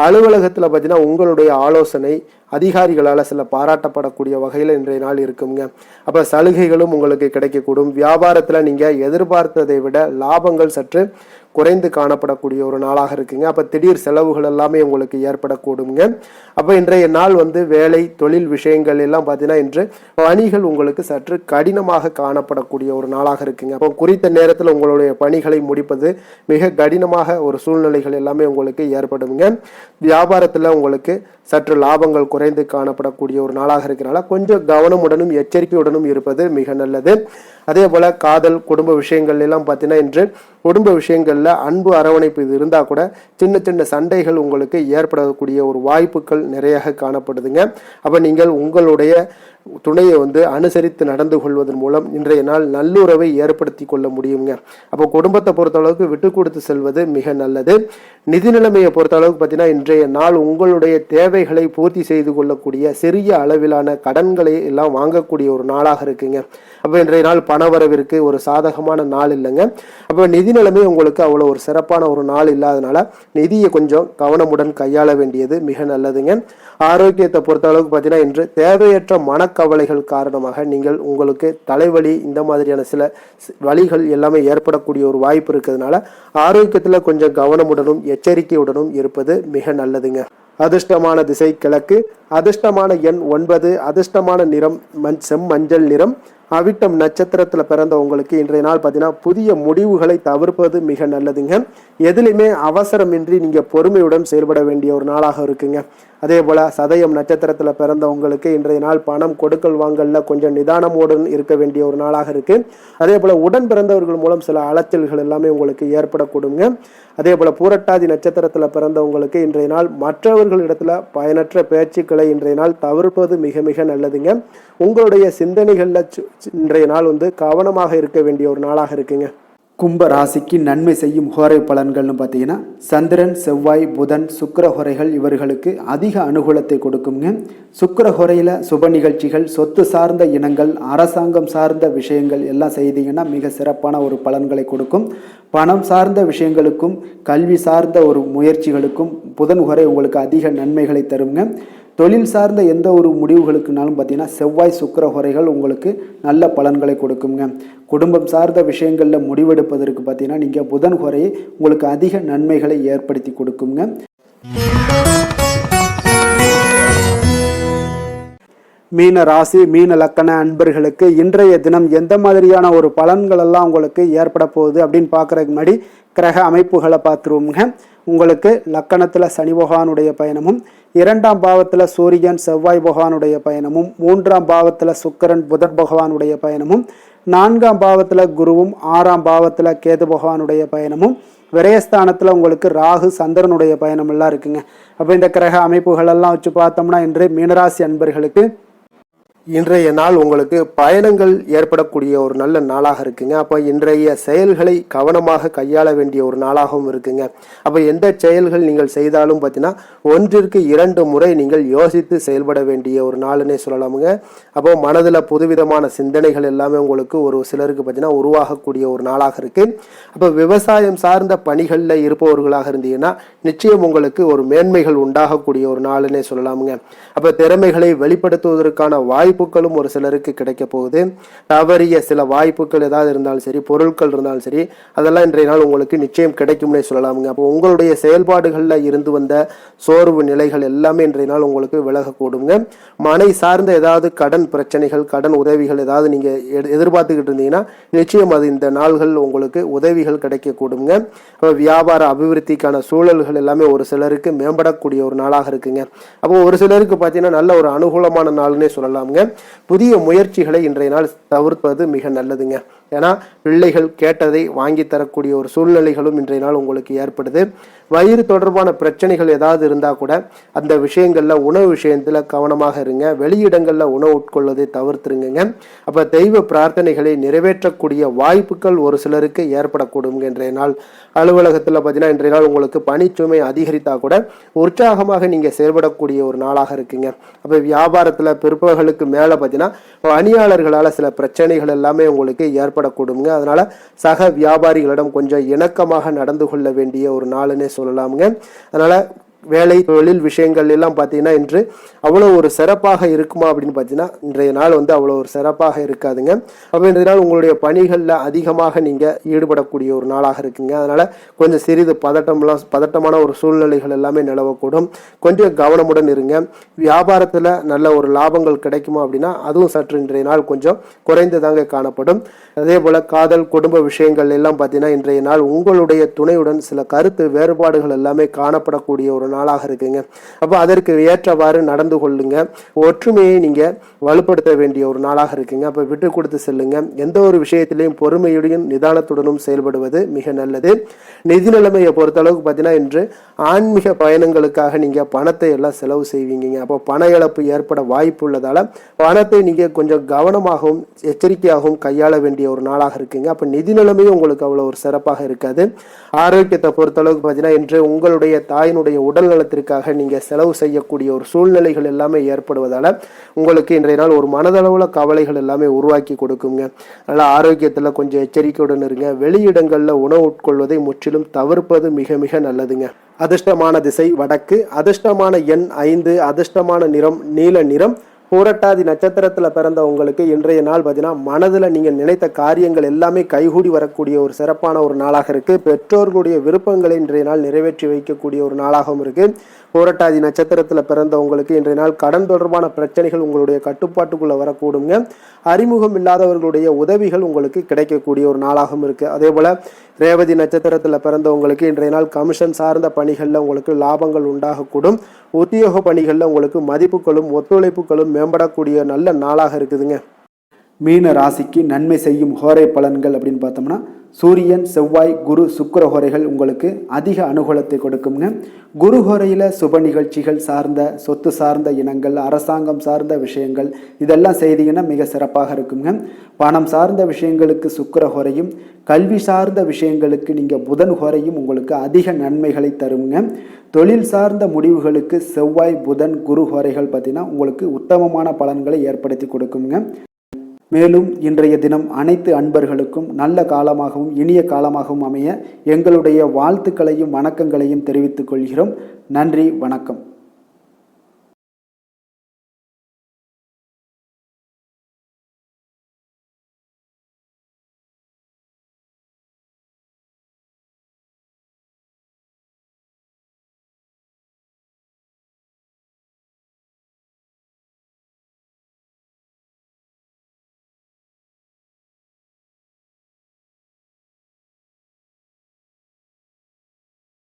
அலுவலகத்தில் பார்த்தீங்கன்னா உங்களுடைய ஆலோசனை அதிகாரிகளால் சில பாராட்டப்படக்கூடிய வகையில் இன்றைய நாள் இருக்குங்க. அப்போ சலுகைகளும் உங்களுக்கு கிடைக்கக்கூடும். வியாபாரத்தில் நீங்கள் எதிர்பார்த்ததை விட லாபங்கள் சற்று குறைந்து காணப்படக்கூடிய ஒரு நாளாக இருக்குங்க. அப்போ திடீர் செலவுகள் எல்லாமே உங்களுக்கு ஏற்படக்கூடுங்க. அப்போ இன்றைய நாள் வேலை தொழில் விஷயங்கள் எல்லாம் பார்த்தீங்கன்னா இன்று பணிகள் உங்களுக்கு சற்று கடினமாக காணப்படக்கூடிய ஒரு நாளாக இருக்குங்க. அப்போ குறித்த நேரத்தில் உங்களுடைய பணிகளை முடிப்பது மிக கடினமாக ஒரு சூழ்நிலைகள் எல்லாமே உங்களுக்கு ஏற்படுங்க. வியாபாரத்தில் உங்களுக்கு சற்று லாபங்கள் குறைந்து காணப்படக்கூடிய ஒரு நாளாக இருக்கிறனால கொஞ்சம் கவனமுடனும் எச்சரிக்கையுடனும் இருப்பது மிக நல்லது. அதே போல காதல் குடும்ப விஷயங்கள் எல்லாம் பார்த்தீங்கன்னா இன்று குடும்ப விஷயங்கள்ல அன்பு அரவணைப்பு இது இருந்தால் கூட சின்ன சின்ன சண்டைகள் உங்களுக்கு ஏற்படக்கூடிய ஒரு வாய்ப்புகள் நிறைய காணப்படுதுங்க. அப்போ நீங்கள் உங்களுடைய துணையை அனுசரித்து நடந்து கொள்வதன் மூலம் இன்றைய நாள் நல்லுறவை ஏற்படுத்தி கொள்ள முடியுங்க. அப்போ குடும்பத்தை பொறுத்த அளவுக்கு விட்டு கொடுத்து செல்வது மிக நல்லது. நிதி நிலைமையை பொறுத்த அளவுக்கு பார்த்தீங்கன்னா இன்றைய நாள் உங்களுடைய தேவைகளை பூர்த்தி செய்து கொள்ளக்கூடிய சிறிய அளவிலான கடன்களை எல்லாம் வாங்கக்கூடிய ஒரு நாளாக இருக்குங்க. அப்போ இன்றைய நாள் பணவரவிற்கு ஒரு சாதகமான நாள் இல்லைங்க. அப்போ நிதி நிலைமை உங்களுக்கு அவ்வளோ ஒரு சிறப்பான ஒரு நாள் இல்லாதனால நிதியை கொஞ்சம் கவனமுடன் கையாள வேண்டியது மிக நல்லதுங்க. ஆரோக்கியத்தை பொறுத்த அளவுக்கு பார்த்தீங்கன்னா இன்று தேவையற்ற மனக்கவலைகள் காரணமாக நீங்கள் உங்களுக்கு தலைவலி இந்த மாதிரியான சில வலிகள் எல்லாமே ஏற்படக்கூடிய ஒரு வாய்ப்பு இருக்கிறதுனால ஆரோக்கியத்தில் கொஞ்சம் கவனமுடனும் எச்சரிக்கையுடனும் இருப்பது மிக நல்லதுங்க. அதிர்ஷ்டமான திசை கிழக்கு, அதிர்ஷ்டமான எண் 9, அதிர்ஷ்டமான நிறம் செம்மஞ்சள் நிறம். அவிட்டம் நட்சத்திரத்தில் பிறந்த உங்களுக்கு இன்றைய நாள் பார்த்தீங்கன்னா புதிய முடிவுகளை தவிர்ப்பது மிக நல்லதுங்க. எதுலையுமே அவசரமின்றி நீங்கள் பொறுமையுடன் செயல்பட வேண்டிய ஒரு நாளாக இருக்குங்க. அதே போல் சதயம் நட்சத்திரத்தில் பிறந்த உங்களுக்கு இன்றைய நாள் பணம் கொடுக்கல் வாங்கல்ல கொஞ்சம் நிதானமுடன் இருக்க வேண்டிய ஒரு நாளாக இருக்குது. அதே போல் உடன் பிறந்தவர்கள் மூலம் சில அலைச்சல்கள் எல்லாமே உங்களுக்கு ஏற்படக்கூடுங்க. அதே போல் பூரட்டாதி நட்சத்திரத்தில் பிறந்தவங்களுக்கு இன்றைய நாள் மற்றவர்களிடத்துல பயனற்ற பேச்சுக்களை இன்றைய நாள் தவிர்ப்பது மிக மிக நல்லதுங்க. உங்களுடைய சிந்தனைகளில் இன்றைய நாள் கவனமாக இருக்க வேண்டிய ஒரு நாளாக இருக்குங்க. கும்ப ராசிக்கு நன்மை செய்யும் ஹோரை பலன்கள்னு பார்த்தீங்கன்னா சந்திரன், செவ்வாய், புதன், சுக்கிர ஹோரைகள் இவர்களுக்கு அதிக அனுகூலத்தை கொடுக்குங்க. சுக்கிர ஹோரையில் சுப நிகழ்ச்சிகள், சொத்து சார்ந்த இனங்கள், அரசாங்கம் சார்ந்த விஷயங்கள் எல்லாம் செய்தீங்கன்னா மிக சிறப்பான ஒரு பலன்களை கொடுக்கும். பணம் சார்ந்த விஷயங்களுக்கும் கல்வி சார்ந்த ஒரு முயற்சிகளுக்கும் புதன் ஹோரை உங்களுக்கு அதிக நன்மைகளை தருங்க. தொழில் சார்ந்த எந்த ஒரு முடிவுகளுக்குனாலும் பார்த்தீங்கன்னா செவ்வாய், சுக்கிர ஹோரைகள் உங்களுக்கு நல்ல பலன்களை கொடுக்குங்க. குடும்பம் சார்ந்த விஷயங்களில் முடிவெடுப்பதற்கு பார்த்தீங்கன்னா நீங்கள் புதன் ஹோரையை உங்களுக்கு அதிக நன்மைகளை ஏற்படுத்தி கொடுக்குங்க. மீன ராசி, மீன லக்கண அன்பர்களுக்கு இன்றைய தினம் எந்த மாதிரியான ஒரு பலன்கள் எல்லாம் உங்களுக்கு ஏற்பட போகுது அப்படின்னு பார்க்குறதுக்கு முன்னாடி கிரக அமைப்புகளை பார்த்துருவோங்க. உங்களுக்கு லக்கணத்தில் சனி பகவானுடைய பயணமும், 2ஆம் பாவத்தில் சூரியன், செவ்வாய் பகவானுடைய பயணமும், 3ஆம் பாவத்தில் சுக்கிரன், புதன் பகவானுடைய பயணமும், 4ஆம் பாவத்தில் குருவும், 6ஆம் பாவத்தில் கேது பகவானுடைய பயணமும், விரயஸ்தானத்தில் உங்களுக்கு ராகு, சந்திரனுடைய பயணம் எல்லாம் இருக்குங்க. அப்போ இந்த கிரக அமைப்புகள் எல்லாம் வச்சு பார்த்தோம்னா இன்று மீனராசி அன்பர்களுக்கு இன்றைய நாள் உங்களுக்கு பயணங்கள் ஏற்படக்கூடிய ஒரு நல்ல நாளாக இருக்குங்க. அப்போ இன்றைய செயல்களை கவனமாக கையாள வேண்டிய ஒரு நாளாகவும் இருக்குங்க. அப்போ எந்த செயல்கள் நீங்கள் செய்தாலும் பார்த்தீங்கன்னா 1ற்கு 2 முறை நீங்கள் யோசித்து செயல்பட வேண்டிய ஒரு நாளுன்னே சொல்லலாமுங்க. அப்போ மனதில் புதுவிதமான சிந்தனைகள் எல்லாமே உங்களுக்கு ஒரு சிலருக்கு பார்த்தீங்கன்னா உருவாகக்கூடிய ஒரு நாளாக இருக்கு. அப்போ விவசாயம் சார்ந்த பணிகளில் இருப்பவர்களாக இருந்தீங்கன்னா நிச்சயம் உங்களுக்கு ஒரு மேன்மைகள் உண்டாகக்கூடிய ஒரு நாளுன்னே சொல்லலாமுங்க. அப்போ திறமைகளை வெளிப்படுத்துவதற்கான வாய்ப்புகளும் ஒரு சிலருக்கு கிடைக்க போகுது. தவறிய சில வாய்ப்புகள் ஏதாவது இருந்தாலும் சரி, பொருட்கள் இருந்தாலும் சரி, அதெல்லாம் இன்றைய நாள் உங்களுக்கு நிச்சயம் கிடைக்கும்னே சொல்லலாமுங்க. அப்போ உங்களுடைய செயல்பாடுகளில் இருந்து வந்த சோர்வு நிலைகள் எல்லாமே இன்றைய நாள் உங்களுக்கு விலகக்கூடுங்க. மனை சார்ந்த ஏதாவது கடன் பிரச்சனைகள், கடன் உதவிகள் ஏதாவது நீங்க எதிர்பார்த்துக்கிட்டு இருந்தீங்கன்னா நிச்சயம் அது இந்த நாள்கள் உங்களுக்கு உதவிகள் கிடைக்கக்கூடுங்க. வியாபார அபிவிருத்திக்கான சூழல்கள் எல்லாமே ஒரு சிலருக்கு மேம்படக்கூடிய ஒரு நாளாக இருக்குங்க. அப்போ ஒரு சிலருக்கு பார்த்தீங்கன்னா நல்ல ஒரு அனுகூலமான நாள்னே சொல்லலாமுங்க. புதிய முயற்சிகளை இன்றைய நாள் தவிர்ப்பது மிக நல்லதுங்க. ஏன்னா பிள்ளைகள் கேட்டதை வாங்கி தரக்கூடிய ஒரு சூழ்நிலைகளும் இன்றைய நாள் உங்களுக்கு ஏற்படுது. வயிறு தொடர்பான பிரச்சனைகள் ஏதாவது இருந்தால் கூட அந்த விஷயங்கள்ல, உணவு விஷயத்துல கவனமாக இருங்க. வெளியிடங்கள்ல உணவு உட்கொள்வதை தவிர்த்துருங்க. அப்ப தெய்வ பிரார்த்தனைகளை நிறைவேற்றக்கூடிய வாய்ப்புகள் ஒரு சிலருக்கு ஏற்படக்கூடும். இன்றைய நாள் அலுவலகத்துல பார்த்தீங்கன்னா இன்றைய நாள் உங்களுக்கு பணிச்சுமை அதிகரித்தா கூட உற்சாகமாக நீங்க செயல்படக்கூடிய ஒரு நாளாக இருக்குங்க. அப்ப வியாபாரத்துல பிற்பகலுக்கு மேல பார்த்தீங்கன்னா பணியாளர்களால சில பிரச்சனைகள் எல்லாமே உங்களுக்கு ஏற்படக்கூடுங்க. அதனால சக வியாபாரிகளிடம் கொஞ்சம் இணக்கமாக நடந்து கொள்ள வேண்டிய ஒரு நாளுன்னே சொல்லலாமுங்க. அதனால வேலை தொழில் விஷயங்கள் எல்லாம் பார்த்தீங்கன்னா இன்று அவ்வளோ ஒரு சிறப்பாக இருக்குமா அப்படின்னு பார்த்தீங்கன்னா இன்றைய நாள் அவ்வளோ ஒரு சிறப்பாக இருக்காதுங்க. அப்போ இன்றைய நாள் உங்களுடைய பணிகளில் அதிகமாக நீங்கள் ஈடுபடக்கூடிய ஒரு நாளாக இருக்குங்க. அதனால கொஞ்சம் சிறிது பதட்டமான ஒரு சூழ்நிலைகள் எல்லாமே நிலவக்கூடும். கொஞ்சம் கவனமுடன் இருங்க. வியாபாரத்தில் நல்ல ஒரு லாபங்கள் கிடைக்குமா அப்படின்னா அதுவும் சற்று இன்றைய நாள் கொஞ்சம் குறைந்து தாங்க காணப்படும். அதே போல் காதல், குடும்ப விஷயங்கள் எல்லாம் பார்த்தீங்கன்னா இன்றைய நாள் உங்களுடைய துணையுடன் சில கருத்து வேறுபாடுகள் எல்லாமே காணப்படக்கூடிய ஒரு நாளாக இருக்குங்க. அப்போ அதற்கு ஏற்றவாறு நடந்து கொள்ளுங்க. ஒற்றுமையை நீங்க வலுப்படுத்த வேண்டிய ஒரு நாளாக இருக்குங்க. அப்ப விட்டு கொடுத்து செல்லுங்க. எந்த ஒரு விஷயத்திலையும் பொறுமையுடன் நிதானத்துடனும் செயல்படுவது மிக நல்லது. நிதி நிலைமையை பொறுத்த அளவுக்கு பார்த்தீங்கன்னா இன்று ஆன்மீக பயணங்களுக்காக நீங்க பணத்தை எல்லாம் செலவு செய்வீங்க. அப்போ பண இழப்பு ஏற்பட வாய்ப்பு உள்ளதால பணத்தை நீங்க கொஞ்சம் கவனமாகவும் எச்சரிக்கையாகவும் கையாள வேண்டிய ஒரு நாளாக இருக்குங்க. அப்ப நிதி நிலைமையும் உங்களுக்கு அவ்வளவு ஒரு சிறப்பாக இருக்காது. ஆரோக்கியத்தை பொறுத்த அளவுக்கு பார்த்தீங்கன்னா இன்று உங்களுடைய தாயினுடைய உடல் நலத்திற்காக நீங்க செலவு செய்யக்கூடிய ஒரு சூழ்நிலைகள் எல்லாமே ஏற்படுவதால உங்களுக்கு இன்றைய நாள் ஒரு மனதளவுல கவலைகள் எல்லாமே உருவாக்கி கொடுக்குங்க. அதனால ஆரோக்கியத்துல கொஞ்சம் எச்சரிக்கையுடன் இருங்க. வெளியிடங்கள்ல உணவு உட்கொள்வதை முற்றிலும் தவிர்ப்பது மிக மிக நல்லதுங்க. அதிர்ஷ்டமான திசை வடக்கு, அதிர்ஷ்டமான எண் 5, அதிர்ஷ்டமான நிறம் நீல நிறம். பூரட்டாதி நட்சத்திரத்தில் பிறந்த உங்களுக்கு இன்றைய நாள் பார்த்தீங்கன்னா மனதில் நீங்கள் நினைத்த காரியங்கள் எல்லாமே கைகூடி வரக்கூடிய ஒரு சிறப்பான ஒரு நாளாக இருக்குது. பெற்றோர்களுடைய விருப்பங்களை இன்றைய நாள் நிறைவேற்றி வைக்கக்கூடிய ஒரு நாளாகவும் இருக்குது. பூரட்டாதி நட்சத்திரத்தில் பிறந்த உங்களுக்கு இன்றைய நாள் கடன் தொடர்பான பிரச்சனைகள் உங்களுடைய கட்டுப்பாட்டுக்குள்ளே வரக்கூடுங்க. அறிமுகம் இல்லாதவர்களுடைய உதவிகள் உங்களுக்கு கிடைக்கக்கூடிய ஒரு நாளாகவும் இருக்குது. அதே போல் ரேவதி நட்சத்திரத்தில் பிறந்தவங்களுக்கு இன்றைய நாள் கமிஷன் சார்ந்த பணிகளில் உங்களுக்கு லாபங்கள் உண்டாகக்கூடும். உத்தியோக பணிகளில் உங்களுக்கு மதிப்புகளும் ஒத்துழைப்புகளும் மேம்படக்கூடிய நல்ல நாளாக இருக்குதுங்க. மீன ராசிக்கு நன்மை செய்யும் ஹோரை பலன்கள் அப்படின்னு பார்த்தோம்னா சூரியன், செவ்வாய், குரு, சுக்கிர ஹோரைகள் உங்களுக்கு அதிக அனுகூலத்தை கொடுக்குங்க. குரு ஹோரையில் சுப நிகழ்ச்சிகள் சார்ந்த, சொத்து சார்ந்த இனங்கள், அரசாங்கம் சார்ந்த விஷயங்கள் இதெல்லாம் செய்தீங்கன்னா மிக சிறப்பாக இருக்குங்க. பணம் சார்ந்த விஷயங்களுக்கு சுக்கிர ஹோரையும், கல்வி சார்ந்த விஷயங்களுக்கு நீங்கள் புதன் ஹோரையும் உங்களுக்கு அதிக நன்மைகளை தருங்க. தொழில் சார்ந்த முடிவுகளுக்கு செவ்வாய், புதன், குரு ஹோரைகள் பார்த்தீங்கன்னா உங்களுக்கு உத்தமமான பலன்களை ஏற்படுத்தி கொடுக்குங்க. மேலும் இன்றைய தினம் அனைத்து அன்பர்களுக்கும் நல்ல காலமாகவும் இனிய காலமாகவும் அமைய எங்களுடைய வாழ்த்துக்களையும் வணக்கங்களையும் தெரிவித்துக் கொள்கிறோம். நன்றி, வணக்கம்.